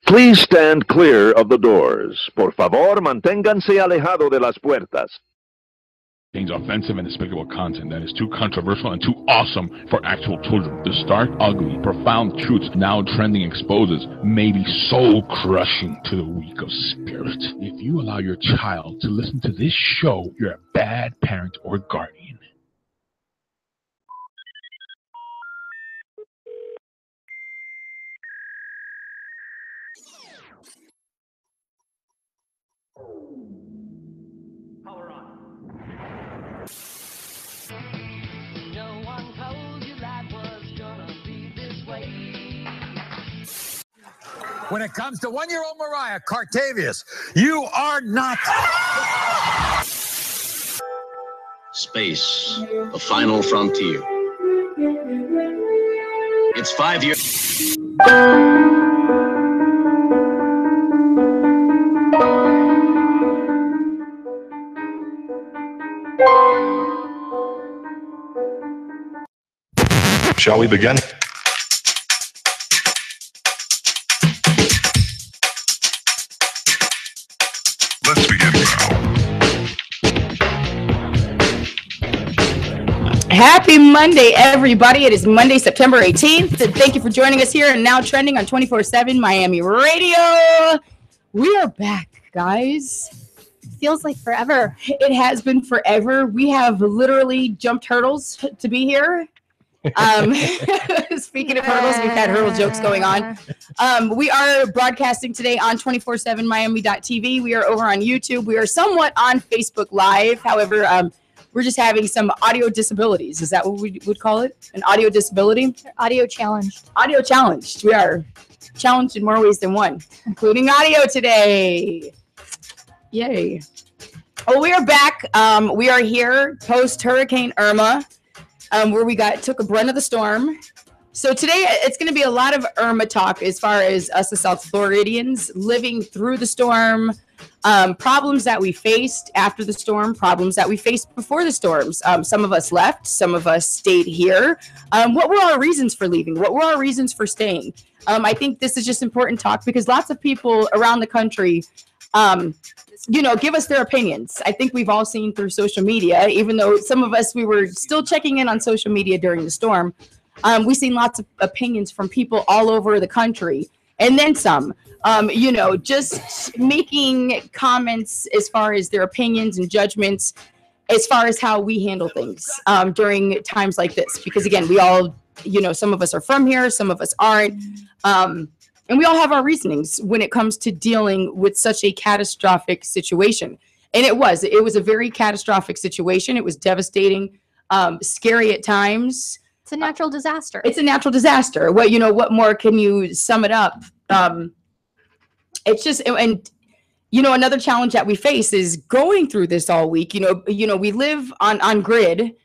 Please stand clear of the doors. Por favor, manténganse alejado de las puertas. Contains offensive and despicable content that is too controversial and too awesome for actual children. The stark, ugly, profound truths now trending exposes may be soul crushing to the weak of spirit. If you allow your child to listen to this show, you're a bad parent or guardian. Power on. No one told you life was gonna be this way. When it comes to one-year-old Mariah Cartavius, you are not. Space, the final frontier. It's 5 years. Shall we begin? Let's begin now. Happy Monday, everybody. It is Monday, September 18th. And thank you for joining us here and Now Trending on 24/7 Miami Radio. We are back, guys. Feels like forever. It has been forever. We have literally jumped hurdles to be here. Speaking of hurdles, we've had hurdle jokes going on. We are broadcasting today on 24/7 Miami.tv. We are over on YouTube. We are somewhat on Facebook Live. However, we're just having some audio disabilities. Is that what we would call it? An audio disability? Audio challenged. Audio challenged. We are challenged in more ways than one, including audio today. Yay. Oh, we are back. We are here post Hurricane Irma. Where we took a brunt of the storm. So today it's going to be a lot of Irma talk as far as us as South Floridians living through the storm, problems that we faced after the storm, problems that we faced before the storms. Some of us left, some of us stayed here. What were our reasons for leaving? What were our reasons for staying? I think this is just important talk because lots of people around the country give us their opinions. I think we've all seen through social media, even though some of us, we were still checking in on social media during the storm. We've seen lots of opinions from people all over the country and then some, just making comments as far as their opinions and judgments, as far as how we handle things during times like this. Because again, we all, some of us are from here, some of us aren't. And we all have our reasonings when it comes to dealing with such a catastrophic situation. And it was a very catastrophic situation. It was devastating, scary at times. It's a natural disaster. It's a natural disaster. What more can you sum it up? It's just, and another challenge that we face is going through this all week. We live on grid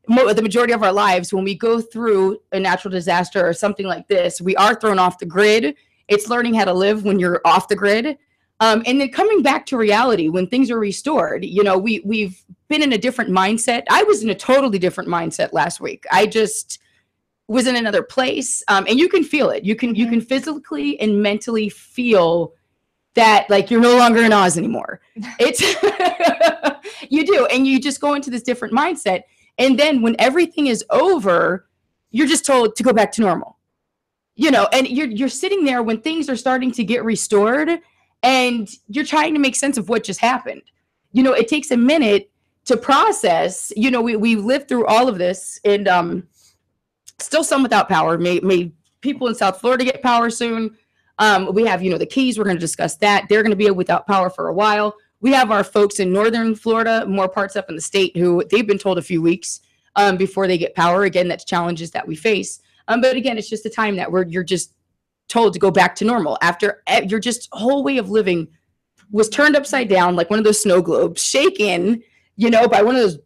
the majority of our lives. When we go through a natural disaster or something like this, we are thrown off the grid. It's learning how to live when you're off the grid. And then coming back to reality when things are restored. We've been in a different mindset. I was in a totally different mindset last week. I just was in another place. And you can feel it. You can physically and mentally feel that, like, you're no longer in Oz anymore. It's you do. And you just go into this different mindset. And then when everything is over, you're just told to go back to normal, and you're sitting there when things are starting to get restored and you're trying to make sense of what just happened. It takes a minute to process. We lived through all of this and still some without power. May people in South Florida get power soon. We have, the Keys. We're going to discuss that. They're going to be without power for a while. We have our folks in northern Florida, more parts up in the state, who they've been told a few weeks before they get power. Again, that's challenges that we face. But again, it's just a time that you're just told to go back to normal after your just whole way of living was turned upside down, like one of those snow globes, shaken, by one of those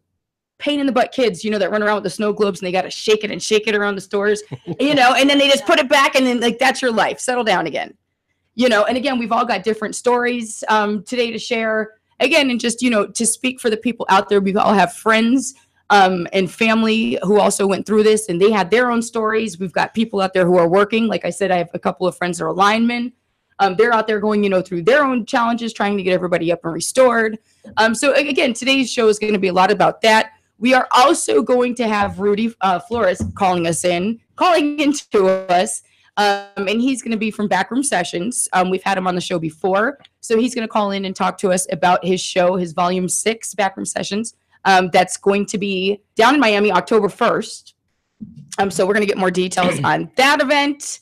pain in the butt kids, that run around with the snow globes and they got to shake it around the stores, and then they just put it back and then like, that's your life. Settle down again. And again, we've all got different stories today to share. Again, and just, to speak for the people out there, we all have friends and family who also went through this and they had their own stories. We've got people out there who are working. Like I said, I have a couple of friends that are linemen. They're out there going, through their own challenges, trying to get everybody up and restored. So again, today's show is going to be a lot about that. We are also going to have Rudy Flores calling into us. And he's going to be from Backroom Sessions. We've had him on the show before. So he's going to call in and talk to us about his show, his Volume 6 Backroom Sessions. That's going to be down in Miami, October 1st. So we're going to get more details on that event.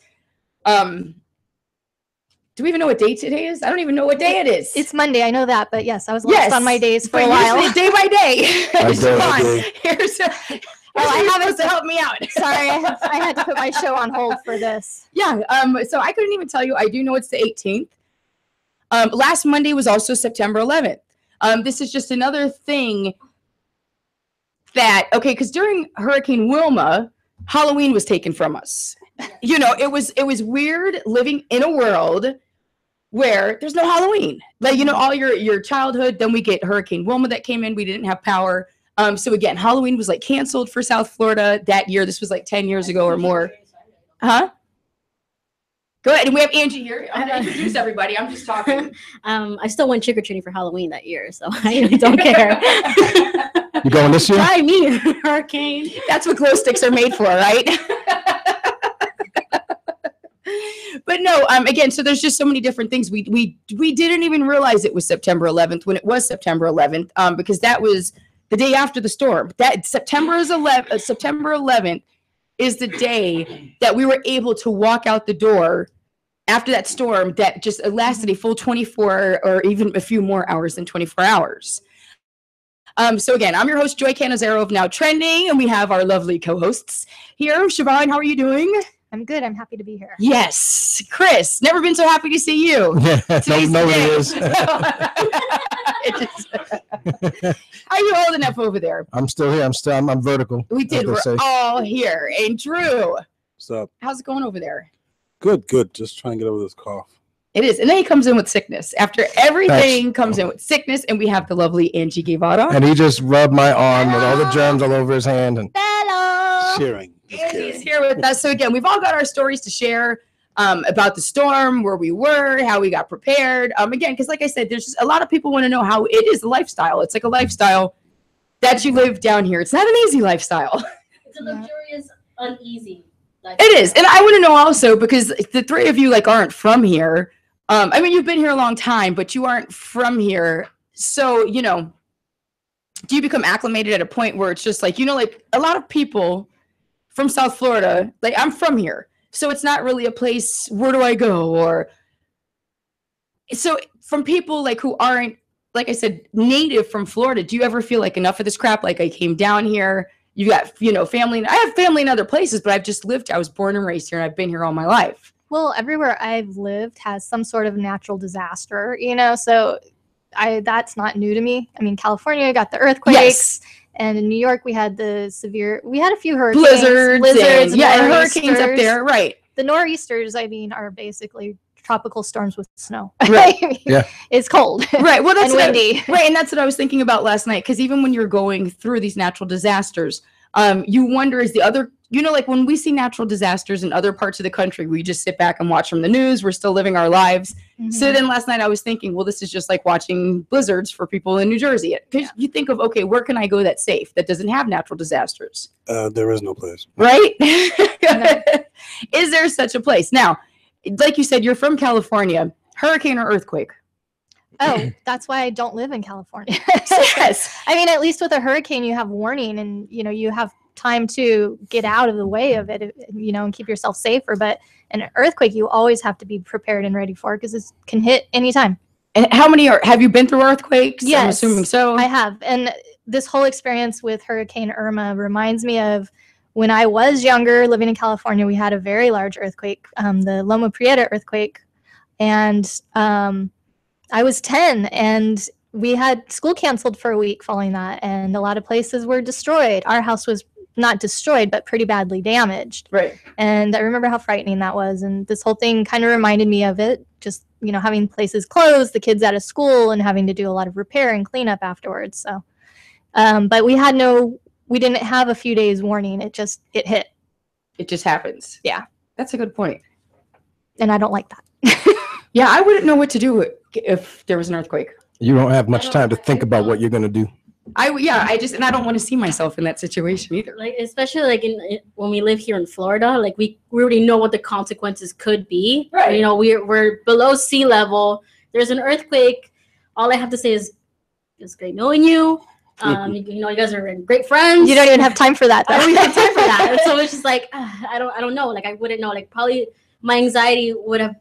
Do we even know what day today is? I don't even know what day it is. It's Monday. I know that, but yes, I was lost on my days for a while. Day by day. I have it to help me out. Sorry, I had to put my show on hold for this. Yeah. So I couldn't even tell you. I do know it's the 18th. Last Monday was also September 11th. This is just another thing because during Hurricane Wilma, Halloween was taken from us. It was weird living in a world where there's no Halloween. All your childhood, then we get Hurricane Wilma that came in. We didn't have power. So again, Halloween was canceled for South Florida that year. This was 10 years ago or more. Huh? Go ahead. And we have Angie here. I'm going to introduce everybody. I'm just talking. I still went trick-or-treating for Halloween that year, so I really don't care. You going this year? Try me, hurricane. That's what glow sticks are made for, right? But no, again, so there's just so many different things. We didn't even realize it was September 11th when it was September 11th, because that was the day after the storm. That September 11th is the day that we were able to walk out the door after that storm that just lasted a full 24 or even a few more hours than 24 hours. So again, I'm your host, Joy Canizero of Now Trending, and we have our lovely co-hosts here. Siobhan, how are you doing? I'm good. I'm happy to be here. Yes. Chris, never been so happy to see you. Yeah, nobody is. How are you holding up over there? I'm still here. I'm vertical. We did. We're all here. And Drew, what's up? How's it going over there? Good. Just trying to get over this cough. It is. And then he comes in with sickness. After everything comes in with sickness, and we have the lovely Angie Guevara. And he just rubbed my arm with all the germs all over his hand. And sharing. Andy's here with us. So again, we've all got our stories to share about the storm, where we were, how we got prepared. Again, because like I said, there's just a lot of people want to know how it is a lifestyle. It's like a lifestyle that you live down here. It's not an easy lifestyle. It's a luxurious, uneasy lifestyle. It is. And I want to know also, because the three of you aren't from here. I mean, you've been here a long time, but you aren't from here. So, do you become acclimated at a point where it's just a lot of people from South Florida, I'm from here. So it's not really a place, where do I go? Or so from people who aren't, like I said, native from Florida, do you ever feel enough of this crap? I came down here, you got, family. I have family in other places, but I was born and raised here, and I've been here all my life. Well, everywhere I've lived has some sort of natural disaster, so that's not new to me. I mean, California got the earthquakes. Yes. And in New York, we had a few hurricanes. Blizzards and hurricanes up there, right. The nor'easters, are basically tropical storms with snow. Right. Yeah. It's cold. Right. Well, that's and windy. Right. And that's what I was thinking about last night. Because even when you're going through these natural disasters, you wonder, is the other, when we see natural disasters in other parts of the country, we just sit back and watch from the news. We're still living our lives. Mm-hmm. So then last night I was thinking, well, this is just like watching blizzards for people in New Jersey. Because you think of, okay, where can I go that's safe, that doesn't have natural disasters? There is no place. Right? Is there such a place? Now, like you said, you're from California. Hurricane or earthquake? Oh, that's why I don't live in California. Yes. At least with a hurricane, you have warning and, you have time to get out of the way of it, and keep yourself safer. But an earthquake, you always have to be prepared and ready for, because it can hit anytime. And how many have you been through earthquakes? Yes, I'm assuming so. I have. And this whole experience with Hurricane Irma reminds me of when I was younger, living in California. We had a very large earthquake, the Loma Prieta earthquake. And I was 10, and we had school canceled for a week following that. And a lot of places were destroyed. Our house was not destroyed, but pretty badly damaged. Right. And I remember how frightening that was. And this whole thing kind of reminded me of it. Just, having places closed, the kids out of school, and having to do a lot of repair and cleanup afterwards. So, but we didn't have a few days warning. It hit. It just happens. Yeah. That's a good point. And I don't like that. Yeah, I wouldn't know what to do if there was an earthquake. You don't have much time to think about what you're gonna do. I don't want to see myself in that situation either. Like especially like when we live here in Florida, like we already know what the consequences could be. Right. You know, we're below sea level. There's an earthquake. All I have to say is, it's great knowing you. You know, you guys are great friends. You don't even have time for that. I don't even have time for that. And so it's just like I don't know. Like I wouldn't know. Like probably my anxiety would have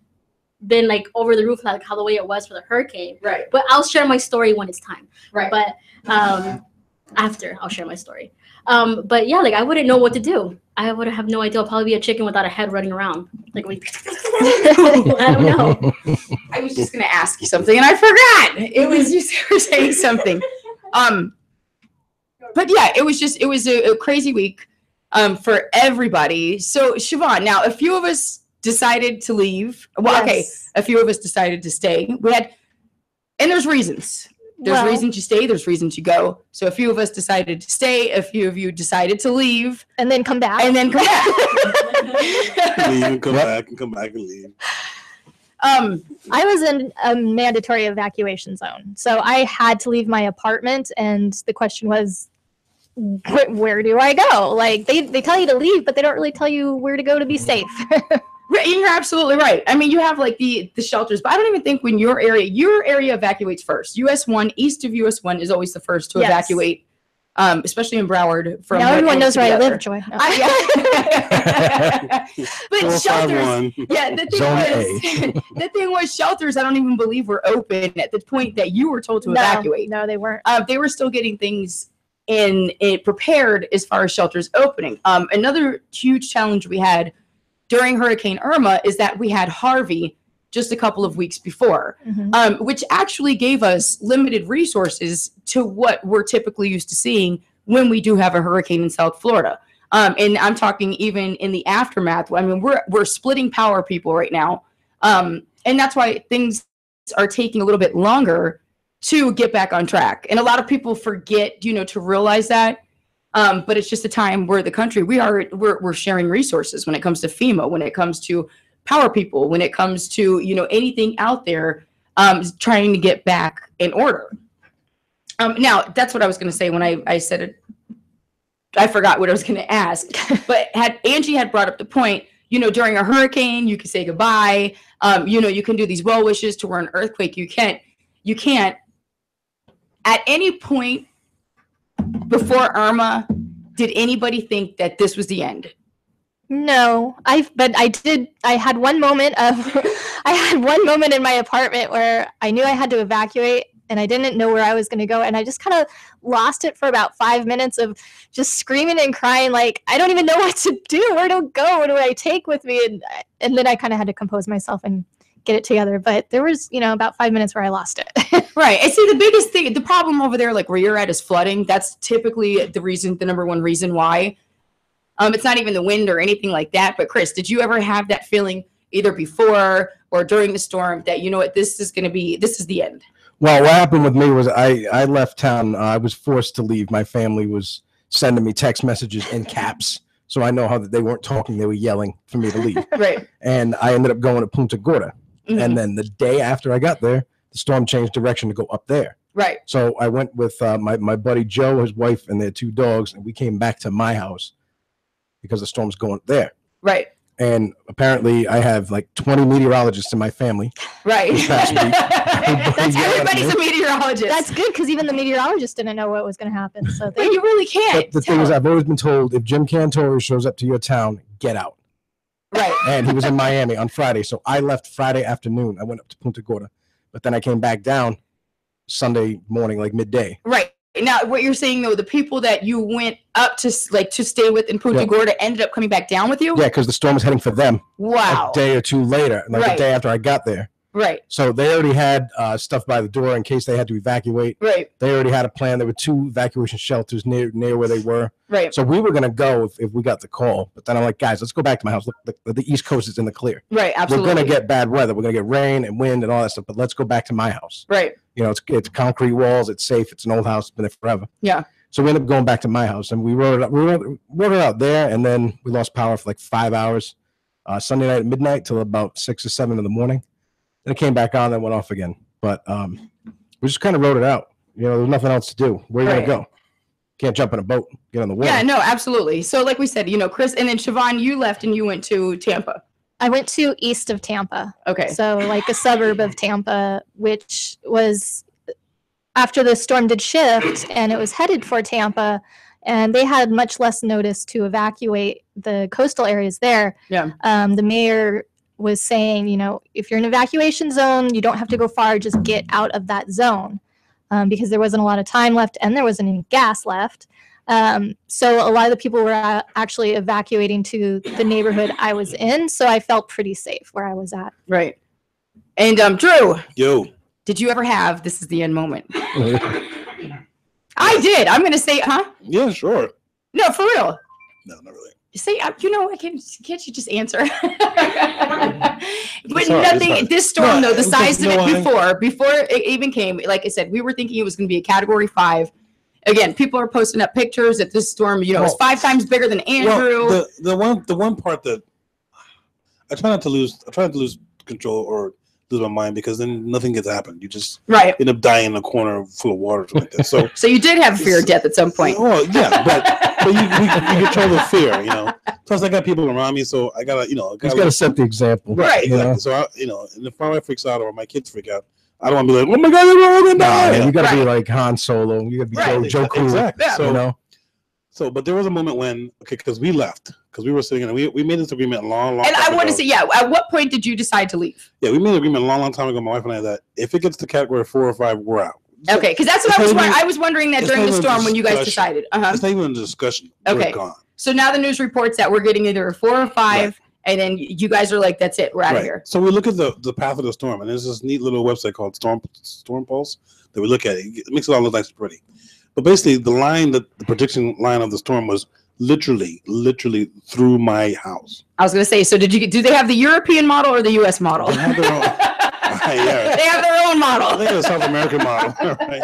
been like over the roof, like how the way it was for the hurricane. Right. But I'll share my story when it's time. Right. But after I'll share my story. But yeah, like I wouldn't know what to do. I would have no idea. I'll probably be a chicken without a head running around. Like I don't know. I was just gonna ask you something and I forgot. It was you were saying something. But yeah, it was a crazy week for everybody. So Siobhan, now a few of us decided to leave. Well, Yes. okay, a few of us decided to stay. And there's reasons. There's Well- reasons you stay, there's reasons you go. So a few of us decided to stay, a few of you decided to leave. And then come back. And then come back. Leave and come back and come back and leave. I was in a mandatory evacuation zone. So I had to leave my apartment, and the question was, where do I go? Like they tell you to leave, but they don't really tell you where to go to be safe. Right, you're absolutely right. I mean, you have like the shelters, but I don't even think when your area evacuates first. US 1, east of US 1 is always the first to Yes. evacuate, especially in Broward. From Now what everyone knows ends where I together. live, Joy. No. But shelters, 451. yeah, the thing was shelters, I don't even believe were open at the point that you were told to evacuate. No, they weren't. They were still getting things prepared as far as shelters opening. Another huge challenge we had during Hurricane Irma is that we had Harvey just a couple of weeks before, which actually gave us limited resources to what we're typically used to seeing when we do have a hurricane in South Florida. And I'm talking even in the aftermath. I mean, we're splitting power, people, right now. And that's why things are taking a little bit longer to get back on track. And a lot of people forget, to realize that. But it's just a time where the country, we're sharing resources when it comes to FEMA, when it comes to power people, when it comes to, anything out there, trying to get back in order. Now that's what I was going to say when I said it. I forgot what I was going to ask, but Angie had brought up the point, during a hurricane, you can say goodbye. You can do these well wishes. To where an earthquake, you can't at any point before Irma, did anybody think that this was the end? No, I had one moment in my apartment where I knew I had to evacuate and I didn't know where I was going to go. And I just kind of lost it for about 5 minutes of just screaming and crying. Like, I don't even know what to do. Where to go? What do I take with me? And then I kind of had to compose myself and get it together. But there was, about 5 minutes where I lost it. Right. I see the problem over there, like where you're at, is flooding. That's typically the number one reason why. It's not even the wind or anything like that. But Chris, did you ever have that feeling either before or during the storm that, this is the end? Well, what happened with me was I left town. I was forced to leave. My family was sending me text messages in caps. So I know how they weren't talking. They were yelling for me to leave. Right. And I ended up going to Punta Gorda. Mm-hmm. And then the day after I got there, the storm changed direction to go up there. Right. So I went with my buddy Joe, his wife, and their 2 dogs, and we came back to my house because the storm's going up there. Right. And apparently I have like 20 meteorologists in my family. Right. This past week. Everybody's a meteorologist. That's good because even the meteorologists didn't know what was going to happen. So But you really can't. But the thing is, I've always been told if Jim Cantore shows up to your town, get out. Right. And he was in Miami on Friday. So I left Friday afternoon. I went up to Punta Gorda, but then I came back down Sunday morning, like midday. Right. Now, what you're saying, though, the people that you went up to stay with in Punta Gorda ended up coming back down with you? Yeah, because the storm was heading for them. Wow. A day or two later, like Right. the day after I got there. Right. So they already had stuff by the door in case they had to evacuate. Right. They already had a plan. There were 2 evacuation shelters near where they were. Right. So we were going to go if we got the call. But then I'm like, guys, let's go back to my house. Look, the East Coast is in the clear. Right. Absolutely. We're going to get bad weather. We're going to get rain and wind and all that stuff. But let's go back to my house. Right. It's concrete walls. It's safe. It's an old house. It's been there forever. Yeah. So we ended up going back to my house, and we wrote it out there, and then we lost power for like 5 hours. Sunday night at midnight till about 6 or 7 in the morning. Then it came back on, then went off again. But we just kind of rode it out. You know, there's nothing else to do. Where are you gonna go? Can't jump in a boat, get on the water. Yeah, no, absolutely. So like we said, you know, Chris, and then Siobhan, you left and you went to Tampa. I went to east of Tampa. Okay. So like a suburb of Tampa, which was after the storm did shift and it was headed for Tampa, and they had much less notice to evacuate the coastal areas there. Yeah. The mayor was saying, you know, if you're in an evacuation zone, you don't have to go far, just get out of that zone. Because there wasn't a lot of time left and there wasn't any gas left. So a lot of the people were actually evacuating to the neighborhood I was in. So I felt pretty safe where I was at. Right. And Drew. Yo. Did you ever have this is the end moment? I did. I'm going to say, huh? Yeah, sure. No, for real. No, not really. Say, you know, can't you just answer? But It's hard, nothing. it's hard. This storm, though, the it's size just, of you it know, before it even came, like I said, we were thinking it was going to be a Category 5. Again, people are posting up pictures that this storm, you know, is 5 times bigger than Andrew. Well, the one part that I try not to lose control or lose my mind, because then nothing gets happened. You just end up dying in a corner full of water or something like that. So so you did have fear of death at some point. Oh yeah, but you control the fear, you know. Plus, I got people around me, so I gotta, you know, He's got to set the example. Right. You know? Exactly. So you know, and if my wife freaks out or my kids freak out, I don't want to be like, oh my god, they're all gonna die. Man, you got to be like Han Solo. You got to be Joe Cool. Exactly. Yeah. So, you know. So, but there was a moment when, because we left, because we were sitting and we made this agreement long And I want to ago. say, at what point did you decide to leave? Yeah, we made an agreement a long time ago, my wife and I, that if it gets to Category 4 or 5, we're out. Okay, because that's what I was wondering that during the storm when you guys decided. It's not even a discussion. Okay. We're gone. So now the news reports that we're getting either a 4 or 5, and then you guys are like, that's it, we're out of here. So we look at the path of the storm, and there's this neat little website called Storm Pulse that we look at. It makes it all look nice and pretty. But basically, the prediction line of the storm was literally through my house. I was going to say, so do they have the European model or the U.S. model? They have their own. Yeah. They have their own model. They have a South American model, right?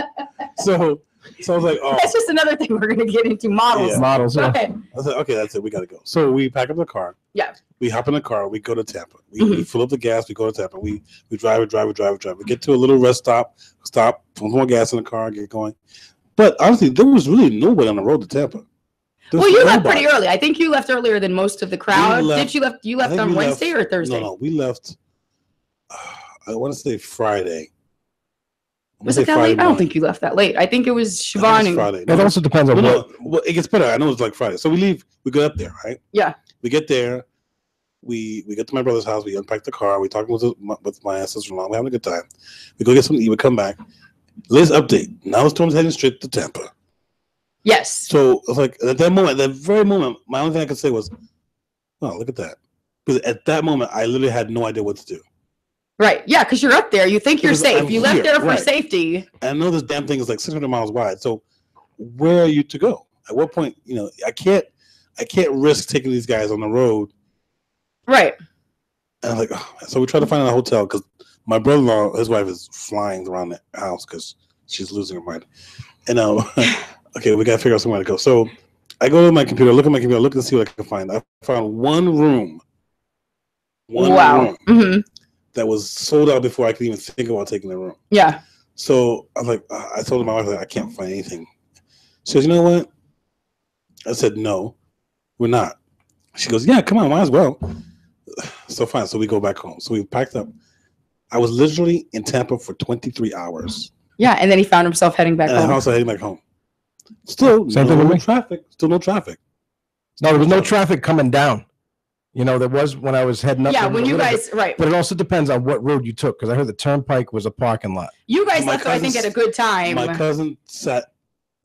So I was like, oh, that's just another thing we're going to get into models. Yeah. Models. Go Yeah. ahead. I was like, okay, that's it. We got to go. So we pack up the car. Yeah. We hop in the car. We go to Tampa. We fill up the gas. We go to Tampa. We drive. We get to a little rest stop. Put more gas in the car. Get going. But honestly, there was really nobody on the road to Tampa. Well, you left pretty early. I think you left earlier than most of the crowd. You left on Wednesday or Thursday? No, we left. I want to say Friday. Was it that late? I don't think you left that late. I think it was Siobhan and Friday. It also depends on what. Well, it gets better. I know it's like Friday. So we leave. We go up there, right? Yeah. We get there. We get to my brother's house. We unpack the car. We talking with my sister-in-law. We're having a good time. We go get something to eat. We come back. Latest update. Now the storm's heading straight to Tampa. Yes. So it's like at that very moment, my only thing I could say was, "Oh, look at that!" Because at that moment, I literally had no idea what to do. Right. Yeah, because you're up there. You think you're safe. You left there for safety. And I know this damn thing is like 600 miles wide. So where are you to go? At what point, you know, I can't risk taking these guys on the road. Right. And I'm like, oh. So we try to find a hotel because my brother-in-law, his wife is flying around the house because she's losing her mind. And okay, we got to figure out somewhere to go. So I go to my computer, look and see what I can find. I found one room. One room that was sold out before I could even think about taking the room. Yeah. So I was like, I told my wife, I can't find anything. She goes, you know what? I said, no, we're not. She goes, yeah, come on, might as well. So fine. So we go back home. So we packed up. I was literally in Tampa for 23 hours. Yeah, and then he found himself heading back home. And also heading back home. Still, Same thing with me. Traffic. Still no traffic. No, there was no traffic coming down. You know, there was when I was heading up. Yeah, when you guys, right. But it also depends on what road you took, because I heard the turnpike was a parking lot. You guys left, I think, at a good time. My cousin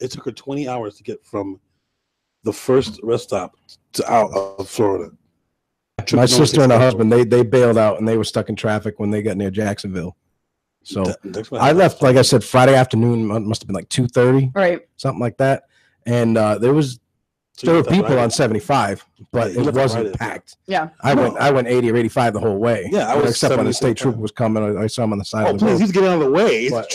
it took her 20 hours to get from the first rest stop to out of Florida. My sister and her husband, they bailed out and they were stuck in traffic when they got near Jacksonville. So I left, like I said, Friday afternoon. Must have been like 2:30, right? Something like that. And there were people on 75, but it wasn't packed. Yeah, I went 80 or 85 the whole way. Yeah, except when the state trooper was coming, I saw him on the side of the road. He's getting out of the way. But,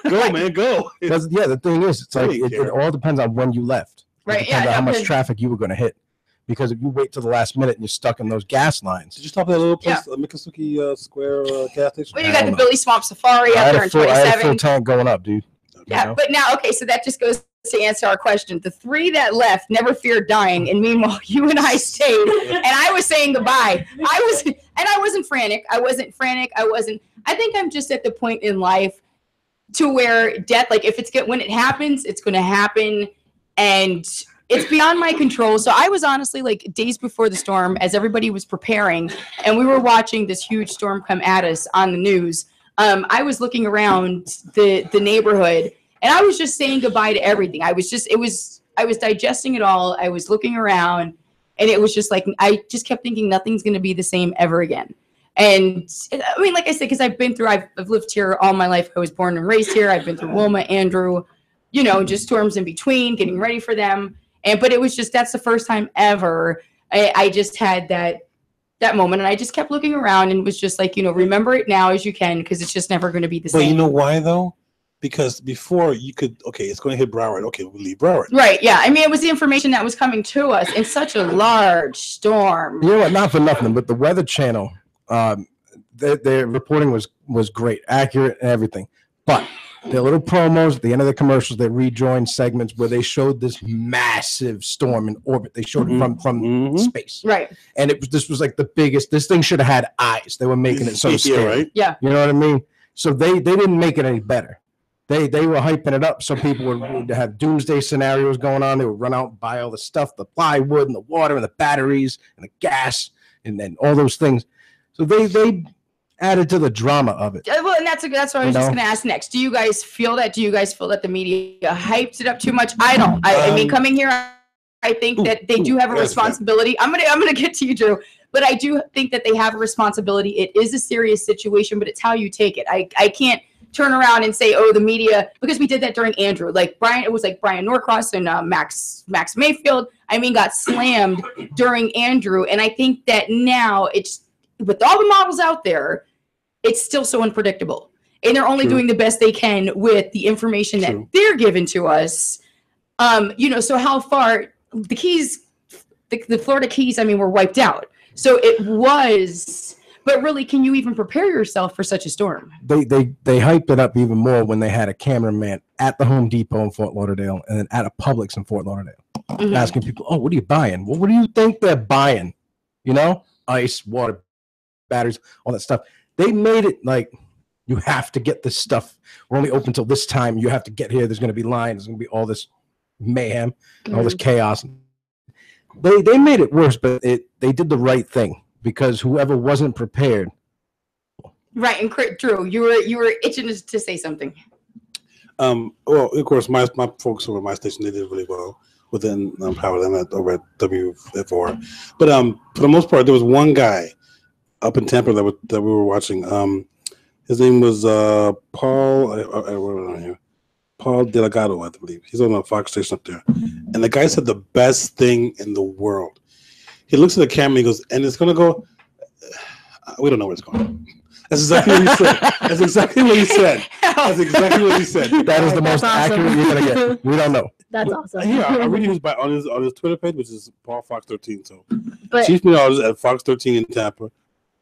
go, man, go. Yeah, the thing is, it's like it all depends on when you left. Right. It depends on how much traffic you were going to hit. because if you wait till the last minute and you're stuck in those gas lines. Did you stop at that little place, Miccosukee Square gas station? Well, you got the Billy Swamp Safari I out had there a in full, I had a 27. full tank going up, dude. Yeah, You know? but now, okay, so that just goes to answer our question. The 3 that left never feared dying, and meanwhile, you and I stayed, and I was saying goodbye. I wasn't frantic. I think I'm just at the point in life to where death, like if when it happens, it's going to happen, and it's beyond my control. So I was honestly like days before the storm, as everybody was preparing, and we were watching this huge storm come at us on the news. I was looking around the neighborhood, and I was just saying goodbye to everything. I was digesting it all. I was looking around, and it was just like, I just kept thinking nothing's going to be the same ever again. And I mean, like I said, because I've lived here all my life. I was born and raised here. I've been through Wilma, Andrew, just storms in between, getting ready for them. But it was just, that's the first time ever I just had that moment, and I just kept looking around and was just like, remember it now as you can, because it's just never going to be the same. But you know why though? Because before you could, okay, it's going to hit Broward. Okay, we'll leave Broward. Right. Yeah. I mean, it was the information that was coming to us in such a large storm. You know what? Not for nothing, but the Weather Channel, their reporting was great, accurate, and everything. But their little promos at the end of the commercials, they rejoined segments where they showed this massive storm in orbit. They showed it from space. Right. And this was like the biggest. This thing should have had eyes. They were making it so scary. Right? Yeah. You know what I mean? So they didn't make it any better. They were hyping it up so people would have doomsday scenarios going on. They would run out and buy all the stuff, the plywood and the water and the batteries and the gas and then all those things. So they added to the drama of it. Well, and that's what I was just going to ask next. Do you guys feel that? Do you guys feel that the media hypes it up too much? I don't. I mean, coming here, I think that they do have a responsibility. I'm gonna get to you, Drew. But I do think that they have a responsibility. It is a serious situation, but it's how you take it. I can't turn around and say, oh, the media, because we did that during Andrew. It was like Brian Norcross and Max Mayfield, got slammed during Andrew. And I think that now it's, with all the models out there, it's still so unpredictable. And they're only doing the best they can with the information that they're given to us. So how far the Keys, the Florida Keys, were wiped out. So it was, but really, can you even prepare yourself for such a storm? They hyped it up even more when they had a cameraman at the Home Depot in Fort Lauderdale and then at a Publix in Fort Lauderdale, asking people, "Oh, what are you buying? Well, what do you think they're buying? Ice, water, batteries, all that stuff." They made it like, you have to get this stuff. We're only open till this time. You have to get here. There's going to be lines. There's going to be all this mayhem, all this chaos. They made it worse, but they did the right thing, because whoever wasn't prepared. Right, and Drew, you were itching to say something. Well, of course, my folks over at my station, they did really well within Power Limit over at W4. But for the most part, there was one guy up in Tampa that we were watching. His name was Paul. Paul Delgado, I believe. He's on a Fox station up there. And the guy said the best thing in the world. He looks at the camera and he goes, and it's going to go, we don't know where it's going. That's exactly what he said. That's exactly what he said. That's exactly what he said. That is the most accurate you're going to get. We don't know. That's awesome. Yeah, I read his on his Twitter page, which is Paul Fox 13. So, But- Chief Meteorologist at Fox 13 in Tampa.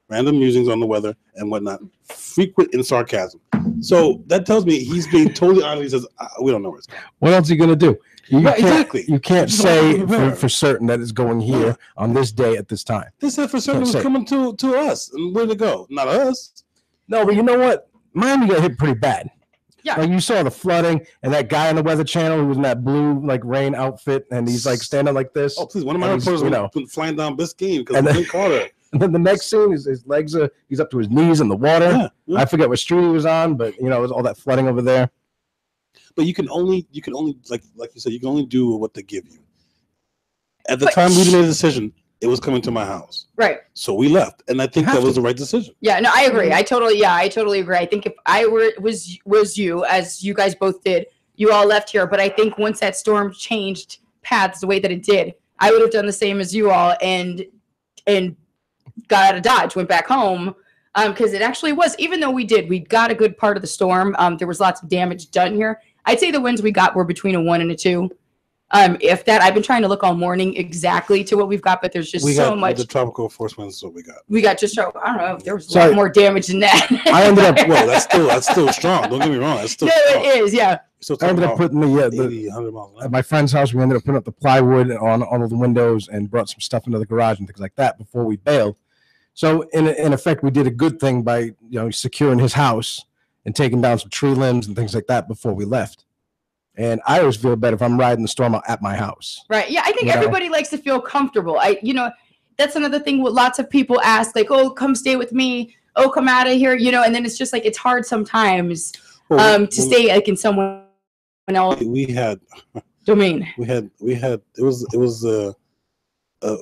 Random musings on the weather and whatnot, frequent in sarcasm. So that tells me he's being totally honest. He says, we don't know where it's going. What else are you going to do? Exactly. You can't say for certain that it's going here on this day at this time. They said for certain it was coming to us. And where'd it go? Not us. No, but you know what? Miami got hit pretty bad. Yeah. Like, you saw the flooding and that guy on the Weather Channel who was in that blue rain outfit and he's standing like this. Oh, please. One of my reporters was flying down Biscayne because and they caught her. And then the next scene is his legs he's up to his knees in the water. I forget what street he was on, but it was all that flooding over there. But you can only like you said, you can only do what they give you. At the time we made a decision, it was coming to my house. Right. So we left. And I think that was the right decision. Yeah, no, I agree. I totally agree. I think if I was you, as you guys both did, you all left here. But I think once that storm changed paths the way that it did, I would have done the same as you all and got out of Dodge, went back home, because it actually was, even though we got a good part of the storm, there was lots of damage done here. I'd say the winds we got were between a 1 and a 2. If that, I've been trying to look all morning exactly to what we've got, but there's just so much. The tropical force winds is what we got. We got just, I don't know, there was a lot more damage than that. I ended up, well, that's still strong. Don't get me wrong. That's still no, strong. it is, yeah. I ended up putting 80, 100 miles at my friend's house. We ended up putting up the plywood on all of the windows and brought some stuff into the garage and things like that before we bailed. So in effect, we did a good thing by securing his house and taking down some tree limbs and things like that before we left. And I always feel better if I'm riding the storm out at my house. Right. Yeah, I think everybody likes to feel comfortable. That's another thing what lots of people ask, like, oh, come stay with me. Oh, come out of here. And then it's just like, it's hard sometimes to stay like in someone else. We had domain. We had, it was a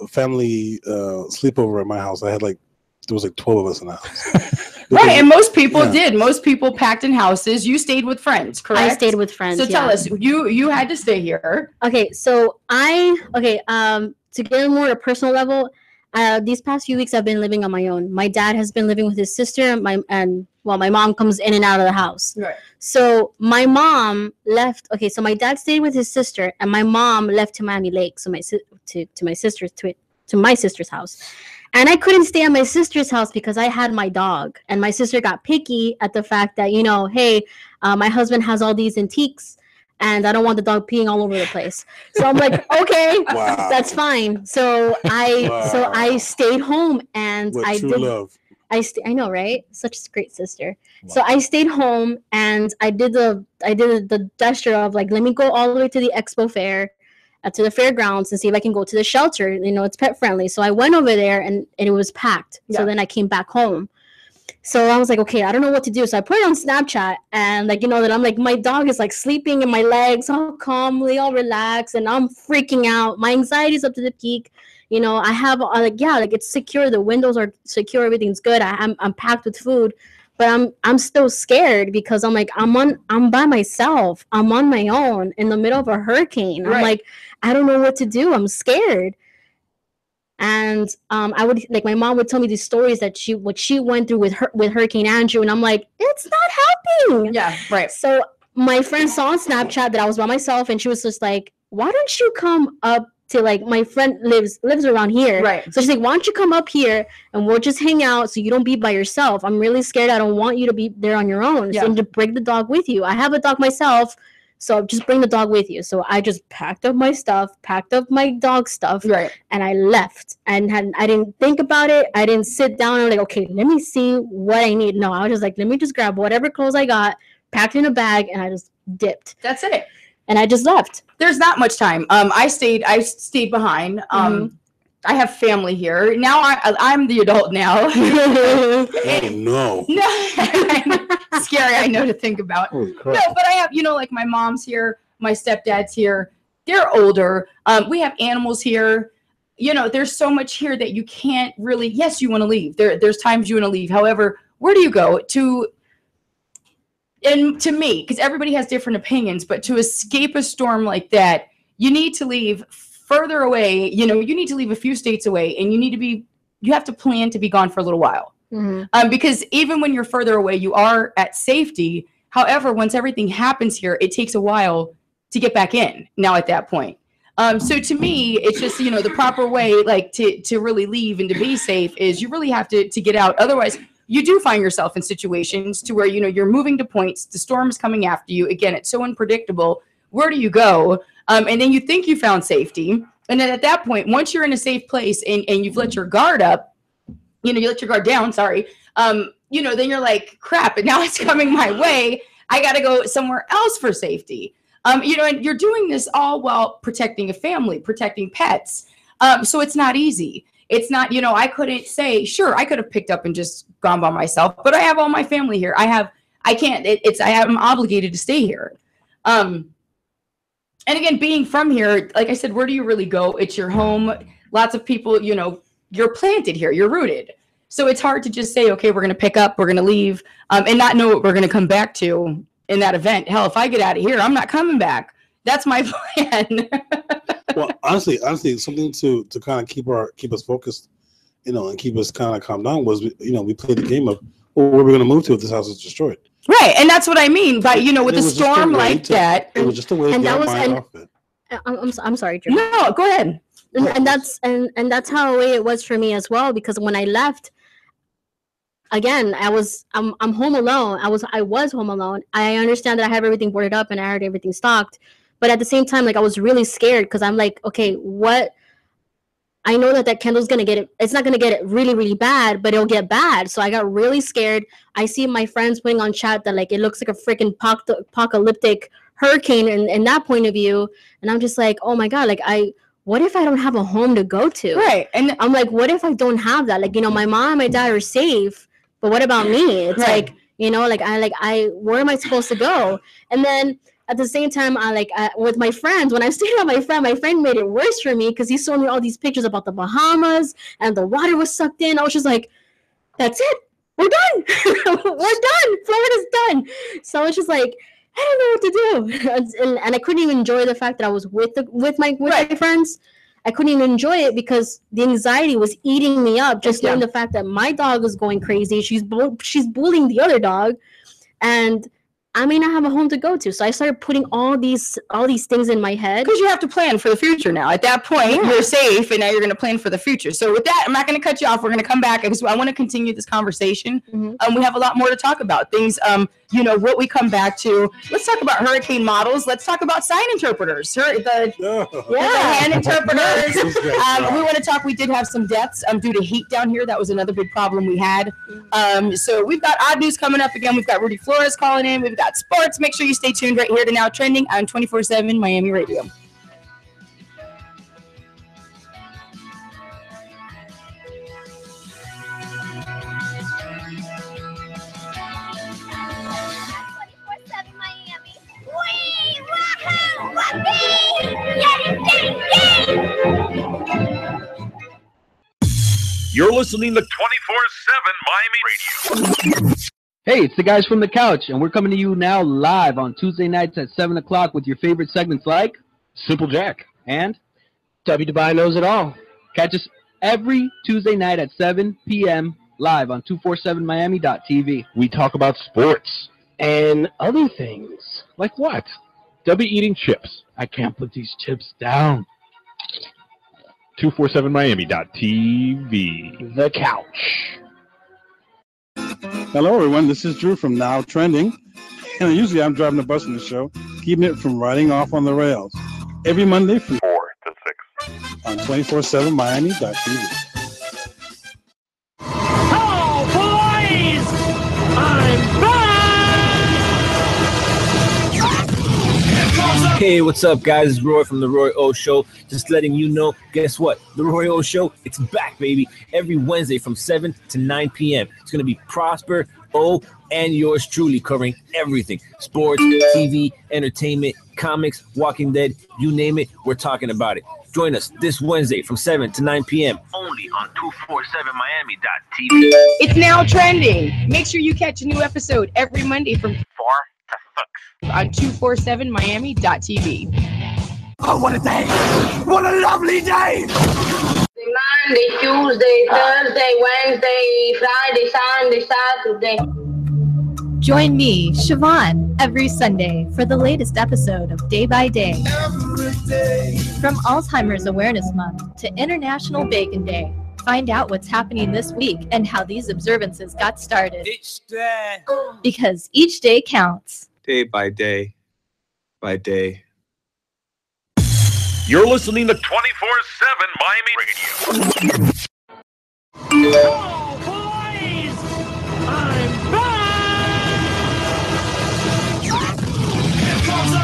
family sleepover at my house. There was like 12 of us in the house. Right, and most people did. Most people packed in houses. You stayed with friends, correct? I stayed with friends. So tell us, you had to stay here. Okay, so to get more at a personal level, these past few weeks I've been living on my own. My dad has been living with his sister, my mom comes in and out of the house. Right. So my mom left. Okay, so my dad stayed with his sister, and my mom left to Miami Lakes, so to my sister's house. And I couldn't stay at my sister's house because I had my dog. And my sister got picky at the fact that, hey, my husband has all these antiques and I don't want the dog peeing all over the place. So I'm like, okay, that's fine. So I stayed home and I did love. I know, right? Such a great sister. Wow. So I stayed home and I did the gesture of like, let me go all the way to the expo fair, to the fairgrounds and see if I can go to the shelter. It's pet friendly. So I went over there and it was packed. Yeah. So then I came back home. So I was like, okay, I don't know what to do. So I put it on Snapchat and that I'm like, my dog is like sleeping in my legs all calmly, all relaxed. And I'm freaking out. My anxiety is up to the peak. I have it's secure. The windows are secure. Everything's good. I'm packed with food. But I'm still scared because I'm like, I'm by myself. I'm on my own in the middle of a hurricane. Right. I'm like, I don't know what to do. I'm scared. And I would like, my mom would tell me these stories that what she went through with Hurricane Andrew, and I'm like, it's not helping. Yeah, right. So my friend saw on Snapchat that I was by myself, and she was just like, why don't you come up to, like, my friend lives around here. Right. So she's like, why don't you come up here and we'll just hang out so you don't be by yourself. I'm really scared. I don't want you to be there on your own. Yeah. So to bring the dog with you. I have a dog myself, so just bring the dog with you. So I just packed up my stuff, packed up my dog stuff, right, and I left. And I didn't think about it. I didn't sit down and like, okay, let me see what I need. No, I was just like, let me just grab whatever clothes I got, packed in a bag, and I just dipped. That's it. And I just left. There's not much time. I stayed behind. I have family here. Now I'm the adult now. Oh, no. No. Scary, I know, to think about. No, but I have, like my mom's here, my stepdad's here. They're older. We have animals here. There's so much here that you can't really, yes, you want to leave. There's times you want to leave. However, where do you go? And to me, because everybody has different opinions, but to escape a storm like that, you need to leave further away. You need to leave a few states away, and you have to plan to be gone for a little while. Mm-hmm. Because even when you're further away, you are at safety. However, once everything happens here, it takes a while to get back in now at that point. So to me, it's just, the proper way, like to really leave and to be safe is you really have to get out. Otherwise, you do find yourself in situations to where, you're moving to points, the storm's coming after you. Again, it's so unpredictable. Where do you go? And then you think you found safety. And then at that point, once you're in a safe place and you've let your guard up, you let your guard down, sorry. Then you're like, crap, and now it's coming my way. I got to go somewhere else for safety. And you're doing this all while protecting a family, protecting pets. So it's not easy. It's not, I couldn't say, sure, I could have picked up and just gone by myself, but I have all my family here. I'm obligated to stay here. And again, being from here, like I said, where do you really go? It's your home. Lots of people, you're planted here, you're rooted. So it's hard to just say, okay, we're going to pick up, we're going to leave, and not know what we're going to come back to in that event. Hell, if I get out of here, I'm not coming back. That's my plan. Well, honestly, something to kind of keep us focused, and keep us kind of calm down was, we played the game of, well, where are we going to move to if this house is destroyed? Right, and that's what I mean by, with a storm like that. It was just a way to get our mind off it. I'm sorry, Drew. No, go ahead. And that's how the way it was for me as well, because when I left, again, I'm home alone. I was home alone. I understand that I have everything boarded up and I had everything stocked, but at the same time, like, I was really scared because I'm like, okay, what? I know that candle's gonna get it. It's not gonna get it really, really bad, but it'll get bad. So I got really scared. I see my friends putting on chat that like it looks like a freaking apocalyptic hurricane in that point of view, and I'm just like, oh my god, like what if I don't have a home to go to? Right. And I'm like, what if I don't have that? Like, you know, my mom and my dad are safe, but what about me? It's right. like, you know, like where am I supposed to go? And then at the same time, with my friends, when I stayed with my friend made it worse for me because he showed me all these pictures about the Bahamas and the water was sucked in. I was just like, that's it. We're done. We're done. Florida's done. So I was just like, I don't know what to do. And I couldn't even enjoy the fact that I was with my friends. I couldn't even enjoy it because the anxiety was eating me up. Just knowing the fact that my dog is going crazy. She's bullying the other dog. And I may not have a home to go to. So I started putting all these things in my head. Because you have to plan for the future now. At that point, you're safe, and now you're going to plan for the future. So with that, I'm not going to cut you off. We're going to come back because I want to continue this conversation. We have a lot more to talk about. Things, you know, what we come back to. Let's talk about hurricane models. Let's talk about sign interpreters. The hand interpreters. We want to talk. We did have some deaths due to heat down here. That was another big problem we had. So we've got odd news coming up again. We've got Rudy Flores calling in. We've got sports. Make sure you stay tuned right here to Now Trending on 24/7 Miami Radio. You're listening to 24/7 Miami Radio. Hey, it's the guys from the couch, and we're coming to you now live on Tuesday nights at 7 o'clock with your favorite segments like Simple Jack and W. Dubai Knows It All. Catch us every Tuesday night at 7 p.m. live on 247miami.tv. We talk about sports. And other things. Like what? W eating chips. I can't put these chips down. 247miami.tv. The couch. Hello, everyone. This is Drew from Now Trending. And usually I'm driving the bus in the show, keeping it from riding off on the rails. Every Monday from 4 to 6 on 247miami.tv. Oh, boys! I'm back! Hey, what's up, guys? It's Roy from The Roy O Show. Just letting you know, guess what? The Roy O Show, it's back, baby. Every Wednesday from 7 to 9 p.m. It's going to be Prosper, O, and yours truly covering everything. Sports, TV, entertainment, comics, Walking Dead, you name it, we're talking about it. Join us this Wednesday from 7 to 9 p.m. only on 247miami.tv. It's Now Trending. Make sure you catch a new episode every Monday from 4 to 6 on 247miami.tv. Oh, what a day! What a lovely day! Monday, Tuesday, Thursday, Wednesday, Friday, Sunday, Saturday. Join me, Siobhan, every Sunday for the latest episode of Day by Day. From Alzheimer's Awareness Month to International Bacon Day, find out what's happening this week and how these observances got started. Each day. Because each day counts. Day by day, by day. You're listening to 24/7 Miami Radio. Oh, boys! I'm back!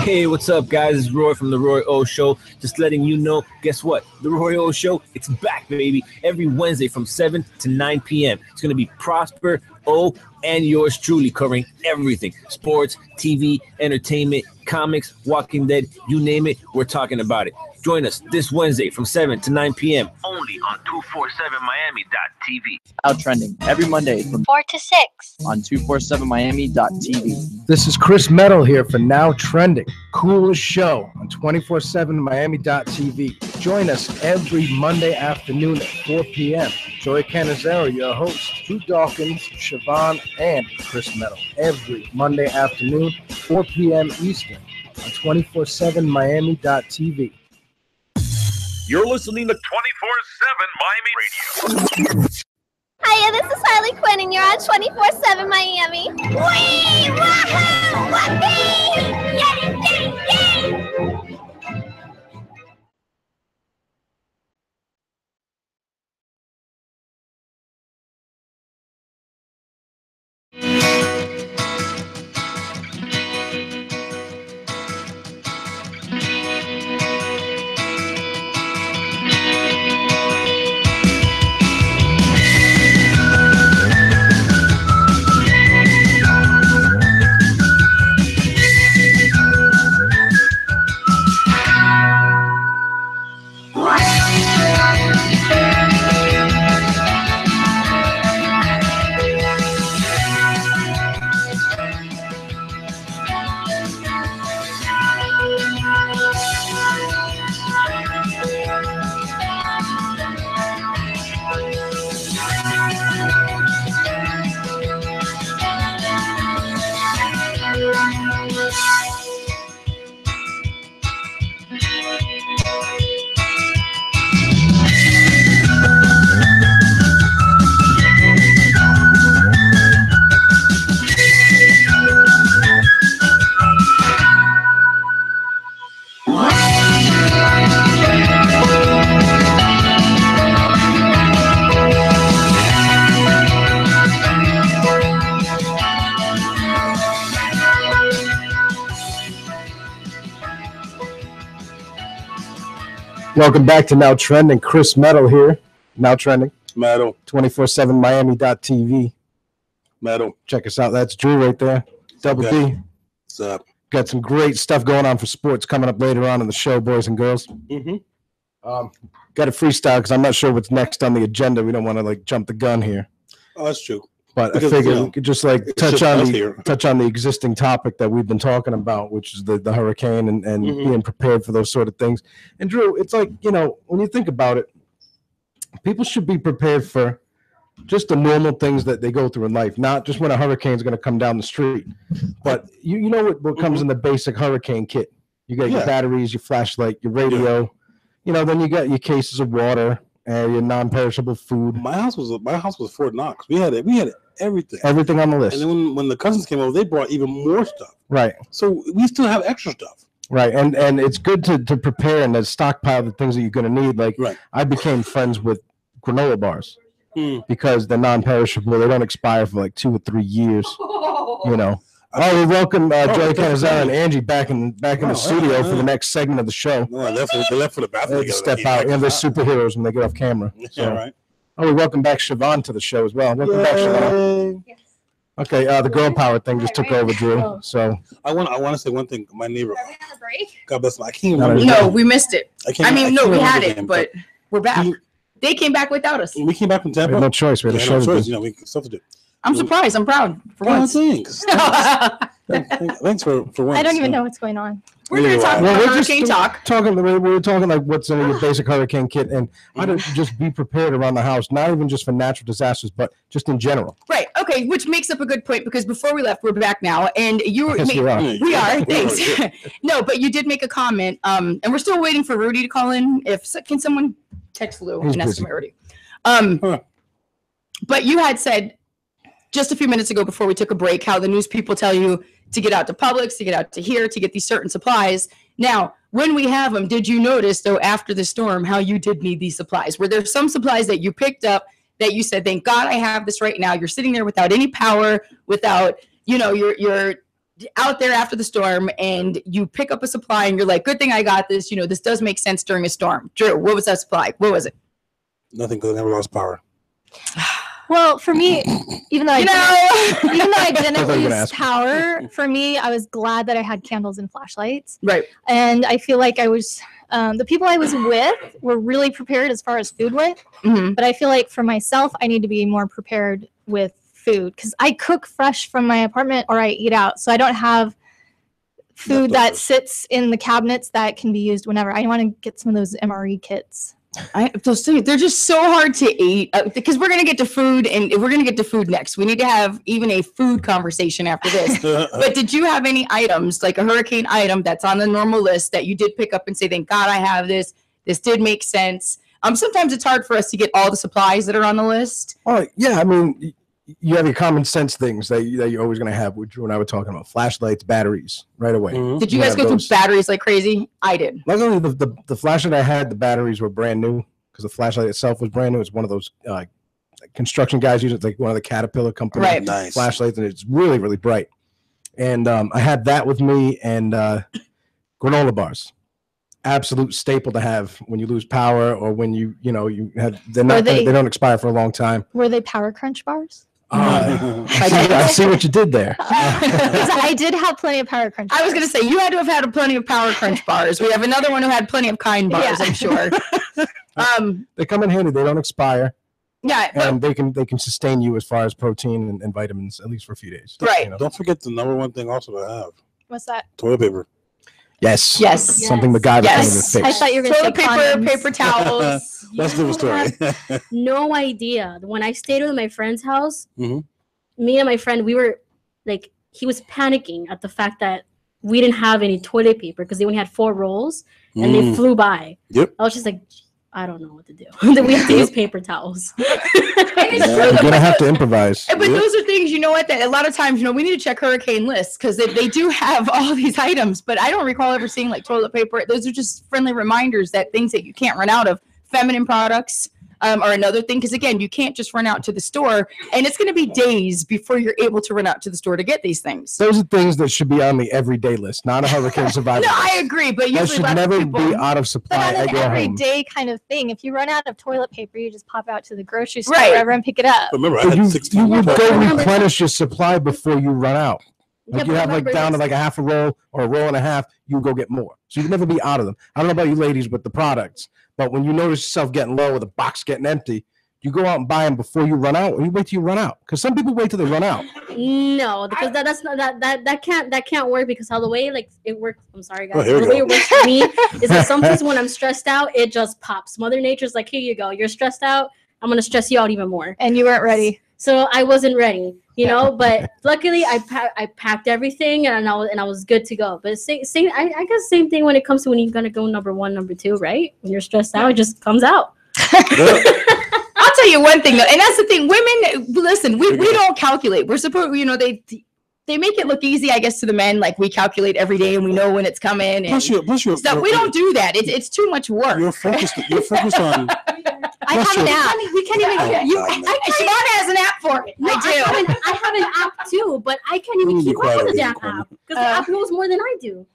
Hey, what's up, guys? It's Roy from The Roy O Show. Just letting you know, guess what? The Roy O Show, it's back, baby. Every Wednesday from 7 to 9 p.m. It's going to be Prosper, O, and yours truly covering everything. Sports, TV, entertainment, comics, Walking Dead, you name it, we're talking about it. Join us this Wednesday from 7 to 9 p.m. only on 247miami.tv. Now Trending every Monday from 4 to 6 on 247miami.tv. This is Chris Metal here for Now Trending, coolest show on 247miami.tv. Join us every Monday afternoon at 4 p.m. Joy Canizero, your host, Drew Dawkins, Siobhan, and Chris Meadow. Every Monday afternoon, 4 p.m. Eastern on 247miami.tv. You're listening to 24/7 Miami Radio. Hiya, this is Harley Quinn, and you're on 24/7 Miami. Wee! Wahoo! Whoopee! Yay! Yay! Yay! Welcome back to Now Trending. Chris Meadow here. Now Trending. Meadow. 247miami.tv. Meadow. Check us out. That's Drew right there. Double D. What's up? Got some great stuff going on for sports coming up later on in the show, boys and girls. Mm-hmm. Got a freestyle because I'm not sure what's next on the agenda. We don't want to like jump the gun here. Oh, that's true. But Because, I figured you know, we could just like it's touch just on us the here. touch on the existing topic that we've been talking about, which is the hurricane and Mhm. being prepared for those sort of things. And Drew, it's like, you know, when you think about it, people should be prepared for just the normal things that they go through in life, not just when a hurricane is going to come down the street. But you know what comes in the basic hurricane kit. You got your Yeah. batteries, your flashlight, your radio. You know, then you got your cases of water and your non-perishable food. My house was Fort Knox. We had everything. Everything on the list. And then when the cousins came over, they brought even more stuff. Right. So we still have extra stuff. Right, and it's good to prepare and to stockpile the things that you're going to need. Like, I became friends with granola bars because they're non-perishable. They don't expire for like 2 or 3 years. You know. Oh, we welcome Joey Canizaro and Angie back in the studio for the next segment of the show. No, they left for the bathroom. They step out. Yeah, they're superheroes when they get off camera. Yeah, right. Oh, we welcome back Siobhan to the show as well. Welcome back, Siobhan. Okay, the girl power thing just took over, Drew. So I want to say one thing. My neighbor. God bless him. I can't remember. No, we missed it. I can't we remember had the it, name, but we're back. They came back without us. We came back from Tampa. We had no choice. We had a show no to choice. do. You know, we stuff to do. I'm surprised. I'm proud for Oh, once. thanks. Thanks for once. I don't even know what's going on. We're going to talk about hurricane talk. We were talking like what's in your basic hurricane kit and how to just be prepared around the house, not even just for natural disasters, but just in general. Right. Okay. Which makes up a good point because before we left, we're back now, and you were. Yes, we are. We are. Thanks. No, but you did make a comment, and we're still waiting for Rudy to call in. Can someone text Lou He's and ask busy. him Rudy? But you had said just a few minutes ago before we took a break how the news people tell you to get out to Publix, to get out to here, to get these certain supplies. Now, when we have them, did you notice, though, after the storm, how you did need these supplies? Were there some supplies that you picked up that you said, thank God I have this right now? You're sitting there without any power, without, you're out there after the storm, and you pick up a supply, and you're like, good thing I got this. This does make sense during a storm. Drew, what was that supply? What was it? Nothing, because I never lost power. Well, for me, even though I didn't I thought you were gonna lose ask me. power, for me, I was glad that I had candles and flashlights. Right. And I feel like I was, the people I was with were really prepared as far as food went. Mm-hmm. But I feel like for myself, I need to be more prepared with food because I cook fresh from my apartment or I eat out. So I don't have food that sits in the cabinets that can be used whenever. I want to get some of those MRE kits. Those things, they're just so hard to eat because we're gonna get to food, and we're gonna get to food next. We need to have even a food conversation after this. But did you have any items, like a hurricane item that's on the normal list that you did pick up and say, "Thank God I have this. This did make sense." Sometimes it's hard for us to get all the supplies that are on the list. Oh yeah, I mean, you have your common sense things that you're always going to have. What Drew and I were talking about: flashlights, batteries, right away. Did you guys go through batteries like crazy? I did. Luckily, the flashlight I had, the batteries were brand new because the flashlight itself was brand new. It's one of those construction guys use it, like one of the Caterpillar company flashlights, and it's really, really bright. And I had that with me, and granola bars. Absolute staple to have when you lose power or when you have. They don't expire for a long time. Were they Power Crunch bars? I see what you did there. I did have plenty of Power Crunch bars. I was going to say, you had to have had plenty of Power Crunch bars. We have another one who had plenty of Kind bars, I'm sure. They come in handy. They don't expire. Yeah, and they can sustain you as far as protein and vitamins, at least for a few days. Right. Don't forget the number one thing also to have. What's that? Toilet paper. Yes. Yes. Something MacGyver came to fix. I thought you were going to say toilet paper, paper towels. That's a different story. No idea. When I stayed with my friend's house, me and my friend, we were like, he was panicking at the fact that we didn't have any toilet paper because they only had 4 rolls and they flew by. Yep. I was just like, I don't know what to do. Then we have to use paper towels. You're gonna have to improvise. But those are things, you know what, that a lot of times, we need to check hurricane lists because they do have all these items, but I don't recall ever seeing like toilet paper. Those are just friendly reminders that things that you can't run out of. Feminine products are another thing, because again, you can't just run out to the store, and it's going to be days before you're able to run out to the store to get these things. Those are things that should be on the everyday list, not a hurricane survival No, list. I agree, but That usually should never be out of supply But at on your an home. everyday kind of thing, if you run out of toilet paper, you just pop out to the grocery store Right. or wherever and pick it up. Remember, I But had you 16 would rolls. go replenish your supply before you run out. Like Yeah, you but have like remember down to this. like a half a roll or a roll and a half, you go get more. So you'd never be out of them. I don't know about you ladies with the products, but when you notice yourself getting low or the box getting empty, you go out and buy them before you run out, or you wait till you run out. Because some people wait till they run out. No, because that's not that can't work because how the way like it works. I'm sorry guys. Oh, here How we the way go. it works for me is that sometimes when I'm stressed out, it just pops. Mother Nature's like, here you go. You're stressed out. I'm gonna stress you out even more. And you weren't ready. So I wasn't ready, But luckily, I packed everything and I was good to go. But I guess same thing when it comes to when you're gonna go number 1, number 2, right? When you're stressed out, it just comes out. I'll tell you one thing though, and that's the thing. Women, listen, we don't calculate. We're supposed, they make it look easy, I guess, to the men. Like we calculate every day and we know when it's coming. And Plus you're stuff. We don't do that. It's too much work. You're focused on. I have an app. We can't even. Siobhan has an app for it. No, I have an app too, but I can't even keep up with the damn app because the app knows more than I do.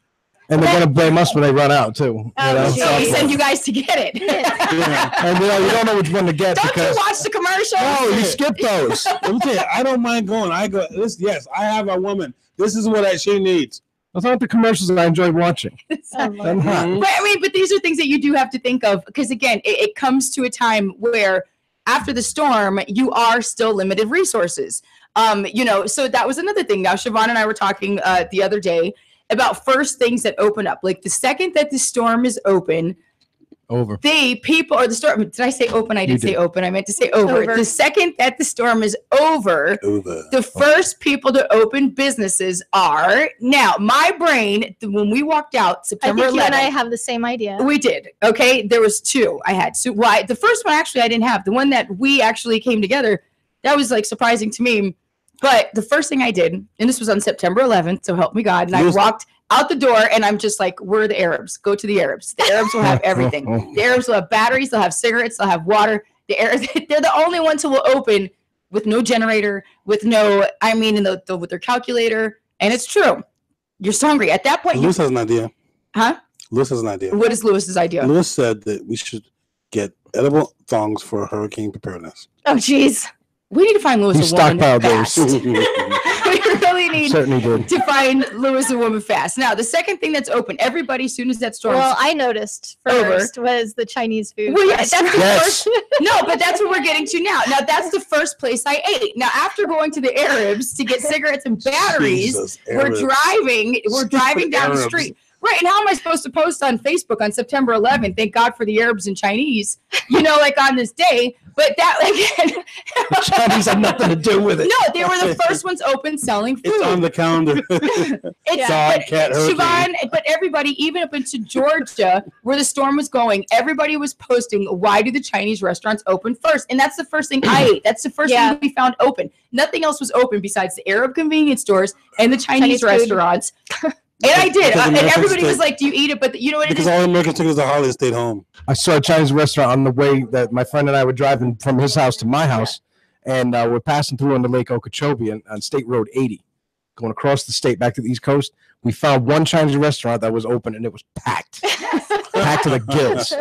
And they're gonna blame us when they run out too. So we send you guys to get it. And you don't know which one to get Don't because you watch the commercials? no, you skip those. Let me tell you, I don't mind going. I go. Yes, I have a woman. This is what she needs. Those aren't the commercials that I enjoy watching. But these are things that you do have to think of because again, it comes to a time where after the storm, you are still limited resources. So that was another thing. Now, Siobhan and I were talking the other day about first things that open up. Like the second that the storm is open, over. The storm. Did I say open? I did say open. I meant to say over. The second that the storm is over, the first people to open businesses are now. My brain, when we walked out September 11th, I think you and I have the same idea. We did. Okay, there was 2. I had 2. Why? The first one actually I didn't have. The one that we actually came together, that was like surprising to me. But the first thing I did, and this was on September 11th, so help me God, and I walked out the door, and I'm just like, where are the Arabs? Go to the Arabs. The Arabs will have everything. The Arabs will have batteries, they'll have cigarettes, they'll have water. The Arabs, they're the only ones who will open with no generator, with no, with their calculator, and it's true. You're so hungry. At that point, Lewis has an idea. Huh? Lewis has an idea. What is Lewis's idea? Lewis said that we should get edible thongs for hurricane preparedness. Oh, jeez. We need to find Lewis a woman fast. We really need to find Lewis a woman fast. Now, the second thing that's open, everybody, as soon as that storm. Well, I noticed first was the Chinese food. Well, yeah, that's the first. No, but that's what we're getting to now. Now, that's the first place I ate. Now, after going to the Arabs to get cigarettes and batteries, we're driving down the street. Right. And how am I supposed to post on Facebook on September 11th? Thank God for the Arabs and Chinese, like on this day. But that, The Chinese had nothing to do with it. No, they were the first ones open selling food. It's on the calendar. Siobhan, but everybody, even up into Georgia, where the storm was going, everybody was posting, why do the Chinese restaurants open first? And that's the first thing I ate. That's the first thing we found open. Nothing else was open besides the Arab convenience stores and the Chinese restaurants. And I did. And everybody was like, do you eat it? But you know what it is? Because all Americans took us to holiday stayed home. I saw a Chinese restaurant on the way that my friend and I were driving from his house to my house, and we're passing through on the Lake Okeechobee on State Road 80, going across the state back to the East Coast. We found one Chinese restaurant that was open, and it was packed, packed to the gills.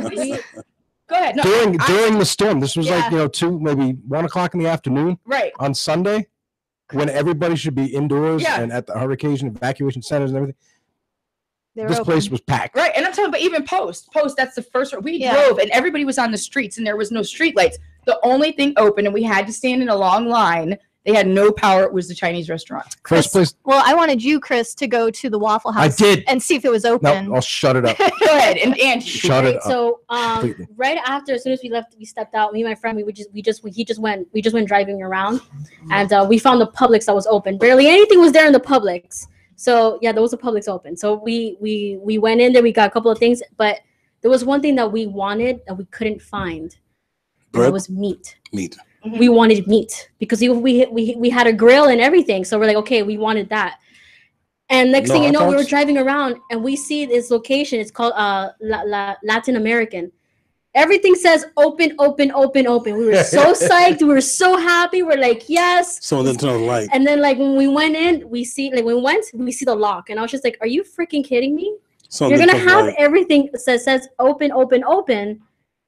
Go ahead. No, during the storm, this was like 2, maybe 1 o'clock in the afternoon, right on Sunday, when everybody should be indoors and at the hurricane evacuation centers and everything. This place was packed. Right. And I'm talking about even post, that's the first one. We drove and everybody was on the streets and there was no street lights. The only thing open and we had to stand in a long line. They had no power. It was the Chinese restaurant. First place. Well, I wanted you, Chris, to go to the Waffle House. I did. And see if it was open. No, I'll shut it up. Go ahead. And shut it up. So right after, as soon as we stepped out, me and my friend, we just went driving around, and we found the Publix that was open. Barely anything was there in the Publix. So yeah, there was a Publix open. So we went in there. We got a couple of things, but there was one thing that we wanted that we couldn't find. And it was meat. Meat. We wanted meat because we had a grill and everything. So we're like, okay, we wanted that. And next thing you know, we were driving around and we see this location. It's called Latin American. Everything says open, open, open, open. We were so psyched. We were so happy. We're like, yes. Someone didn't turn on the light. And then when we went in, we see the lock. And I was just like, are you freaking kidding me? You're going to have everything that says open, open, open.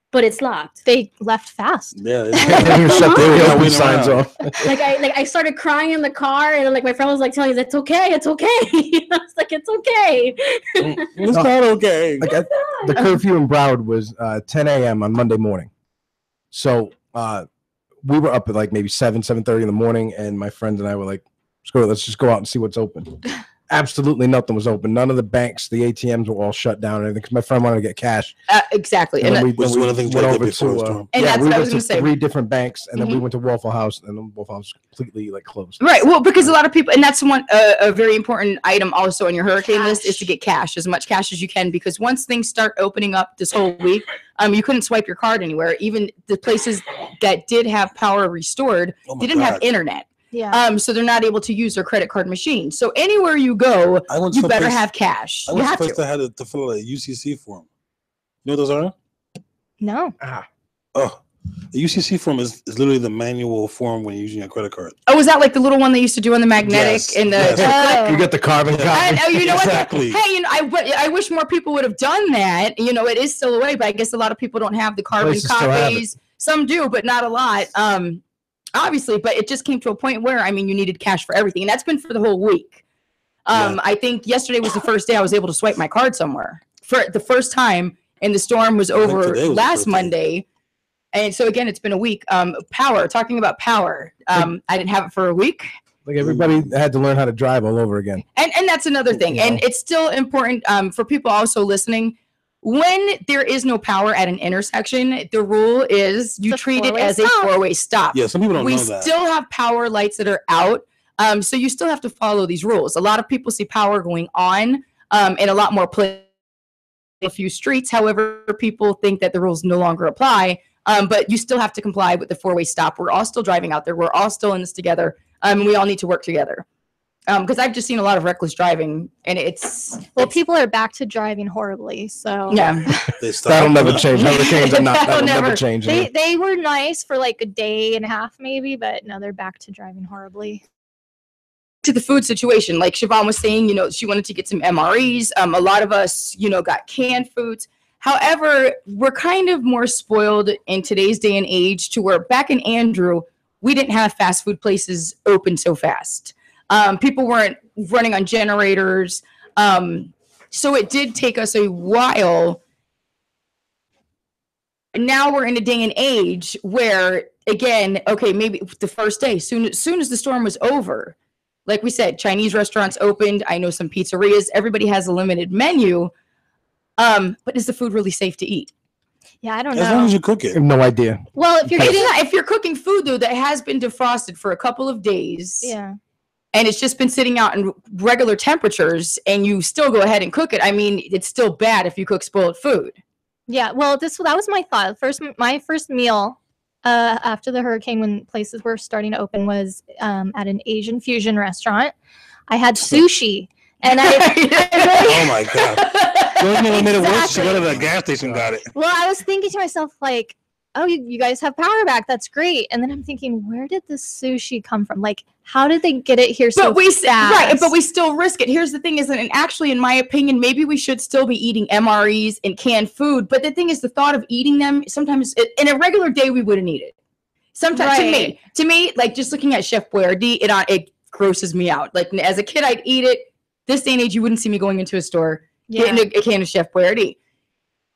But it's locked. They left fast. Yeah, shut the signs off. I started crying in the car, and my friend was like telling me, "It's okay, it's okay." I was like, "It's okay." It's not okay. The curfew in Broward was 10 a.m. on Monday morning, so we were up at maybe 7:30 in the morning, and my friends and I were like, let's just go out and see what's open." Absolutely nothing was open. None of the banks, the ATMs were all shut down and everything because my friend wanted to get cash. Exactly. And which is one of the things went I did over before the to storm. And that's we what I went was to gonna say. 3 different banks, and then we went to Waffle House, and then Waffle House was completely closed. Right. Well, because a lot of people, and that's one a very important item also on your hurricane list is to get cash, as much cash as you can, because once things start opening up this whole week, you couldn't swipe your card anywhere. Even the places that did have power restored didn't have internet. Yeah. So they're not able to use their credit card machine. So anywhere you go, you better have cash. I You went have to place to. that had to fill out a UCC form. You know what those are? No. Oh, the UCC form is literally the manual form when you're using a credit card. Oh, was that like the little one they used to do on the magnetic and the? You get the carbon copy. You know Exactly. what? Hey, I wish more people would have done that. It is still away, but I guess a lot of people don't have the carbon Places still have it. copies. Some do, but not a lot. Obviously, but it just came to a point where you needed cash for everything, and that's been for the whole week. I think yesterday was the first day I was able to swipe my card somewhere for the first time, and the storm was over today was the last first day. Monday. And so again, it's been a week. Power. Talking about power. I didn't have it for a week. Everybody had to learn how to drive all over again. And that's another thing. And it's still important for people also listening. When there is no power at an intersection, the rule is you treat it as a four-way stop. Yeah, some people don't we know that. still have power lights that are out. So you still have to follow these rules. A lot of people see power going on in a lot more places, a few streets. However, people think that the rules no longer apply. But you still have to comply with the four-way stop. We're all still driving out there. We're all still in this together. We all need to work together. Because I've just seen a lot of reckless driving, and people are back to driving horribly. So yeah, that'll never change. Hurricanes are not. That'll never change. They were nice for like a day and a half, maybe, but no, they're back to driving horribly. To the food situation, like Siobhan was saying, she wanted to get some MREs. A lot of us, got canned foods. However, we're kind of more spoiled in today's day and age to where back in Andrew, we didn't have fast food places open so fast. People weren't running on generators. So it did take us a while. Now we're in a day and age where, again, okay, maybe the first day, soon as the storm was over, like we said, Chinese restaurants opened. I know some pizzerias. Everybody has a limited menu. But is the food really safe to eat? Yeah, I don't know. As long as you cook it. I have no idea. Well, if you're It's getting, not- if you're cooking food though that has been defrosted for a couple of days, yeah, and it's just been sitting out in regular temperatures, and you still go ahead and cook it, I mean, it's still bad if you cook spoiled food. yeah. Well, that was my thought. My first meal after the hurricane, when places were starting to open, was at an Asian fusion restaurant. I had sushi, and Oh my god! The only thing that made it worse, she go to the gas station, got it. Well, I was thinking to myself, like, oh, you guys have power back. That's great. And then I'm thinking, where did this sushi come from? Like, how did they get it here so fast? Right, but we still risk it. Here's the thing is that, and actually, in my opinion, maybe we should still be eating MREs and canned food. But the thing is, the thought of eating them, sometimes in a regular day, we wouldn't eat it. Sometimes to me, like just looking at Chef Boyardee, it grosses me out. Like as a kid, I'd eat it. This day and age, you wouldn't see me going into a store getting a can of Chef Boyardee.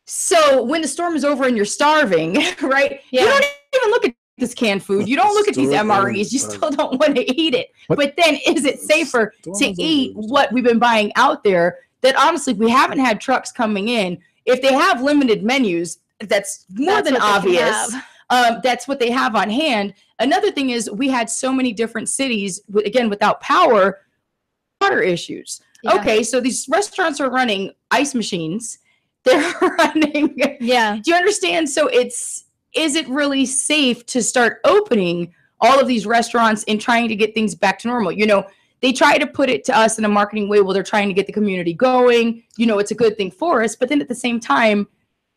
So when the storm is over and you're starving, right? You don't even look at this canned food. You don't look at these MREs. You still don't want to eat it. But then is it safer to eat what we've been buying out there that honestly we haven't had trucks coming in? If they have limited menus, that's more than obvious. That's what they have on hand. Another thing is we had so many different cities, again, without power, water issues. Yeah. Okay, so these restaurants are running ice machines. They're running. Yeah. Do you understand? So is it really safe to start opening all of these restaurants and trying to get things back to normal? You know, they try to put it to us in a marketing way. Well, they're trying to get the community going. You know, it's a good thing for us. But then at the same time,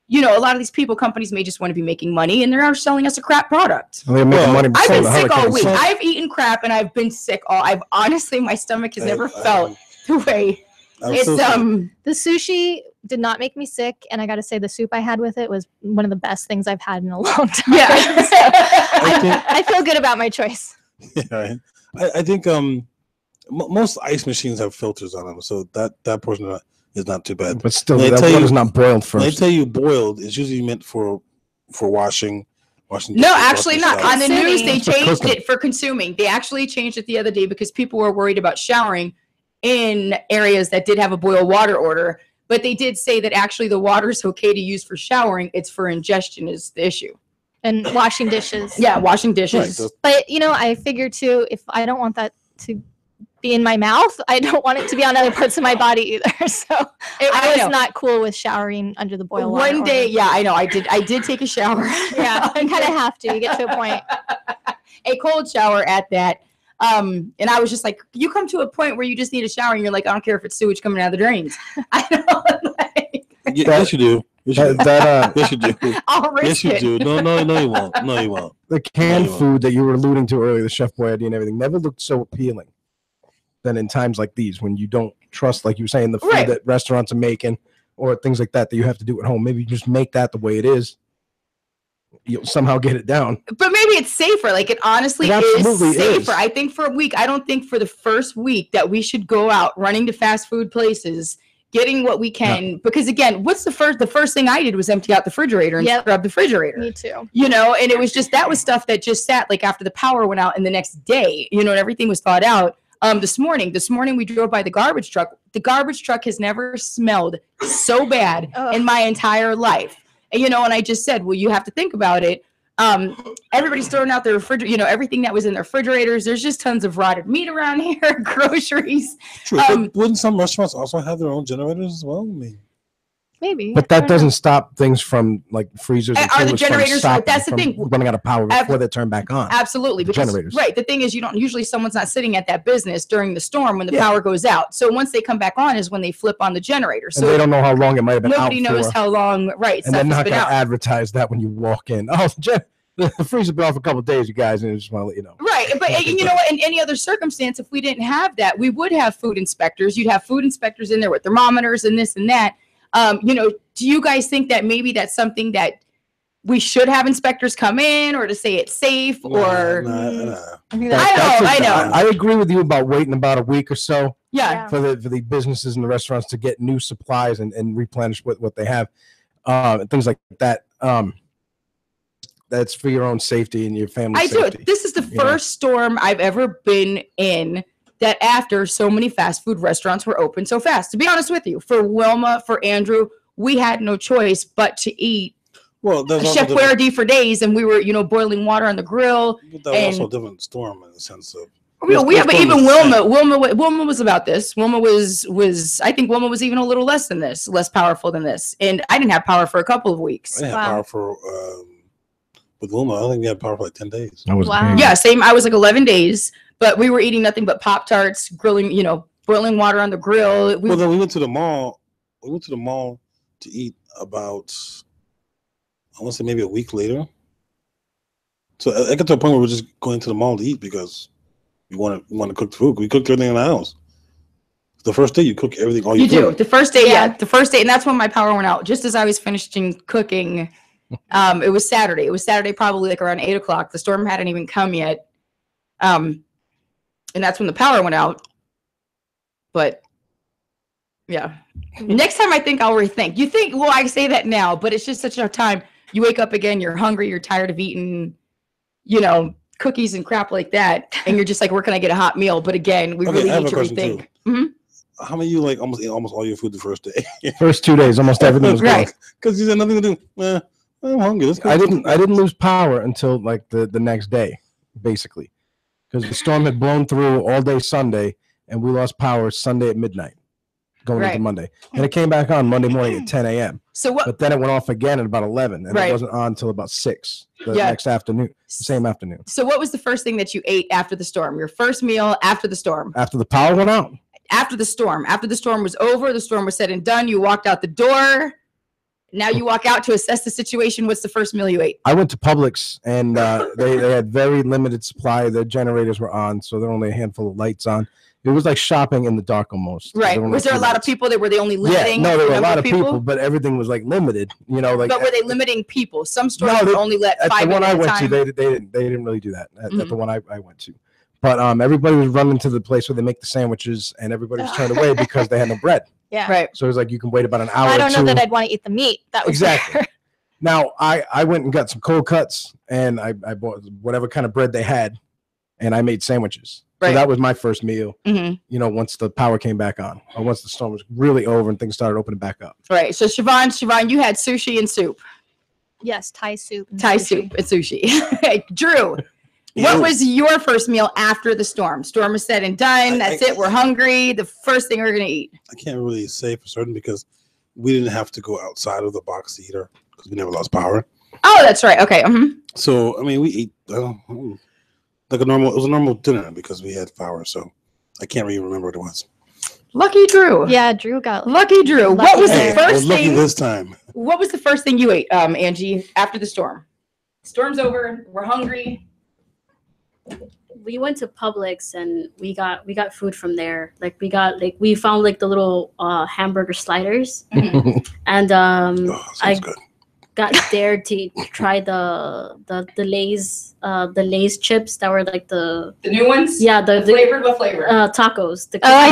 you know, a lot of these companies may just want to be making money, and they're selling us a crap product. They're making money I've before been the sick all hurricane. week. I've eaten crap, and I've been sick I've honestly, my stomach has never felt the way. It's the sushi did not make me sick, and I got to say the soup I had with it was one of the best things I've had in a long time. Yeah. So I feel good about my choice. Yeah, I think most ice machines have filters on them, so that portion is not too bad. But still, that water's not boiled first. When they tell you boiled, it's usually meant for washing. No, actually not. On the news, they Consuming. changed it for consuming. They actually changed it the other day because people were worried about showering in areas that did have a boil water order. But they did say that actually the water is okay to use for showering. It's for ingestion is the issue. And washing dishes. Yeah, washing dishes. Right. But, you know, I figure too, if I don't want that to be in my mouth, I don't want it to be on other parts of my body either. So I was not cool with showering under the boil water. One day, yeah, I know. I did take a shower. Yeah, you kind of have to. You get to a point. A cold shower at that. And I was just like, you come to a point where you just need a shower and you're like, I don't care if it's sewage coming out of the drains. I know. Yes, you do. Yes, you do. I'll risk Yes, you it. do. No, you won't. No, you won't. The canned food that you were alluding to earlier, the Chef Boyardee and everything, never looked so appealing than in times like these when you don't trust, like you were saying, the food that restaurants are making or things like that you have to do at home. Maybe you just make that the way it is. You'll somehow get it down. But maybe it's safer. Like it honestly is safer. I think for a week, I don't think for the first week that we should go out running to fast food places, getting what we can. Because again, the first thing I did was empty out the refrigerator and scrub the refrigerator. Me too. You know, and it was just, that was stuff that just sat like after the power went out and the next day, you know, and everything was thawed out. This morning we drove by the garbage truck. The garbage truck has never smelled so bad in my entire life. And, you know, and I just said, well, you have to think about it. Everybody's throwing out their refrigerator, you know, everything that was in their refrigerators. There's just tons of rotted meat around here, groceries. True. But wouldn't some restaurants also have their own generators as well? I mean, maybe. But that doesn't stop things from like freezers and Are the coolers from generators? stopping That's the from thing. running out of power before they turn back on. Absolutely. The Because, generators. right. The thing is, usually someone's not sitting at that business during the storm when the power goes out. So once they come back on is when they flip on the generator. So And they don't know how long it might have been out nobody knows for. how long. Right. And they're stuff has not been going to out. advertise that when you walk in. Oh, the freezer been off a couple of days, you guys, and I just want to let you know. Right, but you know what? In any other circumstance, if we didn't have that, we would have food inspectors. You'd have food inspectors in there with thermometers and this and that. You know, do you guys think that maybe that's something that we should have inspectors come in, or to say it's safe, or? I know. I agree with you about waiting about a week or so. Yeah. For the businesses and the restaurants to get new supplies and replenish what they have, things like that. That's for your own safety and your family's I do safety. it. This is the first storm I've ever been in that after so many fast food restaurants were open so fast. To be honest with you, for Wilma, for Andrew, we had no choice but to eat Chef Boyardee for days, and we were, boiling water on the grill. But that was also a different storm in the sense of. But even Wilma was about this. Wilma was I think Wilma was even a little less than this, less powerful than this. And I didn't have power for a couple of weeks. I didn't have power for with Wilma. I think we had power for like 10 days. Yeah, same. I was like 11 days, but we were eating nothing but Pop-Tarts, grilling, boiling water on the grill. Then we went to the mall. We went to the mall to eat about, I want to say maybe a week later. So I got to a point where we're just going to the mall to eat because we want to cook food. We cooked everything in the house. The first day you cook everything. All you do. The first day, the first day, and that's when my power went out. Just as I was finishing cooking, it was Saturday. It was Saturday, probably like around 8 o'clock. The storm hadn't even come yet, and that's when the power went out. But yeah, next time I think I'll rethink. You think? Well, I say that now, but it's just such a time. You wake up again, you're hungry, you're tired of eating, cookies and crap like that, and you're just like, where can I get a hot meal? But again, we really need to rethink. How many of you like ate almost all your food the first day? First 2 days, almost everything was gone. Because you had nothing to do. I'm hungry. I didn't lose power until like the next day, basically, because the storm had blown through all day Sunday, and we lost power Sunday at midnight, going into Monday, and it came back on Monday morning at 10 a.m. But then it went off again at about 11, and it wasn't on until about 6 the next afternoon, same afternoon. So what was the first thing that you ate after the storm? Your first meal after the storm? After the power went out. After the storm was over, the storm was said and done. You walked out the door. Now you walk out to assess the situation. What's the first meal you ate? I went to Publix, and they had very limited supply. The generators were on, so there were only a handful of lights on. It was like shopping in the dark almost. Right. Was there a lot of people that were they only limiting? Yeah, no, there were a lot of people, but everything was like limited. But were they limiting people? Some stores would only let 5 at the one I went time. to, they didn't really do that at the one I went to. But everybody was running to the place where they make the sandwiches, and everybody was turned away because they had no bread. Yeah. Right. So it was like you can wait about an hour. I don't know or two. that I'd want to eat the meat. That was Exactly. Now I went and got some cold cuts, and I bought whatever kind of bread they had, and I made sandwiches. Right. So that was my first meal. Once the power came back on, or once the storm was really over and things started opening back up. Right. So Siobhan, you had sushi and soup. Yes, Thai soup. And Thai sushi. soup and sushi. Drew, what was your first meal after the storm? Storm was said and done. That's it. We're hungry. The first thing we're gonna eat. I can't really say for certain because we didn't have to go outside of the box eater because we never lost power. Oh, that's right. Okay. So I mean, we ate like a normal. It was a normal dinner because we had power. So I can't really remember what it was. Lucky Drew. Yeah, Drew got lucky. Drew. What was the first lucky thing this time? What was the first thing you ate, Angie, after the storm? Storm's over. We're hungry. We went to Publix and we got food from there. Like we found like the little hamburger sliders, and I got dared to try the Lay's chips that were like the new ones. Yeah, the flavored. What flavor? Tacos. I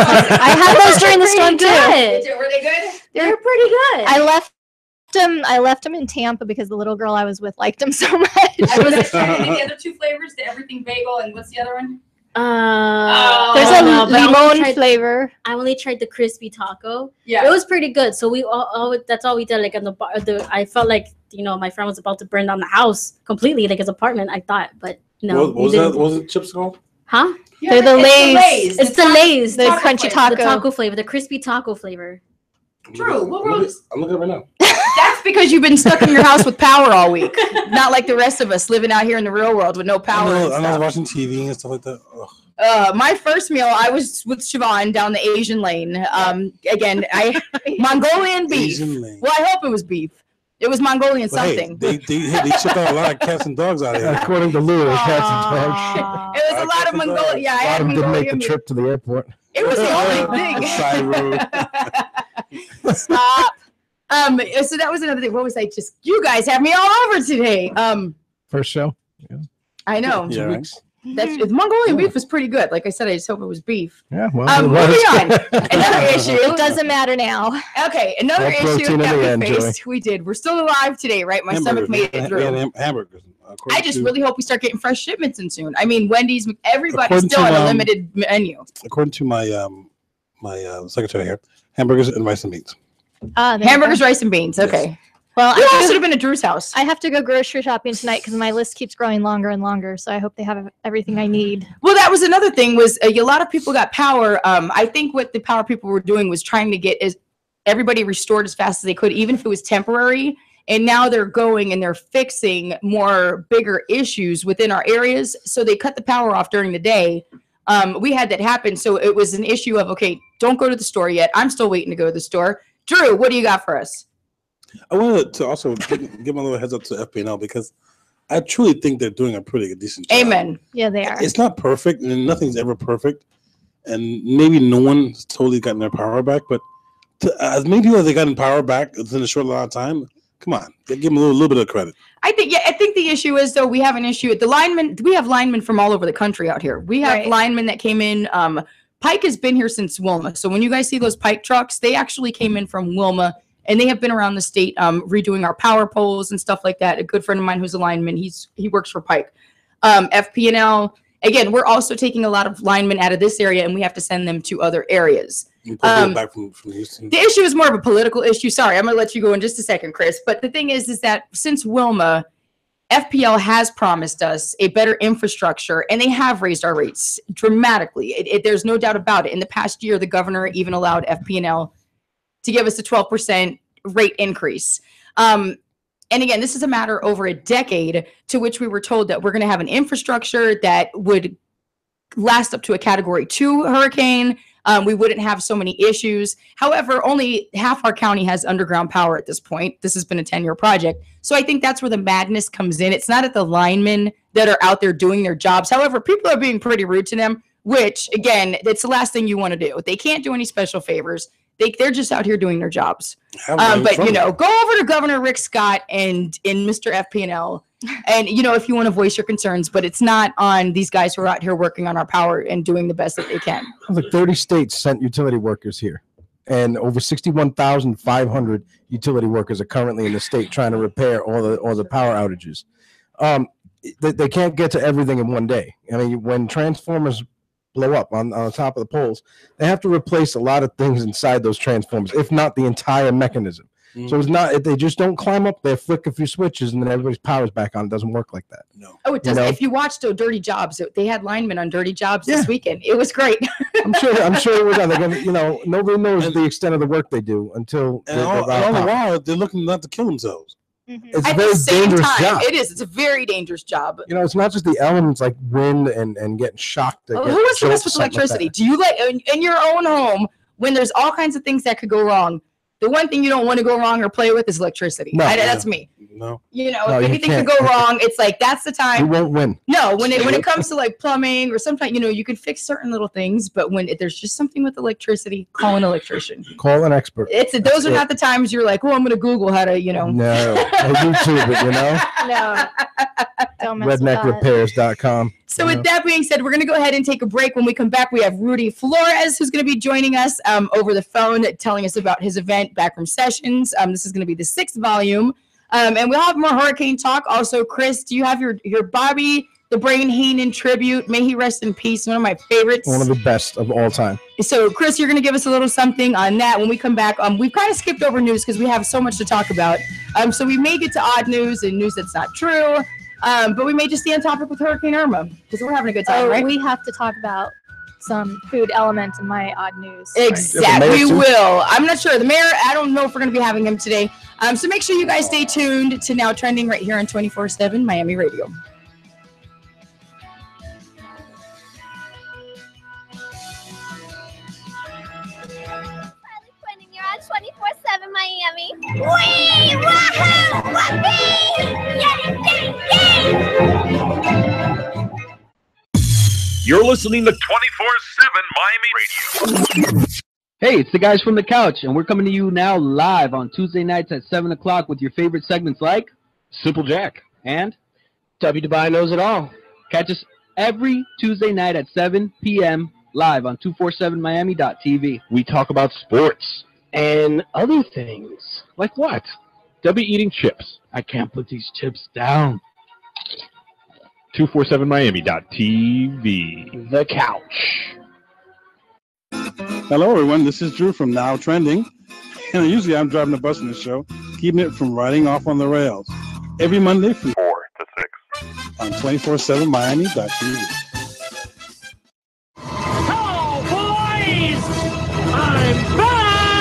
had those during the storm too. Were they good? They're pretty good. I left them in Tampa because the little girl I was with liked them so much. I was trying the other two flavors, the everything bagel, and what's the other one? There's a limon flavor. I only tried the crispy taco. Yeah, it was pretty good. So we all that's all we did. Like on the bar, I felt like my friend was about to burn down the house completely, like his apartment. I thought, but no. What was that? What was the chips called? Huh? Yeah, they're the Lay's. It's the Lay's. The crunchy taco. The taco flavor. The crispy taco flavor. Drew, what was? I'm looking at it right now. That's because you've been stuck in your house with power all week. Not like the rest of us living out here in the real world with no power. I was watching TV and stuff like that. Ugh. My first meal, I was with Siobhan down the Asian lane. Again, Mongolian beef. Well, I hope it was beef. It was Mongolian something. Hey, they ship out a lot of cats and dogs out here. According to Lou, cats and dogs. It was a lot of Mongolian. Yeah, I had didn't make Mongolian the trip to the airport. It was the only thing. Stop. So that was another thing. What was I just? You guys have me all over today. First show. Yeah. I know. 2 weeks. That's the Mongolian beef was pretty good. Like I said, I just hope it was beef. Yeah, well, Moving on. Another issue. It doesn't matter now. Okay, another All issue protein in that the we end, faced. We did. We're still alive today, right? My stomach made it through. Hamburgers. I just really hope we start getting fresh shipments in soon. I mean, Wendy's, everybody's According still to, on a limited menu. According to my my secretary here, hamburgers and rice and beans. Hamburgers, rice, and beans. Okay. Well, You also have been at Drew's house. I have to go grocery shopping tonight because my list keeps growing longer and longer. So I hope they have everything I need. Well, that was another thing was a lot of people got power. I think what the power people were doing was trying to get everybody restored as fast as they could, even if it was temporary. And now they're going and they're fixing more bigger issues within our areas. So they cut the power off during the day. We had that happen. So it was an issue of, okay, don't go to the store yet. I'm still waiting to go to the store. Drew, what do you got for us? I wanted to also give a little heads up to FPNL because I truly think they're doing a pretty decent job. Amen. Yeah, they are. It's not perfect, and nothing's ever perfect, and maybe no one's totally gotten their power back. But as many people as they gotten power back within a short amount of time, come on, give them a little bit of credit. I think the issue is though we have an issue at the linemen. We have linemen from all over the country out here. We have linemen that came in. Pike has been here since Wilma. So when you guys see those Pike trucks, they actually came in from Wilma. And they have been around the state redoing our power poles and stuff like that. A good friend of mine who's a lineman, he works for Pike. FPNL, again, we're also taking a lot of linemen out of this area, and we have to send them to other areas. Back from Houston. The issue is more of a political issue. Sorry, I'm going to let you go in just a second, Chris. But the thing is that since Wilma, FPL has promised us a better infrastructure, and they have raised our rates dramatically. There's no doubt about it. In the past year, the governor even allowed FPNL to give us a 12% rate increase. And again, this is a matter over a decade to which we were told that we're going to have an infrastructure that would last up to a Category 2 hurricane. We wouldn't have so many issues. However, only half our county has underground power at this point. This has been a 10-year project. So I think that's where the madness comes in. It's not at the linemen that are out there doing their jobs. However, people are being pretty rude to them, which, again, it's the last thing you want to do. They can't do any special favors. They're just out here doing their jobs. But, go over to Governor Rick Scott and Mr. FPNL. And, if you want to voice your concerns, but it's not on these guys who are out here working on our power and doing the best that they can. Like 30 states sent utility workers here. And over 61,500 utility workers are currently in the state trying to repair all the power outages. They can't get to everything in one day. I mean, when transformers blow up on the top of the poles, they have to replace a lot of things inside those transformers, if not the entire mechanism. So it's not, they just don't climb up there, flick a few switches, and then everybody's power's back on. It doesn't work like that. No. Oh, it doesn't. If you watched Dirty Jobs, they had linemen on Dirty Jobs this weekend. It was great. I'm sure it was on. They're gonna, nobody knows the extent of the work they do until all the while they're looking not to kill themselves. It's a very dangerous job. It is. It's a very dangerous job. It's not just the elements like wind and getting shocked. Who wants to mess with electricity? Do you in your own home when there's all kinds of things that could go wrong? The one thing you don't want to go wrong or play with is electricity. That's me. No. If anything could go wrong, it's like that's the time. You won't win. No, when it comes to like plumbing or sometimes, you can fix certain little things, but when there's just something with electricity, call an electrician. Call an expert. Those are not the times you're like, oh, I'm going to Google how to, No, YouTube it, No. Don't mess Redneckrepairs.com. So with that being said, we're going to go ahead and take a break. When we come back, we have Rudy Flores, who's going to be joining us over the phone, telling us about his event, Backroom Sessions. This is going to be the 6th volume. And we'll have more hurricane talk. Also, Chris, do you have your Bobby the Brain Heenan tribute? May he rest in peace. One of my favorites. One of the best of all time. So, Chris, you're going to give us a little something on that when we come back. We've kind of skipped over news because we have so much to talk about. So we may get to odd news and news that's not true. But we may just stay on topic with Hurricane Irma because we're having a good time, right? We have to talk about some food element in my odd news. Exactly, we will. I'm not sure. The mayor, I don't know if we're going to be having him today. So make sure you guys stay tuned to Now Trending right here on 24/7 Miami Radio. You're on 24/7 Miami. Wee! Wahoo! Whoopee! Yay! Yay! Yay! You're listening to 24/7 Miami Radio. Hey, it's the guys from the couch, and we're coming to you now live on Tuesday nights at 7 o'clock with your favorite segments like Simple Jack and W. Dubai Knows It All. Catch us every Tuesday night at 7 p.m. live on 247miami.tv. We talk about sports and other things. Like what? They'll be eating chips. I can't put these chips down. 247miami.tv. The couch. Hello, everyone. This is Drew from Now Trending. And usually I'm driving the bus in the show, keeping it from riding off on the rails. Every Monday from 4 to 6 on 247miami.tv. Oh, boys! I'm back!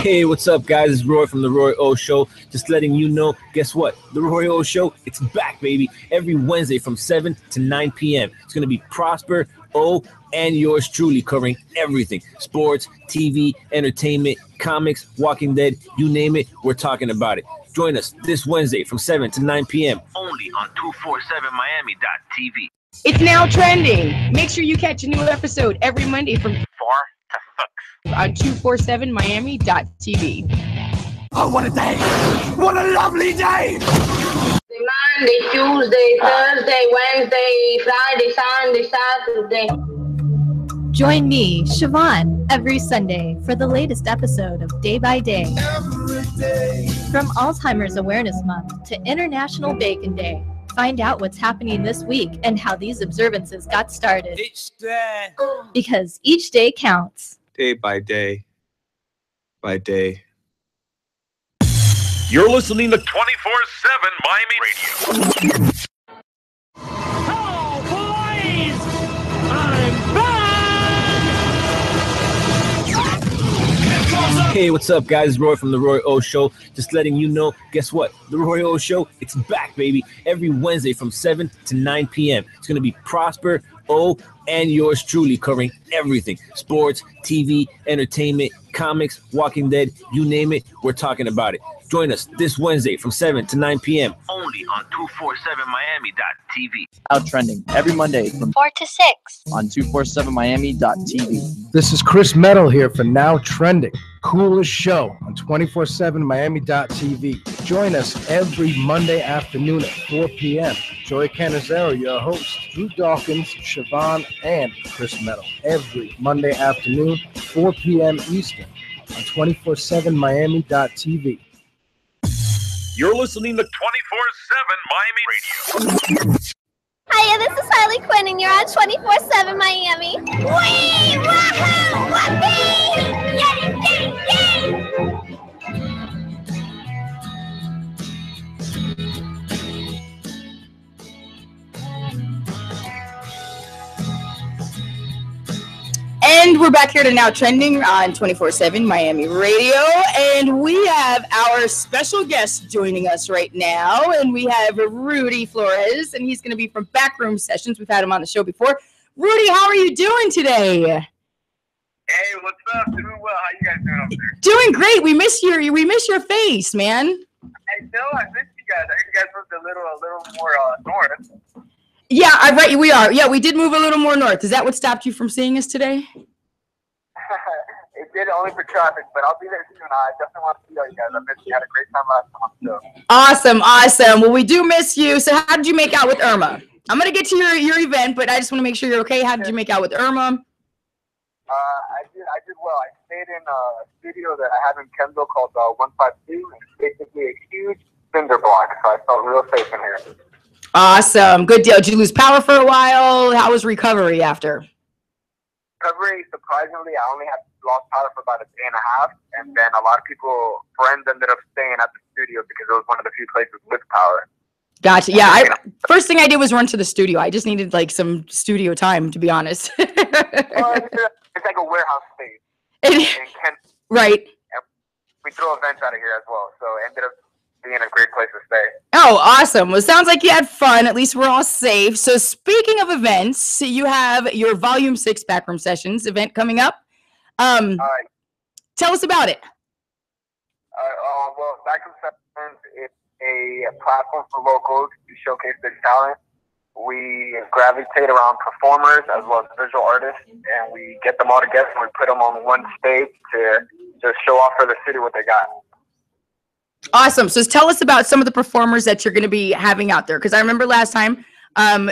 Hey, what's up, guys? It's Roy from The Roy O Show. Just letting you know, guess what? The Roy O Show, it's back, baby. Every Wednesday from 7 to 9 p.m. It's going to be Prosper, O, and yours truly covering everything. Sports, TV, entertainment, comics, Walking Dead, you name it, we're talking about it. Join us this Wednesday from 7 to 9 p.m. Only on 247miami.tv. It's now trending. Make sure you catch a new episode every Monday from 4 to 6 on 247miami.tv. Oh, what a day! What a lovely day! Monday, Tuesday, Thursday, Wednesday, Friday, Sunday, Saturday. Join me, Siobhan, every Sunday for the latest episode of Day by Day. From Alzheimer's Awareness Month to International Bacon Day, find out what's happening this week and how these observances got started. Each day. Because each day counts. Day by day. By day. You're listening to 24/7 Miami Radio. Oh, boys! I'm back! Hey, what's up, guys? It's Roy from The Roy O Show. Just letting you know, guess what? The Roy O Show, it's back, baby. Every Wednesday from 7 to 9 p.m. It's going to be Prosper, O, and yours truly covering everything. Sports, TV, entertainment, comics, Walking Dead, you name it, we're talking about it. Join us this Wednesday from 7 to 9 p.m. Only on 247miami.tv. Out trending every Monday from 4 to 6. on 247miami.tv. This is Chris Metal here for Now Trending. Coolest show on 247miami.tv. Join us every Monday afternoon at 4 p.m. Joey Canizero, your host, Drew Dawkins, Siobhan, and Chris Metal. Every Monday afternoon, 4 p.m. Eastern on 247miami.tv. You're listening to 24/7 Miami Radio. Hiya, this is Harley Quinn, and you're on 24/7 Miami. Wee! Wahoo! Whoopee! Yay! Yay! Yay! And we're back here to Now Trending on 24/7 Miami Radio. And we have our special guest joining us right now. And we have Rudy Flores, and he's going to be from Backroom Sessions. We've had him on the show before. Rudy, how are you doing today? Hey, what's up? Doing well. How you guys doing up there? Doing great. We miss your face, man. I know. I missed you guys. I heard you guys moved a little more north. Yeah, right. We are. Yeah, we did move a little more north. Is that what stopped you from seeing us today? It did only for traffic, but I'll be there soon. I definitely want to see all you guys. I missed you. Had a great time last time on the show. Awesome. Well, we do miss you. So how did you make out with Irma? I'm going to get to your event, but I just want to make sure you're okay. How did you make out with Irma? I did well. I stayed in a studio that I have in Kendall called 152. It's basically a huge cinder block, so I felt real safe in here. Awesome. Good deal. Did you lose power for a while? How was recovery after? Recovery, surprisingly, I only had lost power for about a day and a half, and then a lot of friends ended up staying at the studio because it was one of the few places with power. Gotcha. Yeah. First thing I did was run to the studio. I just needed like some studio time, to be honest. It's like a warehouse space. Right. We throw events out of here as well, so it ended up being a great place to stay. Oh, awesome. Well, it sounds like you had fun. At least we're all safe. So speaking of events, you have your Volume 6 Backroom Sessions event coming up. Tell us about it. Well, Backroom Sessions is a platform for locals to showcase their talent. We gravitate around performers as well as visual artists, and we get them all together and we put them on one stage to just show off for the city what they got. Awesome. So tell us about some of the performers that you're going to be having out there. Because I remember last time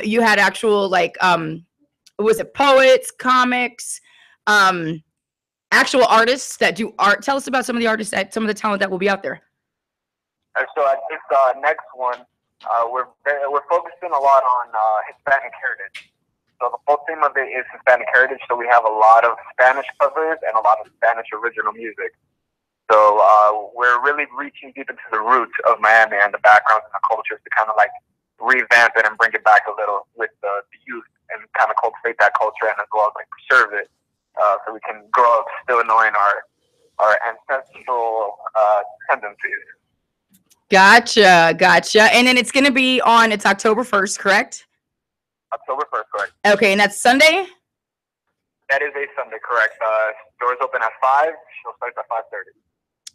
you had actual was it poets, comics, actual artists that do art. Tell us about some of the artists some of the talent that will be out there. And so at this next one, we're focusing a lot on Hispanic heritage. So the whole theme of it is Hispanic heritage. So we have a lot of Spanish covers and a lot of Spanish original music. So we're really reaching deep into the roots of Miami and the backgrounds and the cultures to kind of like revamp it and bring it back a little with the youth and kind of cultivate that culture and as well as like preserve it so we can grow up still knowing our ancestral tendencies. Gotcha. And then it's going to be it's October 1st, correct? October 1st, correct. Okay, and that's Sunday? That is a Sunday, correct. Doors open at 5. Show starts at 5:30.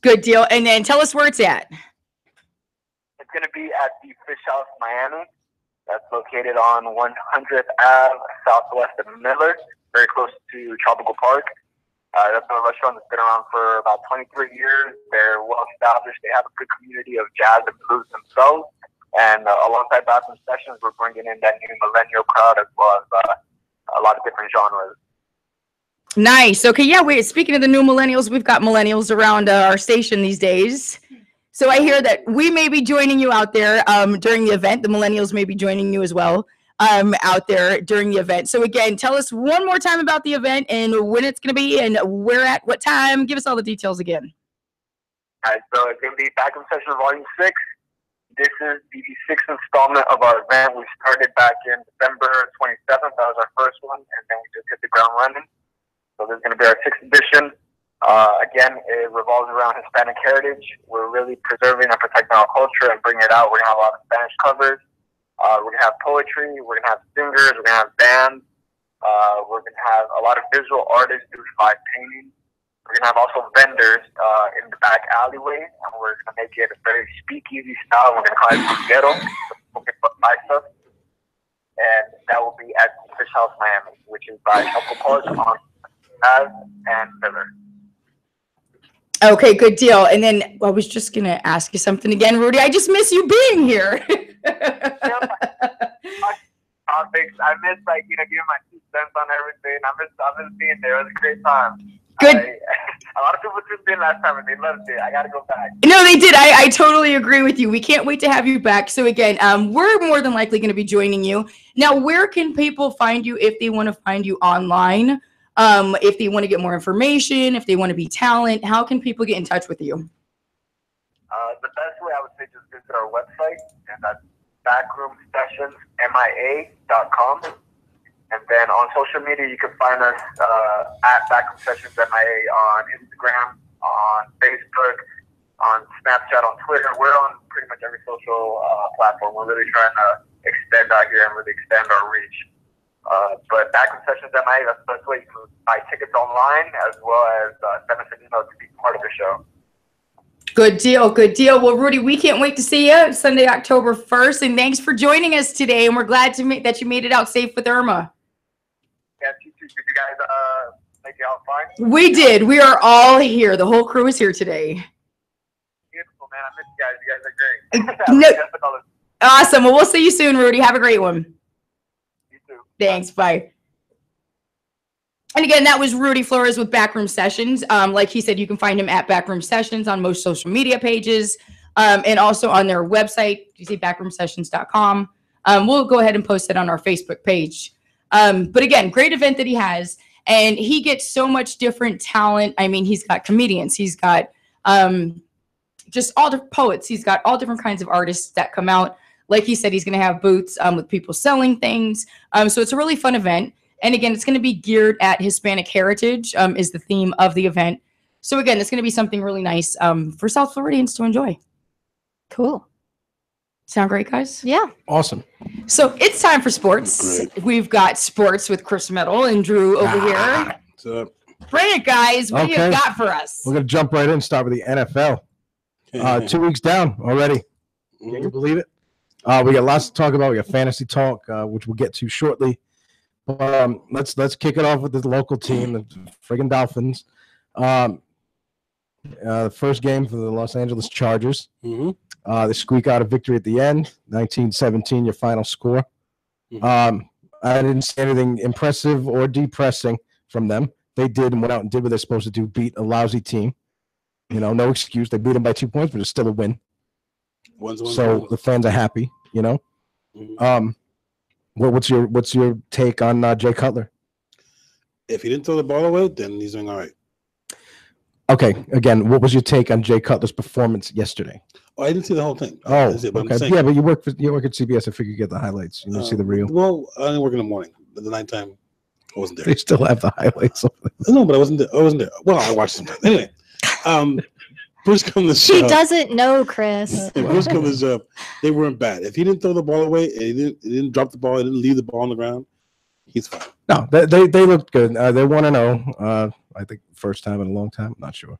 Good deal. And then tell us where it's at. It's going to be at the Fish House Miami. That's located on 100th Ave, southwest of Miller, very close to Tropical Park. That's a restaurant that's been around for about 23 years. They're well established. They have a good community of jazz and blues themselves. And alongside Backroom Sessions, we're bringing in that new millennial crowd as well as a lot of different genres. Nice. Okay, yeah, speaking of the new millennials, we've got millennials around our station these days. So I hear that we may be joining you out there during the event. The millennials may be joining you as well out there during the event. So again, tell us one more time about the event and when it's going to be and where at what time. Give us all the details again. All right, so it's going to be Backroom Sessions Volume 6. This is the 6th installment of our event. We started back in December 27th. That was our first one, and then we just hit the ground running. So this is going to be our 6th edition. Again, it revolves around Hispanic heritage. We're really preserving and protecting our culture and bringing it out. We're going to have a lot of Spanish covers. We're going to have poetry. We're going to have singers. We're going to have bands. We're going to have a lot of visual artists doing live painting. We're going to have also vendors in the back alleyway, and we're going to make it a very speakeasy style. We're going to call it Ghetto, so people can buy stuff. And that will be at Fish House Miami, which is by Tropical Park on Ave and Miller. Okay, good deal. And then I was just going to ask you something again, Rudy. I just miss you being here. Topics. I miss giving my 2 cents on everything. I miss being there. It was a great time. Good. A lot of people tuned in last time and they loved it. I got to go back. No, they did. I totally agree with you. We can't wait to have you back. So again, we're more than likely going to be joining you. Now, where can people find you if they want to find you online? If they want to get more information, if they want to be talent, how can people get in touch with you? The best way I would say just visit our website, and that's backroomsessionsmia.com. And then on social media, you can find us at Backroom Sessions MIA on Instagram, on Facebook, on Snapchat, on Twitter. We're on pretty much every social platform. We're really trying to extend out here and really expand our reach. But Backroom Sessions MIA, that's the best way. You can buy tickets online as well as send us an email to be part of the show. Good deal. Good deal. Well, Rudy, we can't wait to see you Sunday, October 1st. And thanks for joining us today. And we're glad that you made it out safe with Irma. Yes, you too. Did you guys make it out fine? We did. We are all here. The whole crew is here today. Beautiful, man. I miss you guys. You guys are great. Awesome. Well, we'll see you soon, Rudy. Have a great one. You too. Thanks. Bye. And again, that was Rudy Flores with Backroom Sessions. Like he said, you can find him at Backroom Sessions on most social media pages and also on their website. You see backroomsessions.com. We'll go ahead and post it on our Facebook page. But again, great event that he has. And he gets so much different talent. I mean, he's got comedians. He's got just all the poets. He's got all different kinds of artists that come out. Like he said, he's going to have booths with people selling things. So it's a really fun event. And again, it's going to be geared at Hispanic heritage is the theme of the event. So again, it's going to be something really nice for South Floridians to enjoy. Cool. Sound great, guys? Yeah. Awesome. So it's time for sports. Great. We've got sports with Chris Metal and Drew over here. What's up? Bring it, guys. What do you got for us? We're going to jump right in and start with the NFL. 2 weeks down already. Can you believe it? We got lots to talk about. We got fantasy talk, which we'll get to shortly. Let's kick it off with the local team, the friggin' Dolphins. The first game for the Los Angeles Chargers. Mm-hmm. They squeak out a victory at the end, 19-17, your final score. I didn't see anything impressive or depressing from them. They did and went out and did what they're supposed to do, beat a lousy team. You know, no excuse. They beat them by 2 points, but it's still a win. So the fans are happy, you know. What's your take on Jay Cutler? If he didn't throw the ball away, then he's doing all right. Okay, again, what was your take on Jay Cutler's performance yesterday? Oh, I didn't see the whole thing. Oh, okay. Yeah, but you work at CBS. I figure you get the highlights. You don't see the reel. Well, I didn't work in the morning. The nighttime, I wasn't there. They still have the highlights. No, but I wasn't there. Well, I watched some. Anyway, Bruce come to She doesn't know, Chris. Bruce come to job. They weren't bad. If he didn't throw the ball away and he didn't drop the ball, he didn't leave the ball on the ground, he's fine. No, they looked good. They 1-0. I think first time in a long time. I'm not sure.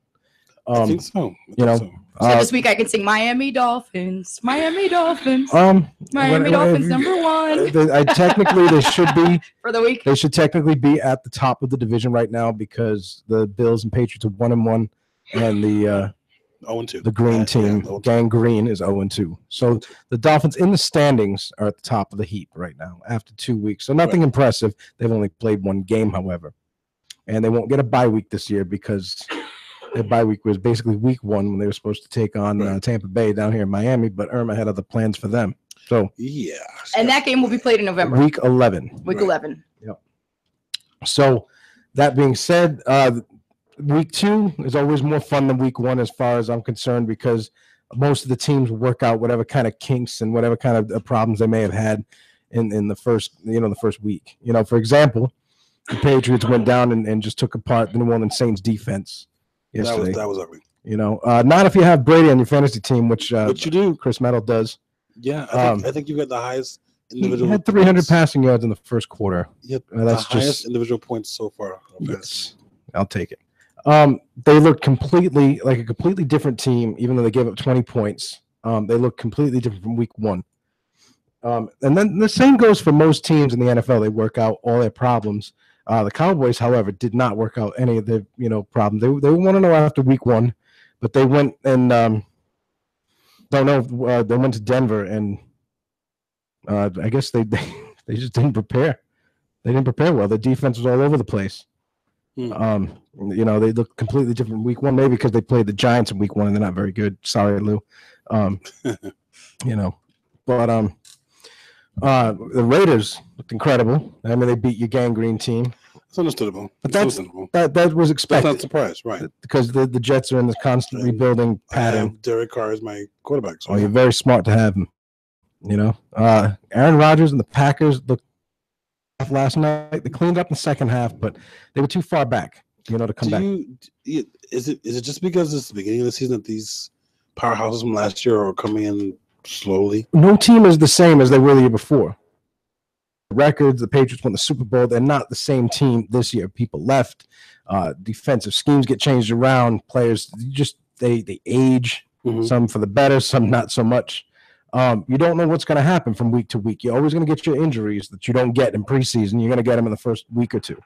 I think so. So this week I can sing Miami Dolphins. Miami Dolphins. Miami Dolphins #1. Technically they should be for the week. They should technically be at the top of the division right now because the Bills and Patriots are 1-1, and the 0-2. The green team, Gang Green, is 0-2. So the Dolphins in the standings are at the top of the heap right now after 2 weeks. So nothing impressive. They've only played one game, however, and they won't get a bye week this year because their bye week was basically week 1 when they were supposed to take on Tampa Bay down here in Miami, but Irma had other plans for them. So yeah, and that game will be played in November. Week 11. Week 11. Yep. So that being said, week 2 is always more fun than week 1 as far as I'm concerned because most of the teams work out whatever kind of kinks and whatever kind of problems they may have had in the first week. You know, for example, the Patriots went down and just took apart the New Orleans Saints defense yesterday. That was ugly. You know, not if you have Brady on your fantasy team, which you do. Chris Metal does. Yeah, I think you got the highest individual. He had 300 points. passing yards in the first quarter. Yep, that's the highest individual points so far. Yes, I'll take it. They looked completely like a completely different team, even though they gave up 20 points. They look completely different from week 1. And then the same goes for most teams in the NFL. They work out all their problems. The Cowboys, however, did not work out any of their problems. They want to know after week 1, but they went and they went to Denver and I guess they just didn't prepare. They didn't prepare well. The defense was all over the place. You know, they look completely different in week 1, maybe because they played the Giants in week 1 and they're not very good. Sorry, Lou. You know, but the Raiders looked incredible. I mean, they beat your Gang Green team. It's understandable. But that was expected. That's not surprised, right? Because the Jets are in this constant rebuilding pattern. Derek Carr is my quarterback. So you're very smart to have him. You know, Aaron Rodgers and the Packers looked last night. They cleaned up in the second half, but they were too far back, you know, to come back. Is it just because it's the beginning of the season that these powerhouses from last year are coming in slowly? No team is the same as they were the year before. Records, the Patriots won the Super Bowl. They're not the same team this year. People left. Defensive schemes get changed around. Players they age. Some for the better, some not so much. You don't know what's going to happen from week to week. You're always going to get your injuries that you don't get in preseason. You're going to get them in the first week or two.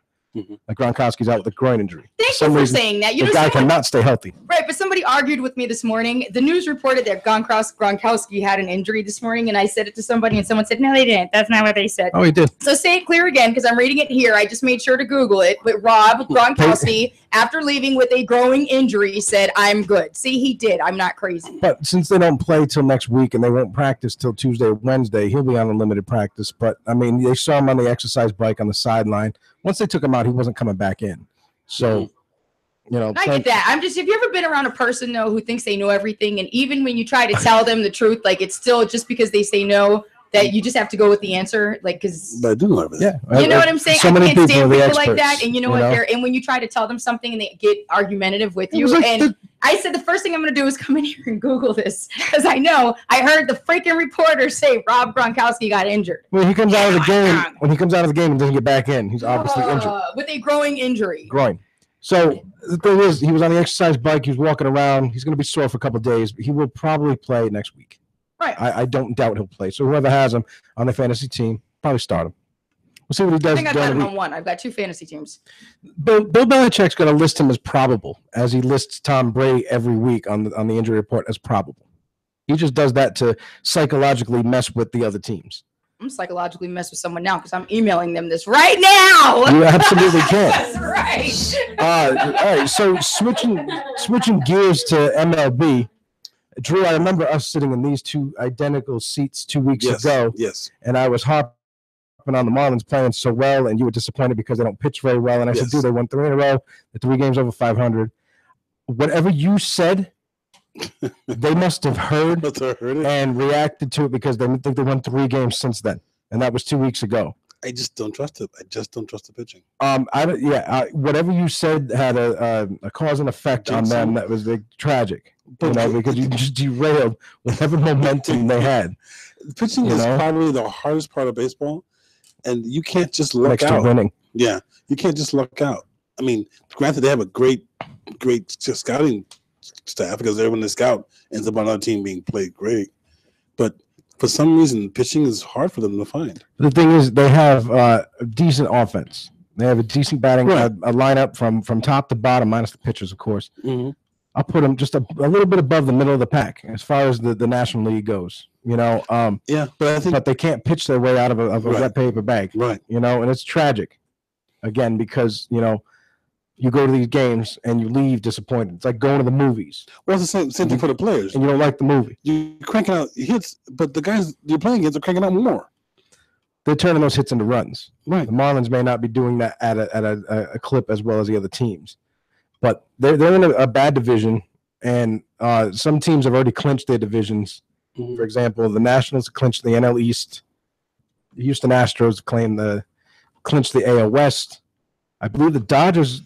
Like Gronkowski's out with a groin injury. Thank you for saying that. The guy cannot stay healthy. Right, but somebody argued with me this morning. The news reported that Gronkowski had an injury this morning, and I said it to somebody, and someone said, no, they didn't. That's not what they said. Oh, he did. So say it clear again, because I'm reading it here. I just made sure to Google it. But Rob Gronkowski, after leaving with a growing injury, said, I'm good. See, he did. I'm not crazy. But since they don't play till next week, and they won't practice till Tuesday or Wednesday, he'll be on a limited practice. But, I mean, they saw him on the exercise bike on the sideline. Once they took him out, he wasn't coming back in. So, you know. I get that. Have you ever been around a person, though, who thinks they know everything? And even when you try to tell them the truth, like it's still just because they say no, that you just have to go with the answer. Like, because. But I do love it. Yeah. You know what I'm saying? So I many can't stand people people like that. And you know what? And when you try to tell them something and they get argumentative with you. And I said, the first thing I'm going to do is come in here and Google this. Because I know I heard the freaking reporter say Rob Gronkowski got injured. When he comes out of the game, and doesn't get back in, he's obviously injured. With a growing injury. Groin. So the thing is, he was on the exercise bike. He was walking around. He's going to be sore for a couple of days, but he will probably play next week. Right. I don't doubt he'll play. So whoever has him on the fantasy team, probably start him. We'll see what he I does. think I've got him on one. I've got 2 fantasy teams. Bill Belichick's going to list him as probable, as he lists Tom Brady every week on the injury report as probable. He just does that to psychologically mess with the other teams. I'm psychologically mess with someone now because I'm emailing them this right now. You absolutely can. That's right. All right. So switching gears to MLB, Drew, I remember us sitting in these 2 identical seats 2 weeks ago. Yes. And I was harping on the Marlins playing so well, and you were disappointed because they don't pitch very well. And I said, dude, they won 3 in a row. The 3 games over 500. Whatever you said, they must have heard and reacted to it because they think they won 3 games since then, and that was 2 weeks ago. I just don't trust it. I just don't trust the pitching. Whatever you said had a cause and effect on them that was tragic. Because you just derailed whatever momentum they had. Pitching is probably the hardest part of baseball, and you can't just luck Next out. to winning. Yeah, you can't just luck out. I mean, granted, they have a great scouting staff because everyone they scout ends up on another team being played great, but for some reason, pitching is hard for them to find. The thing is, they have a decent offense. They have a decent batting a lineup from top to bottom, minus the pitchers, of course. Mm-hmm. I'll put them just a little bit above the middle of the pack as far as the National League goes. But I think they can't pitch their way out of a wet paper bag. Right. And it's tragic, again, because you go to these games and you leave disappointed. It's like going to the movies. Well, it's the same thing for the players. And you don't like the movie. You're cranking out hits, but the guys you're playing against are cranking out more. They're turning those hits into runs. Right. The Marlins may not be doing that at a clip as well as the other teams. But they're in a bad division, and some teams have already clinched their divisions. Mm-hmm. For example, the Nationals clinched the NL East. The Houston Astros clinched the AL West. I believe the Dodgers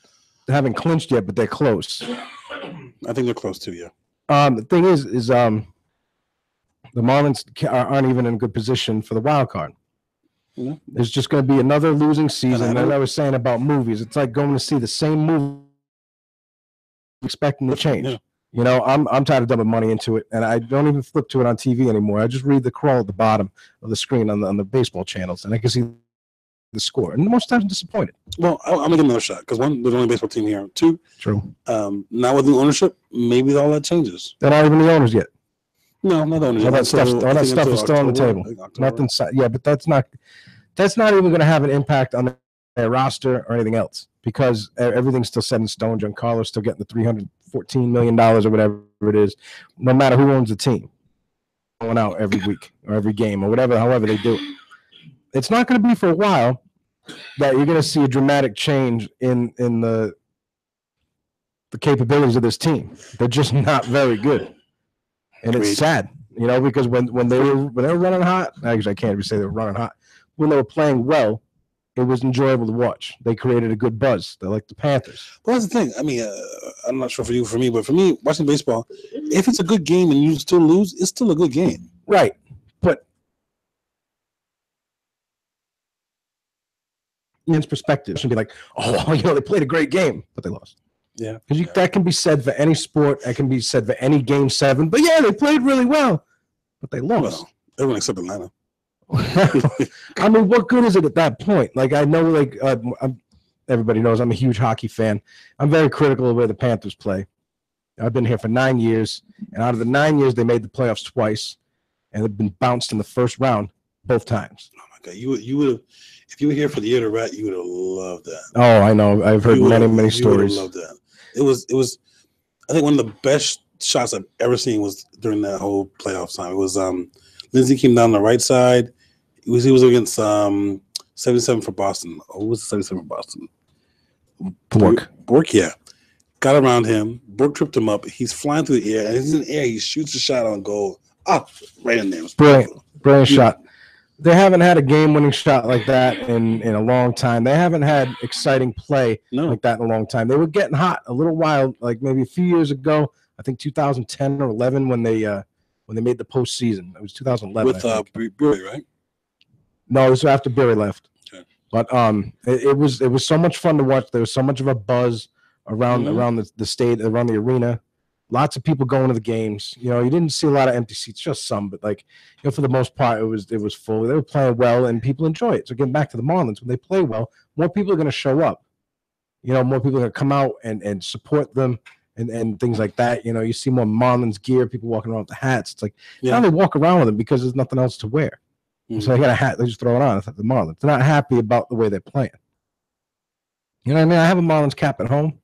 haven't clinched yet, but they're close. I think they're close too, yeah. The thing is the Marlins aren't even in a good position for the wild card. Yeah. There's just going to be another losing season. And I was saying about movies, it's like going to see the same movie expecting to change. Yeah. I'm tired of dumping money into it, and I don't even flip to it on TV anymore. I just read the crawl at the bottom of the screen on the baseball channels, and I can see the score. And most times I'm disappointed. Well, I'm going to give them another shot because 1, there's only a baseball team here. 2, true. Now with new ownership, maybe all that changes. They're not even the owners yet. No, not the owners. All that stuff is still on the table. Nothing. Yeah, but that's not even going to have an impact on their roster or anything else because everything's still set in stone. Giancarlo's still getting the $314 million or whatever it is, no matter who owns the team, going out every week or every game or whatever, however they do it. It's not going to be for a while that you're going to see a dramatic change in the capabilities of this team. They're just not very good, and it's sad, because when they were running hot, actually I can't even say they were running hot. When they were playing well, it was enjoyable to watch. They created a good buzz. They're like the Panthers. Well, that's the thing. I mean, I'm not sure for me, but for me, watching baseball, if it's a good game and you still lose, it's still a good game. Right, but Ian's perspective should be like, they played a great game, but they lost. Yeah, because that can be said for any sport. That can be said for any Game 7. But yeah, they played really well, but they lost. Well, everyone except Atlanta. I mean, what good is it at that point? Like, I know, everybody knows I'm a huge hockey fan. I'm very critical of the way the Panthers play. I've been here for 9 years, and out of the 9 years, they made the playoffs twice, and they've been bounced in the first round both times. Oh my God, you would have, if you were here for the year to rat, you would have loved that. Oh, I know. I've heard many stories. You would have loved that. It was. I think one of the best shots I've ever seen was during that whole playoff time. It was Lindsey came down the right side. He was against 77 for Boston. Who was the 77 for Boston? Bork, yeah. Got around him. Bork tripped him up. He's flying through the air, and he's in the air. He shoots a shot on goal. Right in there. Brilliant shot. They haven't had a game-winning shot like that in a long time. They haven't had exciting play like that in a long time. They were getting hot a little while, like maybe a few years ago. I think 2010 or 11 when they made the postseason. It was 2011 with Bury, right? No, it was after Barry left. Okay. But it was so much fun to watch. There was so much of a buzz around the state, around the arena. Lots of people going to the games. You know, you didn't see a lot of empty seats, just some, but like, you know, for the most part, it was full. They were playing well, and people enjoy it. So getting back to the Marlins, when they play well, more people are going to show up. You know, more people are going to come out and support them and things like that. You know, you see more Marlins gear, people walking around with the hats. It's like now they walk around with them because there's nothing else to wear. So they got a hat, they just throw it on. It's like the Marlins. They're not happy about the way they're playing. You know what I mean? I have a Marlins cap at home.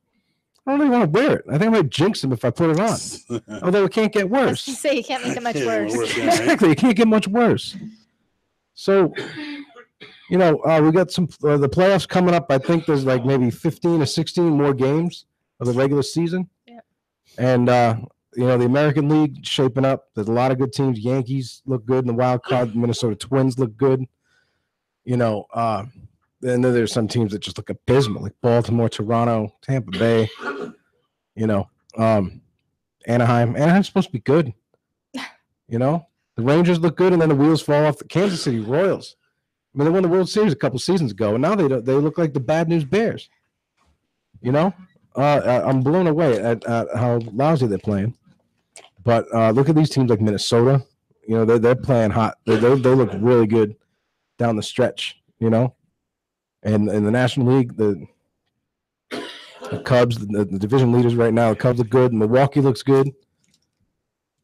I don't even want to wear it. I think I might jinx them if I put it on. Although it can't get worse. Say you can't make it much worse. Exactly, it can't get much worse. So, you know, we got some the playoffs coming up. I think there's like maybe 15 or 16 more games of the regular season. Yeah. And you know, the American League shaping up. There's a lot of good teams. Yankees look good in the wild card. Minnesota Twins look good. You know, then there's some teams that just look abysmal, like Baltimore, Toronto, Tampa Bay. You know, Anaheim. Anaheim's supposed to be good. You know, the Rangers look good, and then the wheels fall off. The Kansas City Royals. I mean, they won the World Series a couple seasons ago, and now they look like the bad news Bears. You know, I'm blown away at how lousy they're playing. But look at these teams like Minnesota. You know, they're playing hot. They look really good down the stretch. You know, and in the National League, the Cubs, the division leaders right now, the Cubs look good. Milwaukee looks good.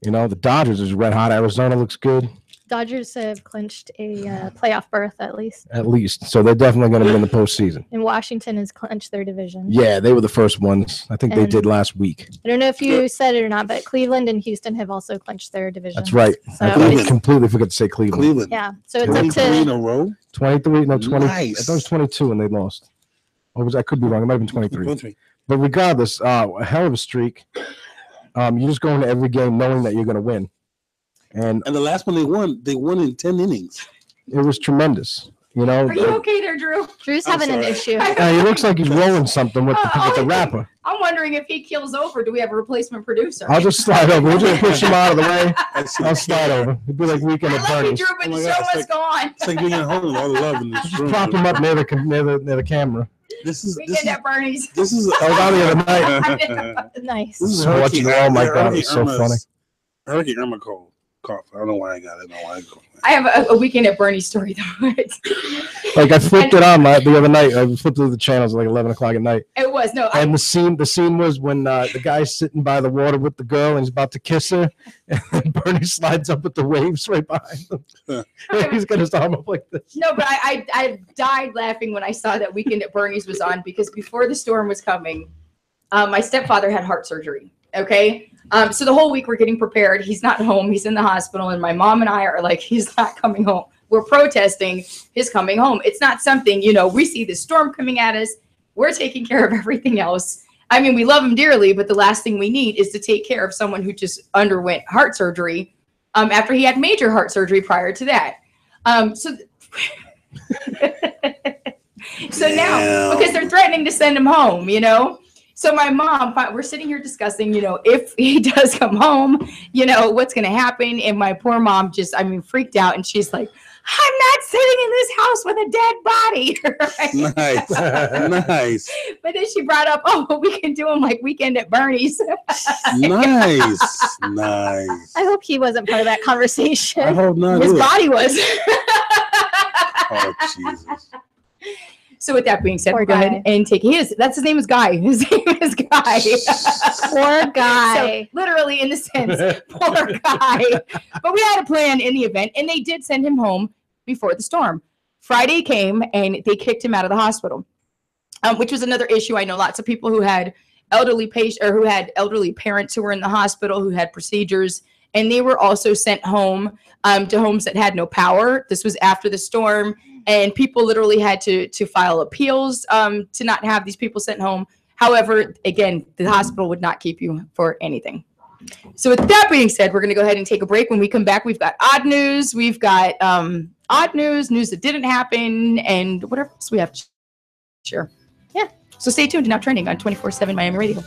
You know, the Dodgers is red hot. Arizona looks good. Dodgers have clinched a playoff berth at least. At least. So they're definitely going to win the postseason. And Washington has clinched their division. Yeah, they were the first ones. I think they did last week. I don't know if you said it or not, but Cleveland and Houston have also clinched their division. That's right. So I completely forgot to say Cleveland. Yeah. So it's up 23 in to a row? 23, no, 20. Nice. I thought it was 22 when they lost. Or I could be wrong. It might have been 23. But regardless, a hell of a streak. You just go into every game knowing that you're going to win. And the last one they won in 10 innings. It was tremendous. You know, Are you okay there, Drew? Drew's having an issue. he looks like he's rolling something with the wrapper. I'm wondering if he kills over, do we have a replacement producer? I'll just slide over. We'll just push him out of the way. I'll slide over. It'd be like Weekend at I love you, Bernie's. Drew, but the show must go on. It's like being at home with all the love in this Just room. prop him up near the camera. Weekend at Bernie's. This is I was out the other night. Nice. This is So watching. Oh my God, it's so Irma's- funny. Hurricane Irma cough. I don't know why I got it. I don't know why I go. I have a Weekend at Bernie's story, though. Like I flipped it on the other night. I flipped through the channels at like 11 o'clock at night. It was, no. And the scene was when the guy's sitting by the water with the girl and he's about to kiss her, and Bernie slides up with the waves right behind him. He's got his arm up like this. No, but I died laughing when I saw that Weekend at Bernie's was on, because before the storm was coming, my stepfather had heart surgery. Okay. So the whole week we're getting prepared. He's not home. He's in the hospital. And my mom and I are like, he's not coming home. We're protesting his coming home. It's not something, you know, we see the storm coming at us. We're taking care of everything else. I mean, we love him dearly, but the last thing we need is to take care of someone who just underwent heart surgery after he had major heart surgery prior to that. So now, because they're threatening to send him home, you know? So my mom, we're sitting here discussing, you know, if he does come home, you know, what's going to happen. And my poor mom just, freaked out. And she's like, I'm not sitting in this house with a dead body. Right? Nice. Nice. But then she brought up, oh, we can do them like Weekend at Bernie's. Nice. Nice. I hope he wasn't part of that conversation. I hope not. His body was. Oh, Jesus. So with that being said, we'll go ahead and take his name is Guy. His name is Guy. Poor guy. So literally in the sense, poor guy. But we had a plan in the event, and they did send him home before the storm. Friday came, and they kicked him out of the hospital, which was another issue. I know lots of people who had elderly patients or who had elderly parents who were in the hospital who had procedures, and they were also sent home to homes that had no power. This was after the storm. And people literally had to file appeals to not have these people sent home. However, again, the hospital would not keep you for anything. So with that being said, we're going to go ahead and take a break. When we come back, we've got odd news. We've got odd news that didn't happen, and whatever else we have to share. Yeah. So stay tuned to Now Trending on 24/7 Miami Radio.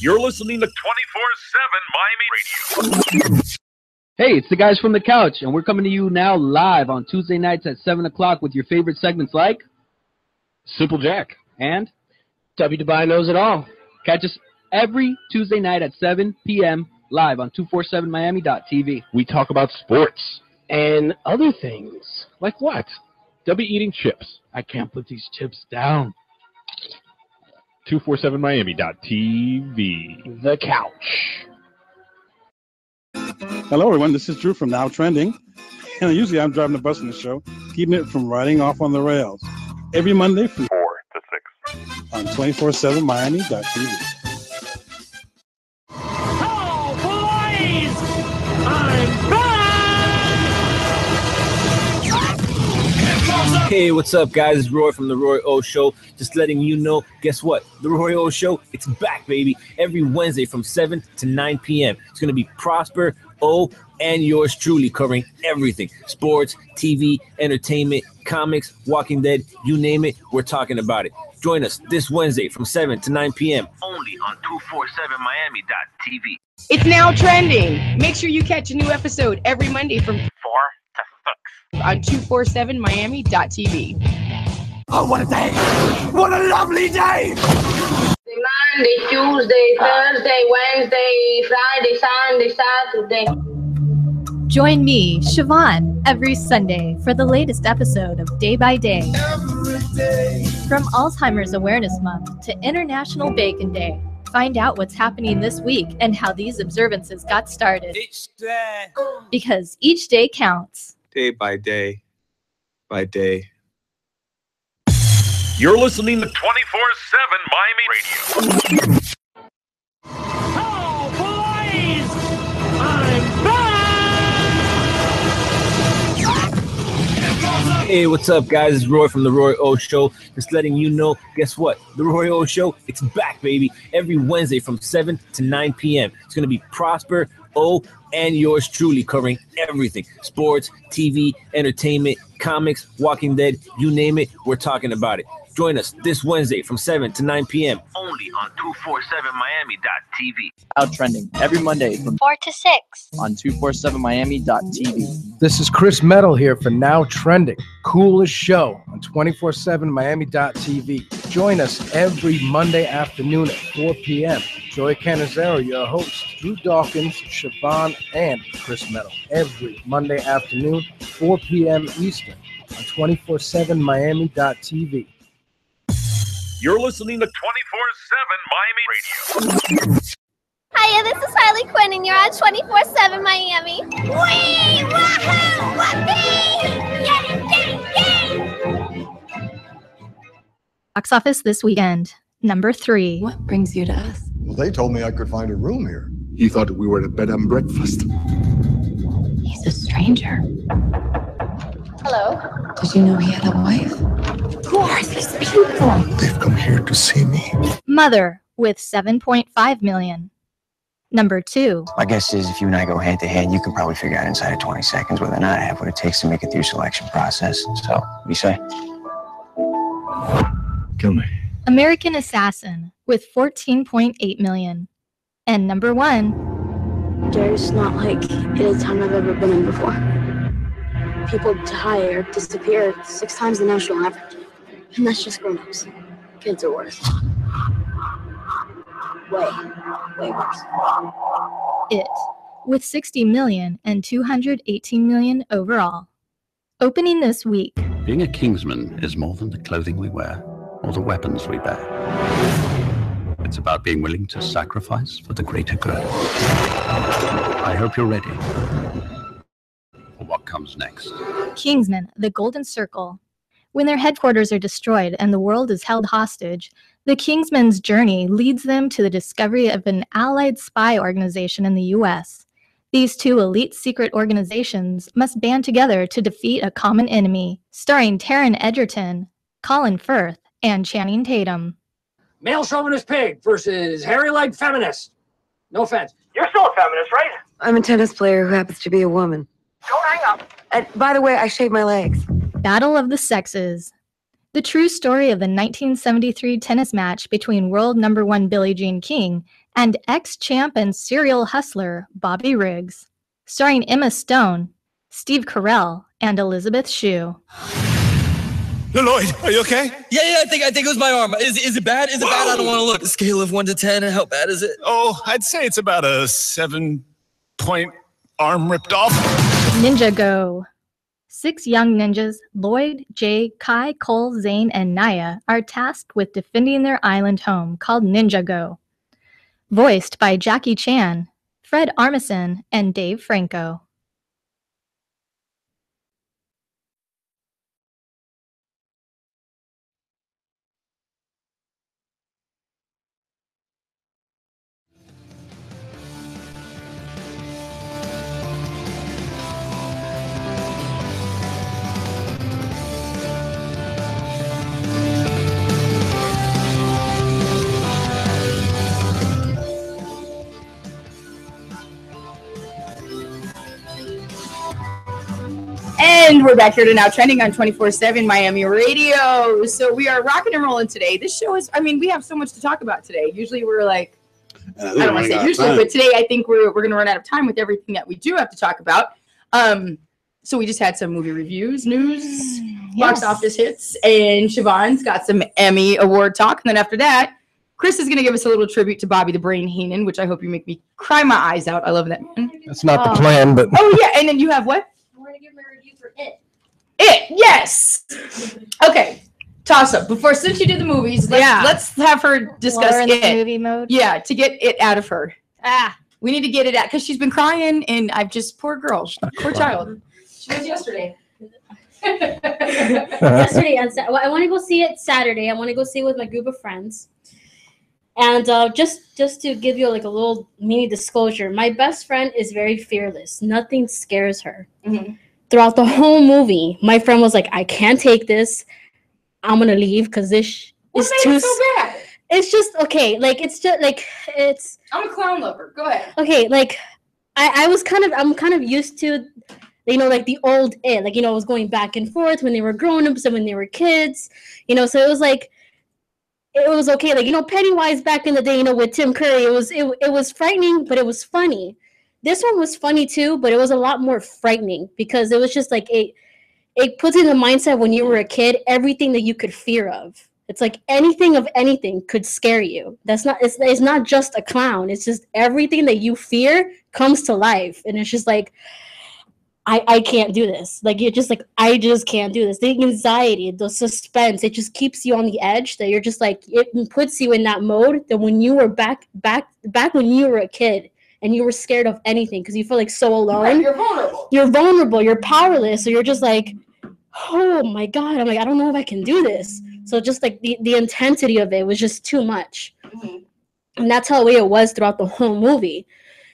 You're listening to 24/7 Miami Radio. Hey, it's the guys from the couch, and we're coming to you now live on Tuesday nights at 7 o'clock with your favorite segments like Simple Jack and W. Dubai Knows It All. catch us every Tuesday night at 7 p.m. live on 247miami.tv. We talk about sports. And other things. Like what? They'll be eating chips. I can't put these chips down. 247miami.tv. The couch. Hello, everyone. This is Drew from Now Trending. And usually I'm driving the bus in the show, keeping it from riding off on the rails. Every Monday from 4 to 6. on 247miami.tv. Oh, boys! I'm back! Hey, what's up, guys? It's Roy from The Roy O Show. Just letting you know, guess what? The Roy O Show, it's back, baby. Every Wednesday from 7 to 9 p.m. It's going to be Prosper, O, and yours truly covering everything. Sports, TV, entertainment, comics, Walking Dead, you name it, we're talking about it. Join us this Wednesday from 7 to 9 p.m. Only on 247miami.tv. It's now trending. Make sure you catch a new episode every Monday from 4 to 6. on 247miami.tv. Oh, what a day! What a lovely day! Monday, Tuesday, Thursday, Wednesday, Friday, Sunday, Saturday. Join me, Siobhan, every Sunday for the latest episode of Day by Day. From Alzheimer's Awareness Month to International Bacon Day, find out what's happening this week and how these observances got started. Because each day counts. Day by day, by day. You're listening to 24/7 Miami Radio. Oh, boys! I'm back! Hey, what's up, guys? It's Roy from The Roy O Show. Just letting you know, guess what? The Roy O Show, it's back, baby. Every Wednesday from 7 to 9 p.m. It's going to be Prosper, O, and yours truly covering everything. Sports, TV, entertainment, comics, Walking Dead, you name it, we're talking about it. Join us this Wednesday from 7 to 9 p.m. Only on 247miami.tv. Out trending every Monday from 4 to 6. on 247miami.tv. This is Chris Metal here for Now Trending, coolest show on 247miami.tv. Join us every Monday afternoon at 4 p.m. Joey Canizero, your host, Drew Dawkins, Siobhan, and Chris Metal. Every Monday afternoon, 4 p.m. Eastern on 247miami.tv. You're listening to 24/7 Miami Radio. Hiya, this is Harley Quinn, and you're on 24/7 Miami. Wee! Wahoo! Whoopee! Yay! Box office this weekend. Number 3. What brings you to us? Well, they told me I could find a room here. He thought we were at a bed and breakfast. He's a stranger. Hello. Did you know he had a wife? Who are these people? They've come here to see me. Mother with 7.5 million. Number 2. My guess is if you and I go hand to hand, you can probably figure out inside of 20 seconds whether or not I have what it takes to make it through selection process. So, what do you say? Kill me. American Assassin with 14.8 million. And number 1. There's not like any town I've ever been in before. People die or disappear 6 times the national average. And that's just grown-ups. Kids are worse. Way worse. It with 60 million and 218 million overall. Opening this week. Being a Kingsman is more than the clothing we wear or the weapons we bear. It's about being willing to sacrifice for the greater good. I hope you're ready for what comes next. Kingsman, the Golden Circle. When their headquarters are destroyed and the world is held hostage, the Kingsmen's journey leads them to the discovery of an allied spy organization in the U.S. These two elite secret organizations must band together to defeat a common enemy, starring Taron Egerton, Colin Firth, and Channing Tatum. Male chauvinist pig versus hairy-legged feminist. No offense. You're still a feminist, right? I'm a tennis player who happens to be a woman. Don't hang up. By the way, I shave my legs. Battle of the Sexes. The true story of the 1973 tennis match between world number 1 Billie Jean King and ex-champ and serial hustler Bobby Riggs, starring Emma Stone, Steve Carell, and Elizabeth Shue. Lloyd, are you okay? Yeah, I think it was my arm. Is it bad? Is it bad? I don't want to look. Scale of 1 to 10, how bad is it? Oh, I'd say it's about a 7-point arm ripped off. Ninja Go. 6 young ninjas, Lloyd, Jay, Kai, Cole, Zane, and Naya, are tasked with defending their island home called Ninja Go. Voiced by Jackie Chan, Fred Armisen, and Dave Franco. And we're back here to Now Trending on 24/7 Miami Radio. So we are rocking and rolling today. This show is, we have so much to talk about today. Usually we're like, I don't want to say usually, but today I think we're going to run out of time with everything that we do have to talk about. So we just had some movie reviews, news, box office hits, and Siobhan's got some Emmy Award talk. And then after that, Chris is going to give us a little tribute to Bobby the Brain Heenan, which I hope you make me cry my eyes out. I love that man. That's not the plan, but... Oh, yeah. And then you have what? I want to give my review for It. It, yes. Okay. Toss up. Since you did the movies, let's have her discuss in It. the movie mode. Yeah, to get it out of her. We need to get it out because she's been crying, and poor girl, poor child. She was yesterday. Yesterday, I want to go see it Saturday. I want to go see it with my group of friends. And just to give you like a little mini disclosure, my best friend is very fearless. Nothing scares her. Mm-hmm. Throughout the whole movie, my friend was like, "I can't take this. I'm gonna leave because this is too so bad." It's just okay. Like it's just like it's. I'm a clown lover. Go ahead. Okay, like I'm kind of used to, like the old It, like it was going back and forth when they were grown ups and when they were kids, so it was like. It was okay, like Pennywise back in the day, with Tim Curry. It was frightening, but it was funny. This one was funny too, but it was a lot more frightening because it was just like it puts in the mindset when you were a kid, everything that you could fear of. It's like anything of anything could scare you. It's not just a clown. It's just everything that you fear comes to life, and it's just like. I can't do this. Like you're just like I just can't do this. The anxiety, the suspense, it just keeps you on the edge. That you're just like it puts you in that mode that when you were back when you were a kid and you were scared of anything because you feel like so alone. Right, you're vulnerable. You're vulnerable. You're powerless. So you're just like, oh my god. I'm like I don't know if I can do this. So just like the intensity of it was just too much, and that's how the way it was throughout the whole movie.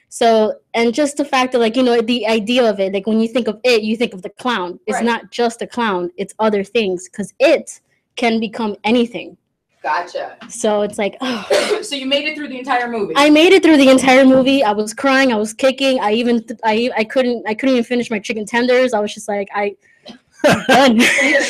So, and just the fact that, the idea of it, like when you think of It, you think of the clown. It's not just a clown, it's other things because it can become anything. Gotcha. So it's like, oh. So you made it through the entire movie? I made it through the entire movie. I was crying, I was kicking. I couldn't even finish my chicken tenders. I was just like, done.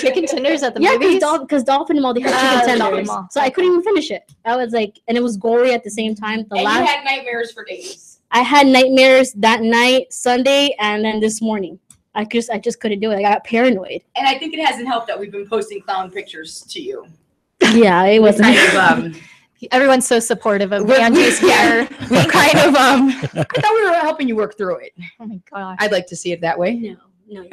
Chicken tenders at the movies? movies? Because Dolphin Mall, they had chicken tenders. So I couldn't even finish it. I was like, and it was gory at the same time. You had nightmares for days. I had nightmares that night, Sunday, and then this morning. I just couldn't do it. I got paranoid. And I think it hasn't helped that we've been posting clown pictures to you. Yeah, it wasn't. Everyone's so supportive of Angie's care. We kind of I thought we were helping you work through it. Oh my gosh. I'd like to see it that way. No.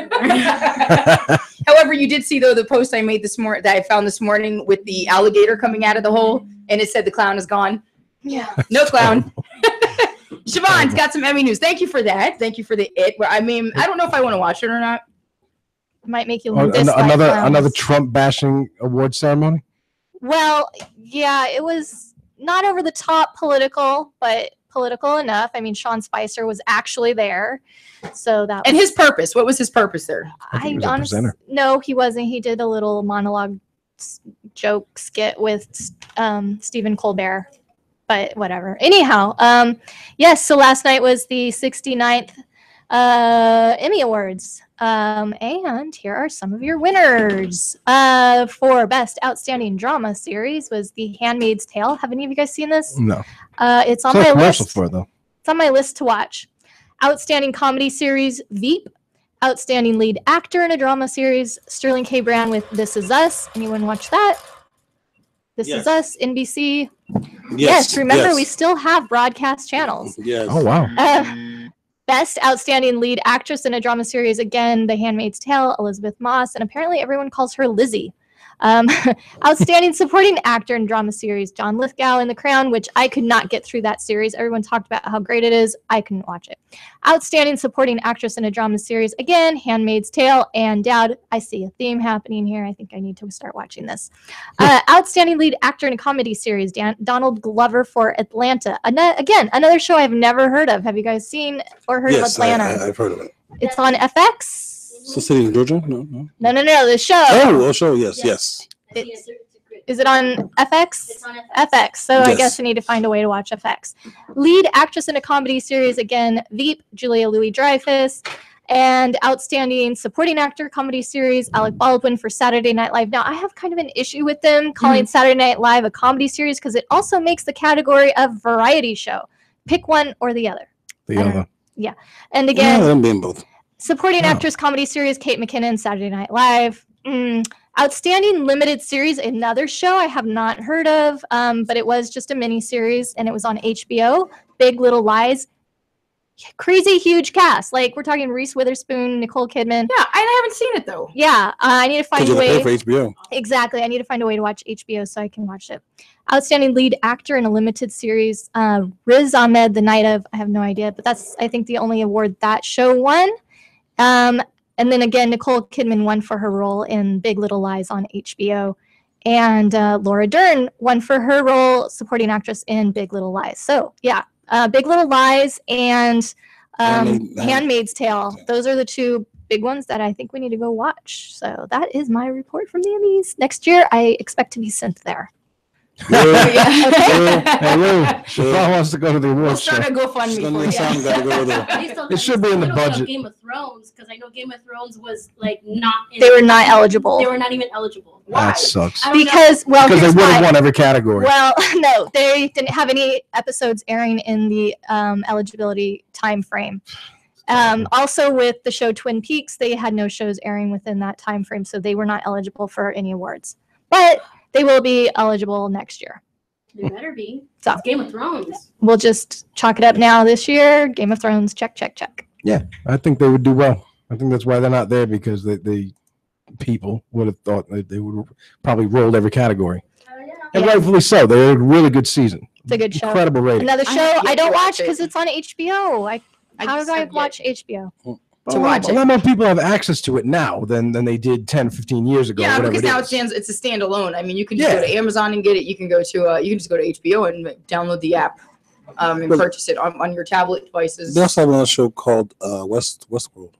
However, you did see though the post I made this morning that I found this morning with the alligator coming out of the hole, and it said the clown is gone. Yeah. No clown. Siobhan's got some Emmy news. Thank you for that. Thank you for the It. I don't know if I want to watch it or not. Might make you another Trump bashing award ceremony. Well, yeah, it was not over the top political, but political enough. I mean, Sean Spicer was actually there, so that. And his purpose. What was his purpose there? I honestly, no, he wasn't. He did a little monologue joke skit with Stephen Colbert. But whatever. Anyhow, yes, so last night was the 69th Emmy Awards. And here are some of your winners. For Best Outstanding Drama Series was The Handmaid's Tale. Have any of you guys seen this? No. It's on It's my a commercial list. for it, though. It's on my list to watch. Outstanding Comedy Series, Veep. Outstanding Lead Actor in a Drama Series, Sterling K. Brown with This Is Us. Anyone watch that? This Is Us, NBC. Yes, remember, we still have broadcast channels. Yes. Oh, wow. Best Outstanding Lead Actress in a Drama Series, again, The Handmaid's Tale, Elizabeth Moss, and apparently everyone calls her Lizzie. Outstanding Supporting Actor in Drama Series, John Lithgow in The Crown, which I could not get through that series. Everyone talked about how great it is. I couldn't watch it. Outstanding Supporting Actress in a Drama Series, again, Handmaid's Tale and Dowd. I see a theme happening here. I think I need to start watching this. Outstanding Lead Actor in a Comedy Series, Donald Glover for Atlanta. Again, another show I've never heard of. Have you guys seen or heard of Atlanta? I've heard of it. It's on FX. It's the city in Georgia? No. No, the show. Oh, a show, yes. Is it on FX? It's on FX. So I Yes. guess I need to find a way to watch FX. Lead Actress in a Comedy Series, again, Veep, Julia Louis-Dreyfus. And Outstanding Supporting Actor Comedy Series, Alec Baldwin for Saturday Night Live. Now, I have kind of an issue with them calling Saturday Night Live a comedy series because it also makes the category of variety show. Pick one or the other. The other. Yeah. And again, them being both. Supporting Actress Comedy Series, Kate McKinnon, Saturday Night Live. Outstanding Limited Series, another show I have not heard of, but it was just a mini series and it was on HBO. Big Little Lies. Crazy huge cast. Like, we're talking Reese Witherspoon, Nicole Kidman. Yeah, I haven't seen it though. Yeah, I need to find a Because way. you pay for HBO. Exactly. I need to find a way to watch HBO so I can watch it. Outstanding Lead Actor in a Limited Series, Riz Ahmed, The Night Of. I have no idea, but that's, I think, the only award that show won. And then again, Nicole Kidman won for her role in Big Little Lies on HBO. And Laura Dern won for her role supporting actress in Big Little Lies. So, yeah, Big Little Lies and Handmaid's Tale. Those are the two big ones that I think we need to go watch. So that is my report from the Emmys. Next year, I expect to be sent there. Hey, Lou, Sean wants to go to the We'll awards show. start a GoFundMe for you. It should be in the budget. Game of Thrones, because I know Game of Thrones was like not. They were not eligible. They were not even eligible. That sucks. Because, well, Because they here's would have why. won every category. Well, no, they didn't have any episodes airing in the eligibility time frame. Also, with the show Twin Peaks, they had no shows airing within that time frame, so they were not eligible for any awards. But they will be eligible next year. They better be. So It's Game of Thrones. we'll just chalk it up now this year. Game of Thrones, check, check, check. Yeah, I think they would do well. I think that's why they're not there, because the people would have thought that they would have probably rolled every category. And rightfully so. They had a really good season. It's a good show. Incredible rating. Another I show have yet I don't to watch watch it. because it's on HBO. How just do I have yet watch HBO? A lot more people have access to it now than they did 10, 15 years ago. Yeah, whatever because it now is. it's a standalone. I mean, you can just go to Amazon and get it. You can go to you can just go to HBO and download the app and But- purchase it on your tablet devices. They also have another show called Westworld.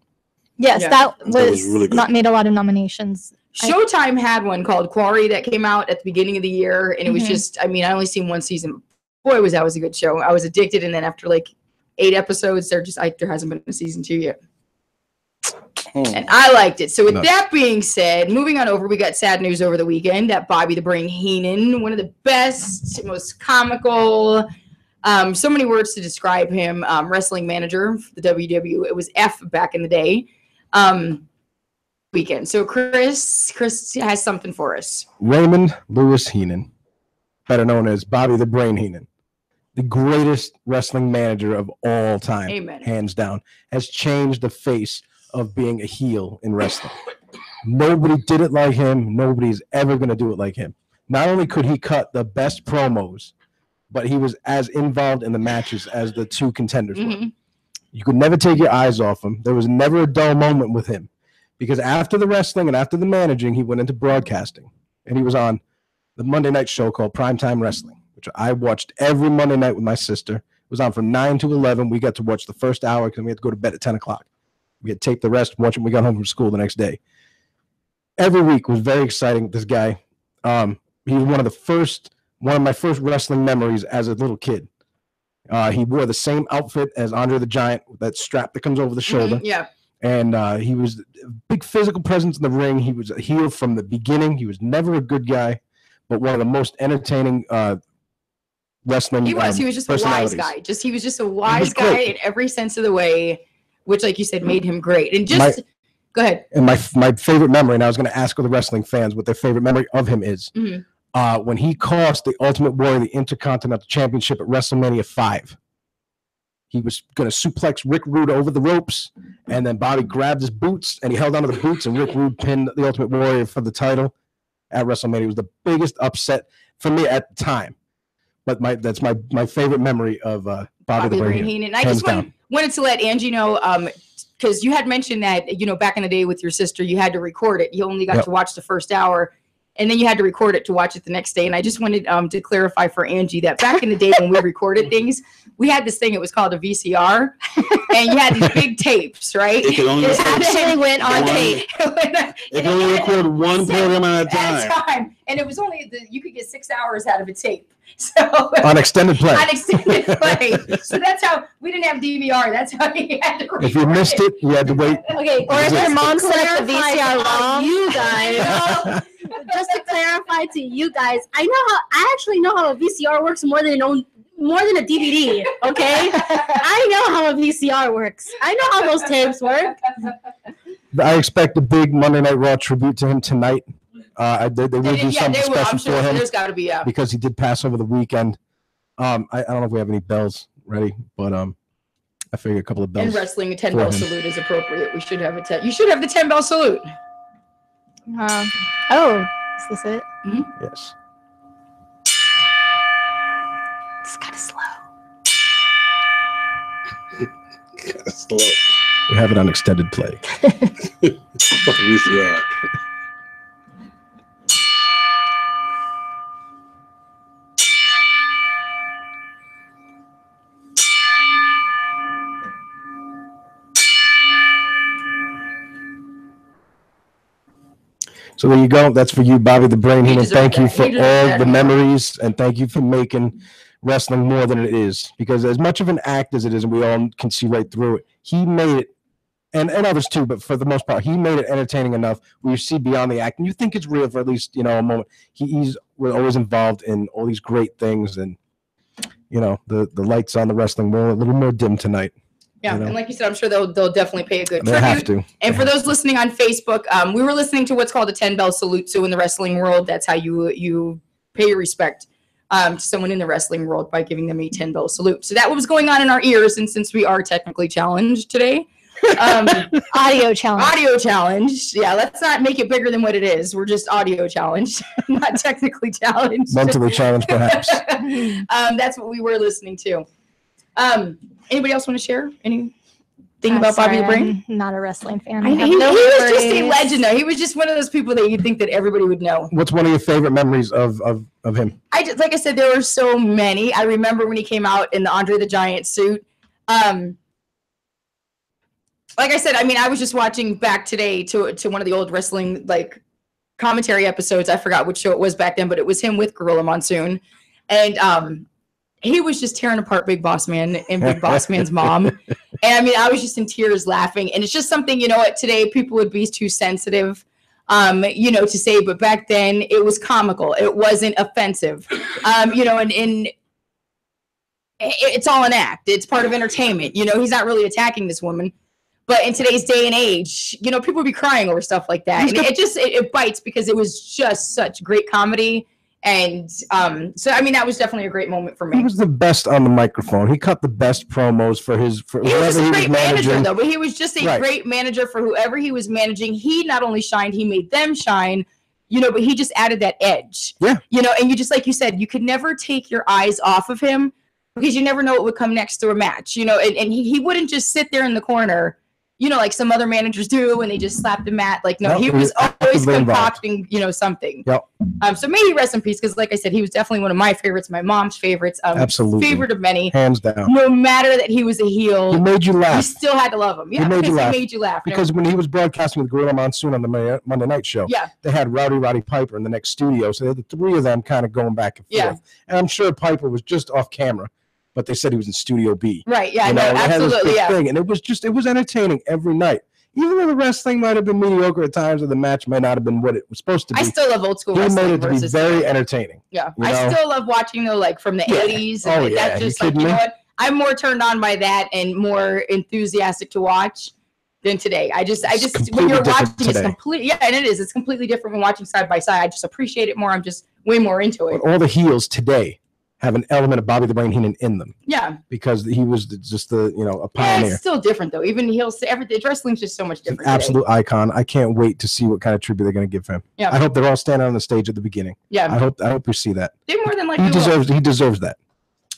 Yes, Yeah. that That was was really good. not made a lot of nominations. Showtime had one called Quarry that came out at the beginning of the year, and it was Mhm. just, I mean, I only seen one season. Boy, that was a good show. I was addicted, and then after like 8 episodes, there hasn't been a season 2 yet. And I liked it. So with Nuts. that being said, moving on over, we got sad news over the weekend that Bobby the Brain Heenan, one of the best, most comical, so many words to describe him, wrestling manager for the WWE. It was F back in the day. Weekend. So Chris has something for us. Raymond Lewis Heenan, better known as Bobby the Brain Heenan, the greatest wrestling manager of all time, Amen. hands down, has changed the face of being a heel in wrestling. Nobody did it like him. Nobody's ever going to do it like him. Not only could he cut the best promos, but he was as involved in the matches as the two contenders were. You could never take your eyes off him. There was never a dull moment with him, because after the wrestling and after the managing, he went into broadcasting, and he was on the Monday night show called Primetime Wrestling, which I watched every Monday night with my sister. It was on from 9 to 11. We got to watch the first hour because we had to go to bed at 10 o'clock. We had taped the rest, watch when we got home from school the next day. Every week was very exciting. This guy, he was one of my first wrestling memories as a little kid. He wore the same outfit as Andre the Giant, that strap that comes over the shoulder. Yeah. And he was a big physical presence in the ring. He was a heel from the beginning. He was never a good guy, but one of the most entertaining wrestling. He was just a wise guy. He was just a wise guy in every sense of the way, which, like you said, made him great. And go ahead. And my favorite memory, and I was going to ask all the wrestling fans what their favorite memory of him is. When he cost the Ultimate Warrior the Intercontinental Championship at WrestleMania 5. He was going to suplex Rick Rude over the ropes, and then Bobby grabbed his boots, and he held onto the boots, and Rick Rude pinned the Ultimate Warrior for the title at WrestleMania. It was the biggest upset for me at the time. But that's my favorite memory of Bobby the Brain Heenan. And I just wanted to let Angie know, because you had mentioned that, back in the day with your sister, you had to record it. You only got to watch the first hour, and then you had to record it to watch it the next day. And I just wanted to clarify for Angie that back in the day when we recorded things, we had this thing, it was called a VCR, and you had these big tapes, right? It could only actually went on tape. It can only record one program at a time. And it was only, you could get 6 hours out of a tape. So on extended play. On extended play. So that's how, we didn't have DVR. That's how you had to record If you missed it, you had to wait. Okay, or if your mom set up the VCR wrong, you guys. Just to clarify to you guys, I actually know how a VCR works more than a DVD. Okay, I know how a VCR works. I know how those tapes work. I expect a big Monday Night Raw tribute to him tonight. They will do something special for him. There's got to be, because he did pass over the weekend. I don't know if we have any bells ready, but I figure a couple of bells. In wrestling, a 10-bell salute is appropriate. We should have you should have the 10-bell salute. Oh, is this it? Yes. It's kind of slow. Kind of slow. We have it on extended play. VCR. So there you go. That's for you, Bobby the Brain Heenan. Thank you for all the memories, and thank you for making wrestling more than it is. Because as much of an act as it is, and we all can see right through it, he made it, and others too, but for the most part, he made it entertaining enough where you see beyond the act, and you think it's real for at least, a moment. He's always involved in all these great things, and, the lights on the wrestling world a little more dim tonight. Yeah, and like you said, I'm sure they'll definitely pay a good tribute. They have to. And for those listening on Facebook, we were listening to what's called a 10-bell salute. So in the wrestling world, that's how you pay your respect to someone in the wrestling world, by giving them a 10-bell salute. So that was going on in our ears, and since we are technically challenged today, audio challenge. Audio challenge. Yeah, let's not make it bigger than what it is. We're just audio challenged, not technically challenged. Mentally challenged, perhaps. That's what we were listening to. Anybody else want to share anything about Bobby the Brain? I'm not a wrestling fan. He was just a legend, though. He was just one of those people that you'd think that everybody would know. What's one of your favorite memories of him? Like I said, there were so many. I remember when he came out in the Andre the Giant suit. Like I said, I was just watching back today to one of the old wrestling commentary episodes. I forgot which show it was back then, but it was him with Gorilla Monsoon, and he was just tearing apart Big Boss Man and Big Boss Man's mom. And I was just in tears laughing. And it's just something, today people would be too sensitive, to say, but back then it was comical. It wasn't offensive, and it's all an act. It's part of entertainment. He's not really attacking this woman. But in today's day and age, people would be crying over stuff like that. And it bites because it was just such great comedy. And so that was definitely a great moment for me. He was the best on the microphone. He cut the best promos for he was a great manager, though. But he was just a great manager for whoever he was managing. He not only shined, he made them shine. But he just added that edge. Yeah. And you just, like you said, you could never take your eyes off of him, because you never know what would come next to a match. And he wouldn't just sit there in the corner, like some other managers do when they just slap the mat. He was always concocting, something. Yep. So may he rest in peace, because like I said, he was definitely one of my favorites, my mom's favorites. Absolutely. Favorite of many. Hands down. No matter that he was a heel. He made you laugh. You still had to love him. Yeah, he made you laugh. Because when he was broadcasting with Gorilla Monsoon on the Monday Night Show, they had Roddy Piper in the next studio. So they had the three of them kind of going back and forth. Yeah. And I'm sure Piper was just off camera, but they said he was in Studio B. Right, yeah, Absolutely, thing. And it was entertaining every night. even though the wrestling might have been mediocre at times, or the match might not have been what it was supposed to be. I still love old school He wrestling. made it to be versus very today. entertaining. Yeah, you I know? still love watching though, like from the Yeah. 80s. Oh, And yeah. that's You just like, kidding you know me? what? I'm more turned on by that and more enthusiastic to watch than today. I just when completely you're different watching, it's today. completely and it is. It's completely different when watching side by side. I just appreciate it more. I'm just way more into it. But all the heels today have an element of Bobby the Brain Heenan in them Yeah. because he was just a Yeah, pioneer. it's still different though. Even he'll say everything. Wrestling's just so much different. today. Absolute icon. I can't wait to see what kind of tribute they're going to give him. Yeah. I hope they're all standing on the stage at the beginning. Yeah. I hope we see that. They more than likely He will. deserves that.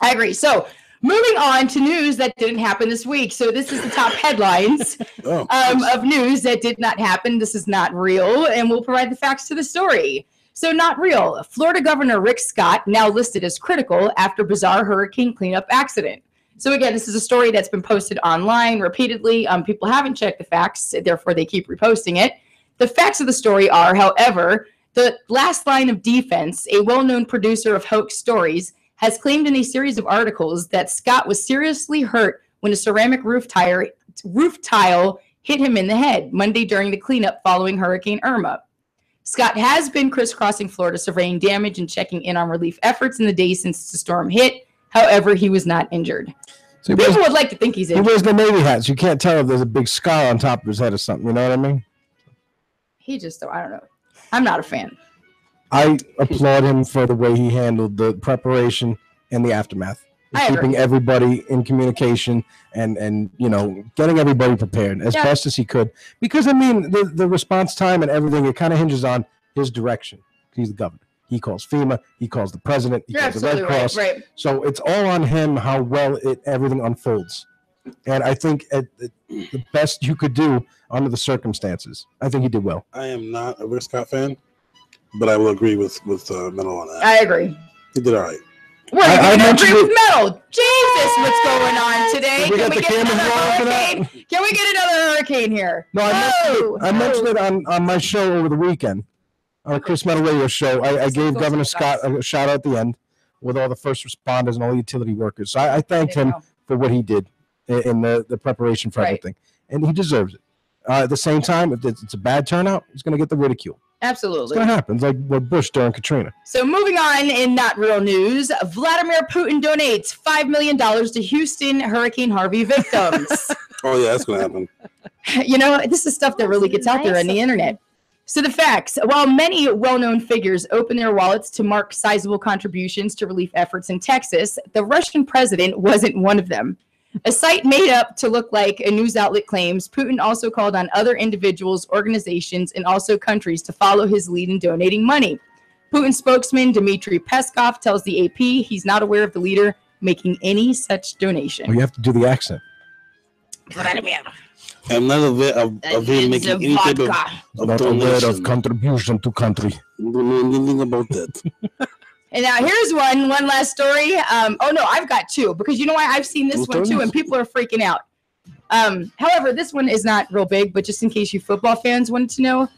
I agree. So moving on to news that didn't happen this week. So this is the top headlines of news that did not happen. This is not real, and we'll provide the facts to the story. So not real. Florida Governor Rick Scott now listed as critical after bizarre hurricane cleanup accident. So again, this is a story that's been posted online repeatedly. People haven't checked the facts, therefore they keep reposting it. The facts of the story are, however, the last line of defense, a well-known producer of hoax stories, has claimed in a series of articles that Scott was seriously hurt when a ceramic roof tile hit him in the head Monday during the cleanup following Hurricane Irma. Scott has been crisscrossing Florida surveying damage and checking in on relief efforts in the days since the storm hit. However, he was not injured. So People would like to think he's He injured. wears the Navy hats. You can't tell if there's a big scar on top of his head or something. You know what I mean? He just, I don't know. I'm not a fan. I applaud him for the way he handled the preparation and the aftermath. I agree. Keeping everybody in communication and getting everybody prepared as Yeah. best as he could. Because I mean the response time and everything, it kind of hinges on his direction. He's the governor. He calls FEMA, he calls the president, he You're calls the Red absolutely Cross. right. So it's all on him how well everything unfolds. And I think the best you could do under the circumstances. I think he did well. I am not a Rick Scott fan, but I will agree with Melo on that. I agree. He did all right. We're I going to mentioned agree with Metal. Jesus, what's going on today? We got the get cameras another rolling for that? hurricane? Can we get another hurricane here? No, I mentioned it on my show over the weekend, on a Chris Metal radio show. I gave Governor Scott a shout out at the end with all the first responders and all the utility workers. So I thanked him for what he did in the preparation for everything, and he deserves it. At the same time, if it's a bad turnout, he's going to get the ridicule. It's Absolutely. going to happen. It's like what Bush during Katrina. So moving on in not real news, Vladimir Putin donates $5 million to Houston Hurricane Harvey victims. Oh yeah, that's gonna happen. You know, this is stuff that really gets out there on the internet. So the facts, while many well-known figures open their wallets to mark sizable contributions to relief efforts in Texas, the Russian president wasn't one of them. A site made up to look like a news outlet claims Putin also called on other individuals, organizations, and also countries to follow his lead in donating money. Putin spokesman Dmitry Peskov tells the AP he's not aware of the leader making any such donation. Well, you have to do the accent. Vladimir. I'm not aware of him making any type of Not aware of donation. contribution to country. Don't know anything about that. And now here's one last story. Oh no, I've got two because you know why I've seen this Who's one too, turn? and people are freaking out. However, this one is not real big, but just in case you football fans wanted to know,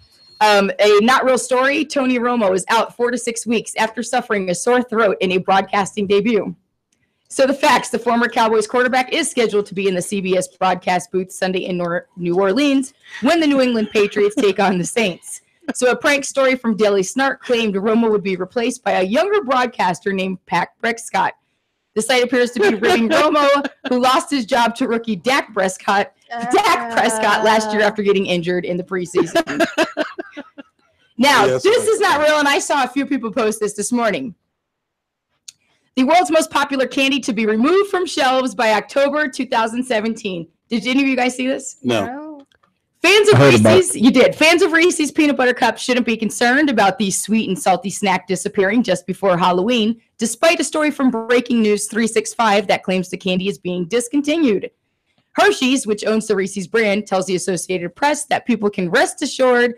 a not real story. Tony Romo is out 4 to 6 weeks after suffering a sore throat in a broadcasting debut. So the facts: the former Cowboys quarterback is scheduled to be in the CBS broadcast booth Sunday in New Orleans when the New England Patriots take on the Saints. So a prank story from Daily Snark claimed Romo would be replaced by a younger broadcaster named Dak Prescott. The site appears to be ribbing Romo, who lost his job to rookie Dak Prescott last year after getting injured in the preseason. Now, Yes, this right. is not real, and I saw a few people post this morning. The world's most popular candy to be removed from shelves by October 2017. Did any of you guys see this? No. Fans of I heard about Reese's, you did. Fans of Reese's peanut butter cups shouldn't be concerned about the sweet and salty snack disappearing just before Halloween, despite a story from Breaking News 365 that claims the candy is being discontinued. Hershey's, which owns the Reese's brand, tells the Associated Press that people can rest assured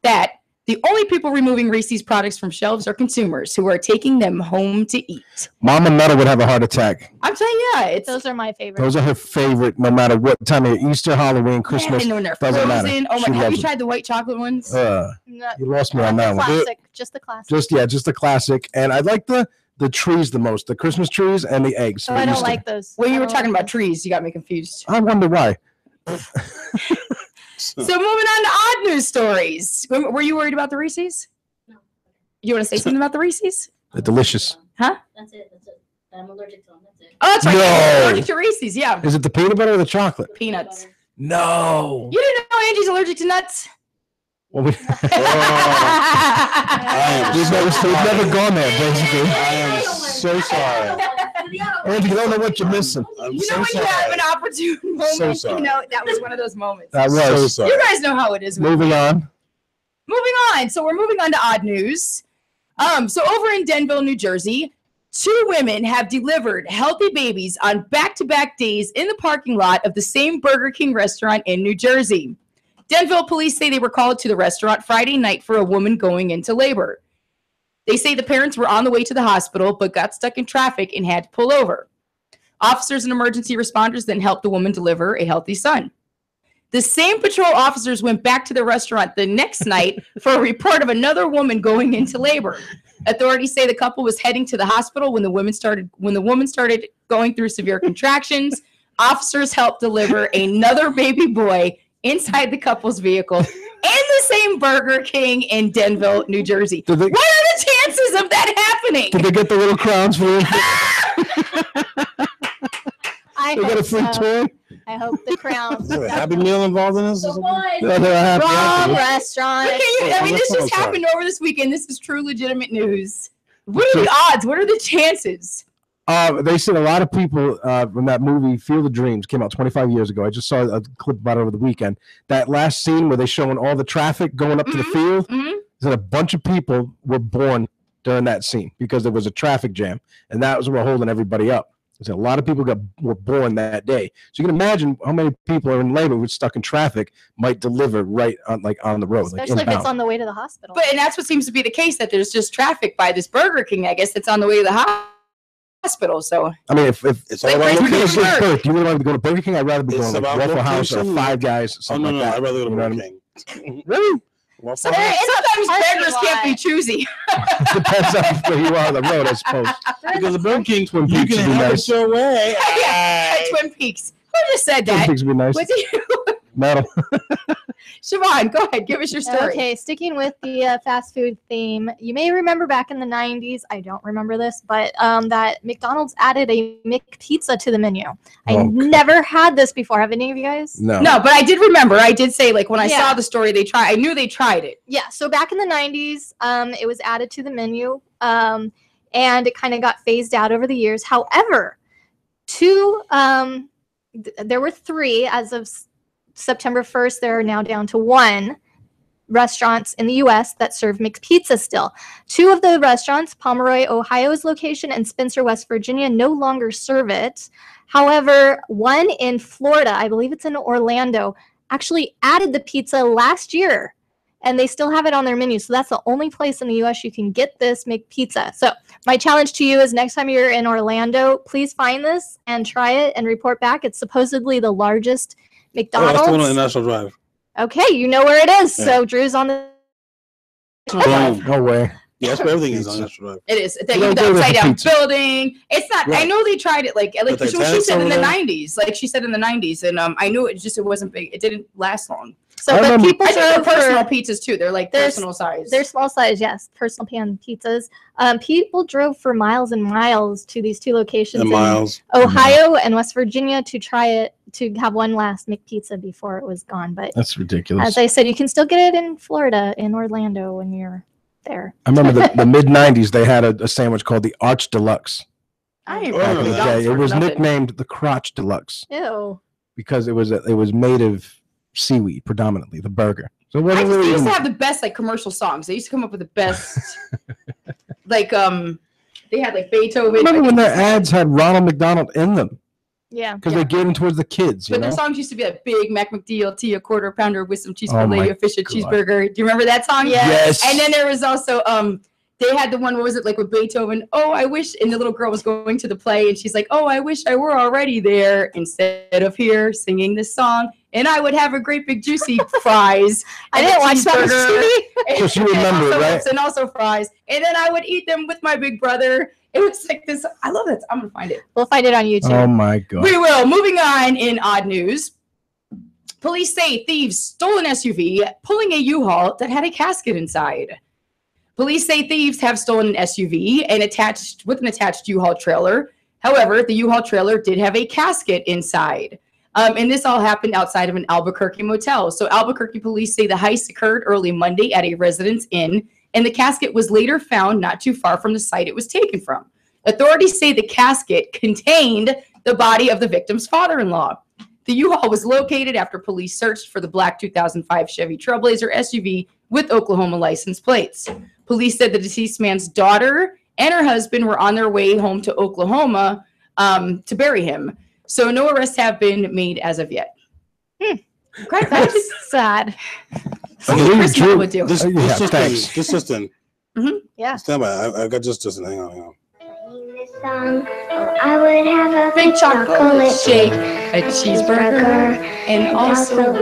that the only people removing Reese's products from shelves are consumers who are taking them home to eat. Mama Nutter would have a heart attack. I'm telling you, it's Those are my favorite. Those are her favorite, no matter what time of year, Easter, Halloween, Christmas. and when they're doesn't matter. frozen. Oh my She God, have loves you them. tried the white chocolate ones? No, You lost me on the that one. classic, just the classic. Just the classic. And I like the trees the most, the Christmas trees and the eggs. Oh, I don't like those. When you I were don't talking like about trees, you got me confused. I wonder why. So moving on to odd news stories. Were you worried about the Reese's? No. You want to say something about the Reese's? They're delicious. Huh? That's it. I'm allergic to them. That's it. Oh, that's right. No. You're allergic to Reese's, yeah. Is it the peanut butter or the chocolate? Peanuts. No. You didn't know Angie's allergic to nuts? Well, we've never gone there, basically. I am so sorry. Angie, you don't know what you're missing. You know when you have an opportune moment? So sorry. You know, that was one of those moments. That was. So sorry. You guys know how it is. Moving on. Moving on. So we're moving on to odd news. So over in Denville, New Jersey, 2 women have delivered healthy babies on back-to-back days in the parking lot of the same Burger King restaurant in New Jersey. Denville police say they were called to the restaurant Friday night for a woman going into labor. They say the parents were on the way to the hospital but got stuck in traffic and had to pull over. Officers and emergency responders then helped the woman deliver a healthy son. The same patrol officers went back to the restaurant the next night for a report of another woman going into labor. Authorities say the couple was heading to the hospital when the woman started going through severe contractions. Officers helped deliver another baby boy inside the couple's vehicle in the same Burger King in Denville, New Jersey. What are the chances of that happening? Did they get the little crowns for them? I They got a free toy? I hope the crown. Is there a Happy Meal involved in this? No, they're happy. Wrong restaurant. I mean, this just happened over this weekend. This is true legitimate news. What are the odds? What are the chances? They said a lot of people when that movie Field of Dreams came out 25 years ago. I just saw a clip about it over the weekend. That last scene where they're showing all the traffic going up to the field, that a bunch of people were born during that scene because there was a traffic jam, and that was what was holding everybody up. So a lot of people were born that day. So you can imagine how many people are in labor who's stuck in traffic might deliver right on the road, Especially if it's on the way to the hospital. And that's what seems to be the case, that there's just traffic by this Burger King, I guess, that's on the way to the hospital. So I mean, if it's all about you location. would rather go to Burger King, I'd rather be It's going to about Waffle House or location. Five Guys. Oh, no, Something like that. I'd rather go to You know Burger what I mean? King. Really? sometimes beggars can't be choosy. Depends on where you are on the road, I suppose. Because the Burger King, Twin you Peaks can would be have nice. it your way. Yeah, Twin Peaks. Who just said Twin that? Peaks would be nice. What do you? Metal. Siobhan, go ahead. Give us your story. Okay, sticking with the fast food theme, you may remember back in the 90s, I don't remember this, but that McDonald's added a McPizza to the menu. I never had this before. Have any of you guys? No, but I did remember. I did say, like, when I saw the story, I knew they tried it. Yeah, so back in the 90s, it was added to the menu, and it kind of got phased out over the years. However, there were 3 as of September 1st. There are now down to 1 restaurants in the U.S. that serve mixed pizza still. 2 of the restaurants, Pomeroy, Ohio's location, and Spencer, West Virginia, no longer serve it. However, one in Florida, I believe it's in Orlando, actually added the pizza last year, and they still have it on their menu. So that's the only place in the U.S. you can get this McPizza. So my challenge to you is next time you're in Orlando, please find this and try it and report back. It's supposedly the largest McDonald's. Oh, that's the one on National Drive. Okay, you know where it is. Yeah. So Drew's on the. No way. Yeah, that's where everything is on National Drive. It is. The Well, upside down pizza. building. It's not. I Right. know they tried it. Like But she Titanic's said in over the there? 90s. Like she said in the 90s, and I knew it wasn't big. It didn't last long. So, I but remember- people I think drove they're personal for pizzas too. They're like There's- personal size. they're small size, yes, personal pan pizzas. People drove for miles and miles to these 2 locations And in miles. Ohio and West Virginia to try it, to have one last McPizza before it was gone. But That's ridiculous. as I said, you can still get it in Florida, in Orlando, when you're there. I remember the mid 90s, they had a sandwich called the Arch Deluxe. I ain't Back in the McDonald's day. It for was nothing. nicknamed the Crotch Deluxe Ew. because it was made of seaweed predominantly, the burger. So it I wasn't just, they really used to even- have the best like commercial songs. They used to come up with the best. Like they had like Beethoven. remember when their ads had Ronald McDonald in them Yeah. because they gave them towards the kids, you But know? their songs used to be like Big Mac McDLT, a quarter pounder with some cheese Oh fillet, my a fish and God. cheeseburger. Do you remember that song? Yeah. Yes. And then there was also they had the one, what was it, like with Beethoven? Oh, I wish, and the little girl was going to the play, and she's like, oh, I wish I were already there instead of here singing this song, and I would have a great big juicy fries. I and didn't a watch that much cheeseburger, TV. So she remembered, also, right? And also fries, and then I would eat them with my big brother. It was like this. I love that. I'm gonna find it. We'll find it on YouTube. Oh my God. We will. Moving on in odd news. Police say thieves stole an SUV, pulling a U-Haul that had a casket inside. Police say thieves have stolen an SUV and attached U-Haul trailer. However, the U-Haul trailer did have a casket inside. And this all happened outside of an Albuquerque motel. So Albuquerque police say the heist occurred early Monday at a Residence Inn, and the casket was later found not too far from the site it was taken from. Authorities say the casket contained the body of the victim's father-in-law. The U-Haul was located after police searched for the black 2005 Chevy Trailblazer SUV with Oklahoma license plates. Police said the deceased man's daughter and her husband were on their way home to Oklahoma to bury him. So no arrests have been made as of yet. Great, that's sad. Chris would do. This system. Yeah. Stand by. I got just hang on. I would have a big chocolate shake, a cheeseburger, and also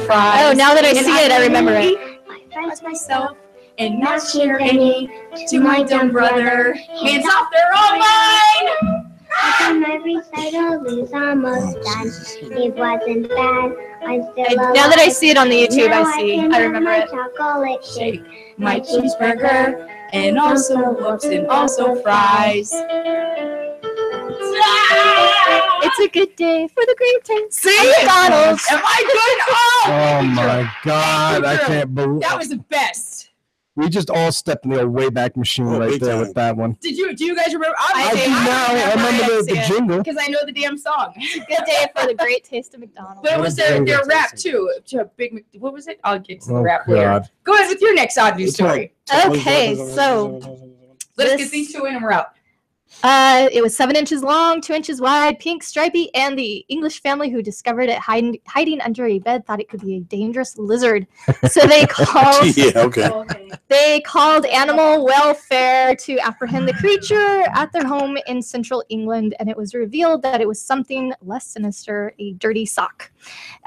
fries. Oh, now that I see it, I remember it. My friends, myself, and not share any to my dumb brother. Hands off, they're all mine! I found my recital was almost done. It wasn't bad. Now that I see it on the YouTube, I remember it. Chocolate shake, my cheeseburger, and also whoops, and also fries. It's a good day for the great taste. See? McDonald's. Am I good? Oh my God. I can't believe that was the best. We just all stepped in the old Wayback Machine right there with that one. Do you guys remember? I do now. I remember the jingle. Because I know the damn song. Good day for the great taste of McDonald's. But it was their rap too. What was it? I'll get to the rap later. Go ahead with your next odd news story. Okay, so let's get these two in and we're out. It was 7 inches long, 2 inches wide, pink, stripy, and the English family who discovered it hiding under a bed thought it could be a dangerous lizard. So they called they called animal welfare to apprehend the creature at their home in central England, and it was revealed that it was something less sinister, a dirty sock.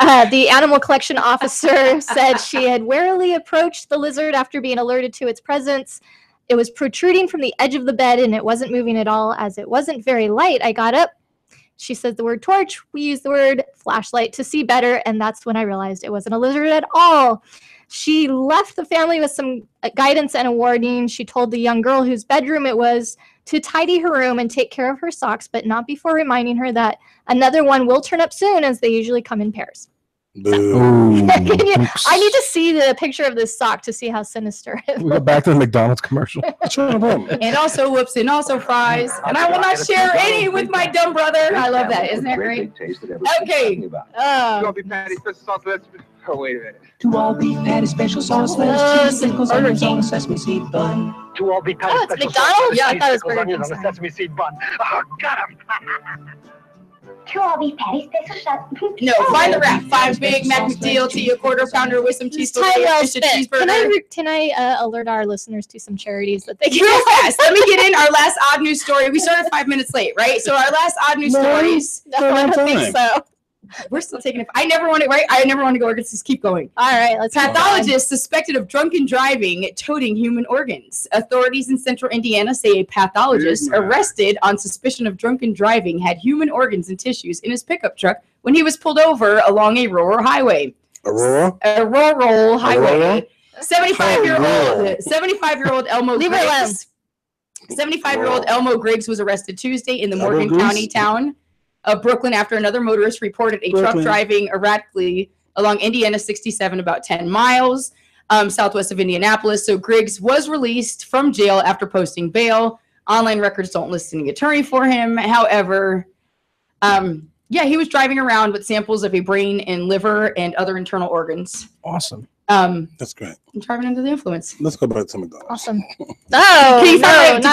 The animal collection officer said she had warily approached the lizard after being alerted to its presence. It was protruding from the edge of the bed, and it wasn't moving at all. As it wasn't very light, I got up. She says the word torch. We use the word flashlight to see better, and that's when I realized it wasn't a lizard at all. She left the family with some guidance and a warning. She told the young girl whose bedroom it was to tidy her room and take care of her socks, but not before reminding her that another one will turn up soon, as they usually come in pairs. I need to see the picture of this sock to see how sinister it is. We go back to the McDonald's commercial. And also whoops, and also fries. And I will not share any with my dumb brother. I love that. Isn't that great? Okay. All beef patty, special sauce. Oh, wait a minute. To all beef patty, special sauce, lettuce, cheese, pickles, onions on a sesame seed bun. To all beef patty, it's special McDonald's? sauce, Yeah, I thought it was pickles, Burger onions King. on a sesame seed bun. Oh, got him. To all beef patty, special sauce. No, find the wrap. 5 Big Mac DLT, a quarter pounder with some cheese Time fillet, well fish and spent. cheeseburger. Can I alert our listeners to some charities that they can Real fast. Let me get in our last odd news story. We started 5 minutes late, right? So our last odd news stories. No, I don't think so. We're still taking it. I never want to, right? I never want to go. Let's just keep going. All right, let's keep Pathologist suspected of drunken driving toting human organs. Authorities in central Indiana say a pathologist arrested on suspicion of drunken driving had human organs and tissues in his pickup truck when he was pulled over along a rural highway. A rural highway. 75-year-old Elmo Griggs. 75-year-old Elmo Griggs was arrested Tuesday in the Morgan County town of Brooklyn after another motorist reported a truck driving erratically along Indiana 67 about 10 miles southwest of Indianapolis. So Griggs was released from jail after posting bail. Online records don't list any attorney for him. However, he was driving around with samples of a brain and liver and other internal organs. Awesome. That's great. I'm driving under the influence. Let's go back to McDonald's. Awesome. Did you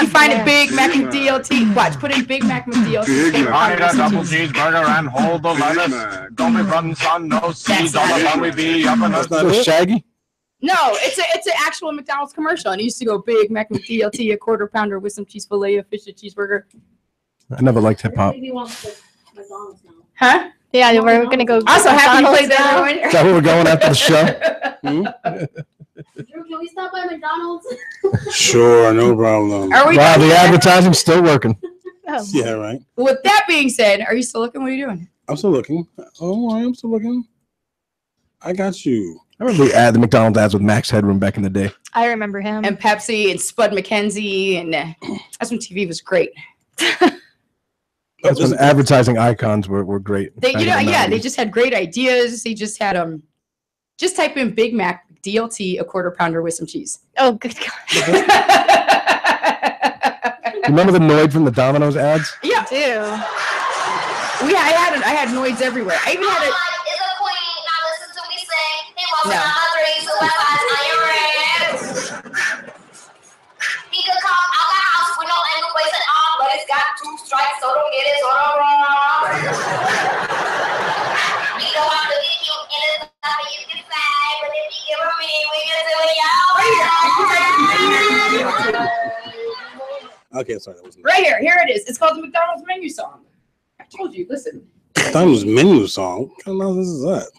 find a Big Mac McDLT? Watch, put in Big Mac McDLT. I need a double cheeseburger and hold the lettuce. Don't be running, son, no seeds on the bun. We be up in the Shaggy? No, it's an actual McDonald's commercial, and it used to go Big Mac McDLT, a quarter pounder with some cheese fillet, a fish and cheeseburger. I never liked hip hop. Huh? Yeah, we're gonna go. Also, happy you played that, everyone. Is that where we're going after the show? Drew, can we stop by McDonald's? Sure, no problem. Are we Wow, the advertising's still working. Yeah, right. With that being said, are you still looking? What are you doing? I'm still looking. Oh, I'm still looking. I got you. I remember the McDonald's ads with Max Headroom back in the day. I remember him. And Pepsi and Spud McKenzie, and that's when TV was great. That's when advertising icons were great. They, they just had great ideas. They just had just type in Big Mac DLT, a quarter pounder with some cheese. Oh, good God. Remember the Noid from the Domino's ads? Yeah, I had Noids everywhere. I even had it. No. He could come out the house with no anger ways at all, but it's got 2 strikes, so don't get it so wrong. He don't want to leave you in his stuff and you can say, but if you give me, we can do it Okay, sorry, that wasn't right here. Here it is. It's called the McDonald's menu song. I told you. Listen. McDonald's menu song. What kind of nonsense is that?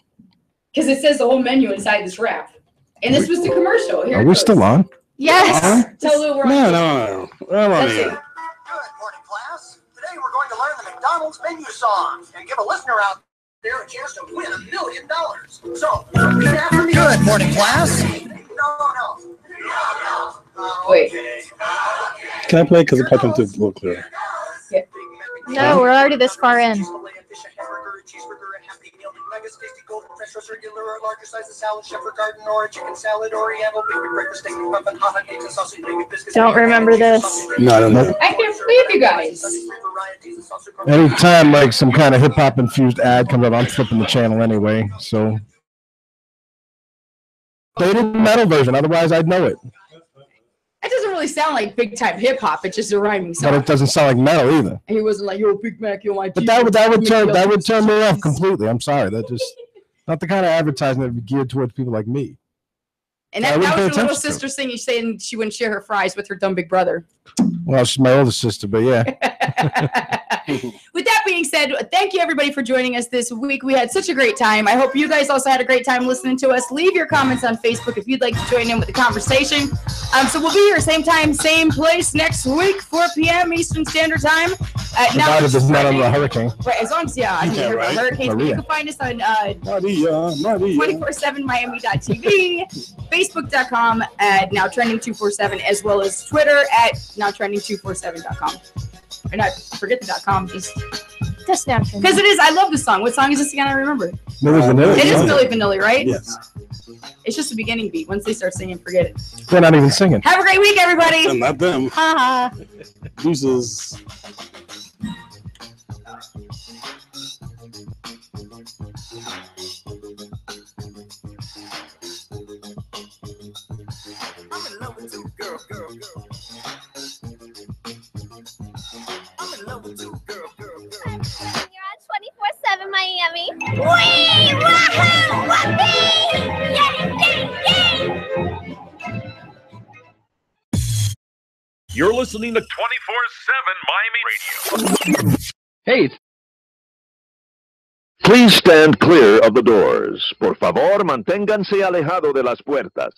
Because it says the whole menu inside this wrap. And this was the commercial. Here Are we still on? Yes. Tell Lou we're on. No. We're on here. Good morning, class. Today we're going to learn the McDonald's menu song and give a listener out there a chance to win $1 million. So, repeat after me. Good morning, class. No. Wait. Can I play? Because it popped into the little clear. Yeah. No, we're already this far in. Don't remember this. No, I don't know. I can't believe you guys. Anytime like some kind of hip hop infused ad comes up, I'm flipping the channel anyway. So they did the metal version, otherwise I'd know it. It doesn't really sound like big time hip hop. It's just a rhyming song. But it doesn't sound like metal either. And he wasn't like, "Yo, Big Mac, yo, my." But that would turn me off completely. I'm sorry. That just not the kind of advertising that would be geared towards people like me. And that was your little sister saying she wouldn't share her fries with her dumb big brother. Well, she's my older sister, but yeah. With that being said, thank you everybody for joining us this week. We had such a great time. I hope you guys also had a great time listening to us. Leave your comments on Facebook if you'd like to join in with the conversation. So we'll be here same time, same place next week, 4 p.m. Eastern Standard Time. Provided there's not under a hurricane. Right, as long as hurricanes. Maria. You can find us on 247miami.tv, Facebook.com at Now Trending 247, as well as Twitter at NowTrending247.com. Or not, forget the .com, just Snapchat. because it is. I love this song. What song is this again? I remember. Milli Vanilli. It is Milli Vanilli, right? Yes. It's just the beginning beat. Once they start singing, forget it. They're not even singing. Have a great week, everybody. And not them. Ha Deuces. You're on 24/7 Miami. Wee! Wahoo! Whoopee! Yay! You're listening to 24/7 Miami Radio. Hey. Please stand clear of the doors. Por favor, manténganse alejado de las puertas.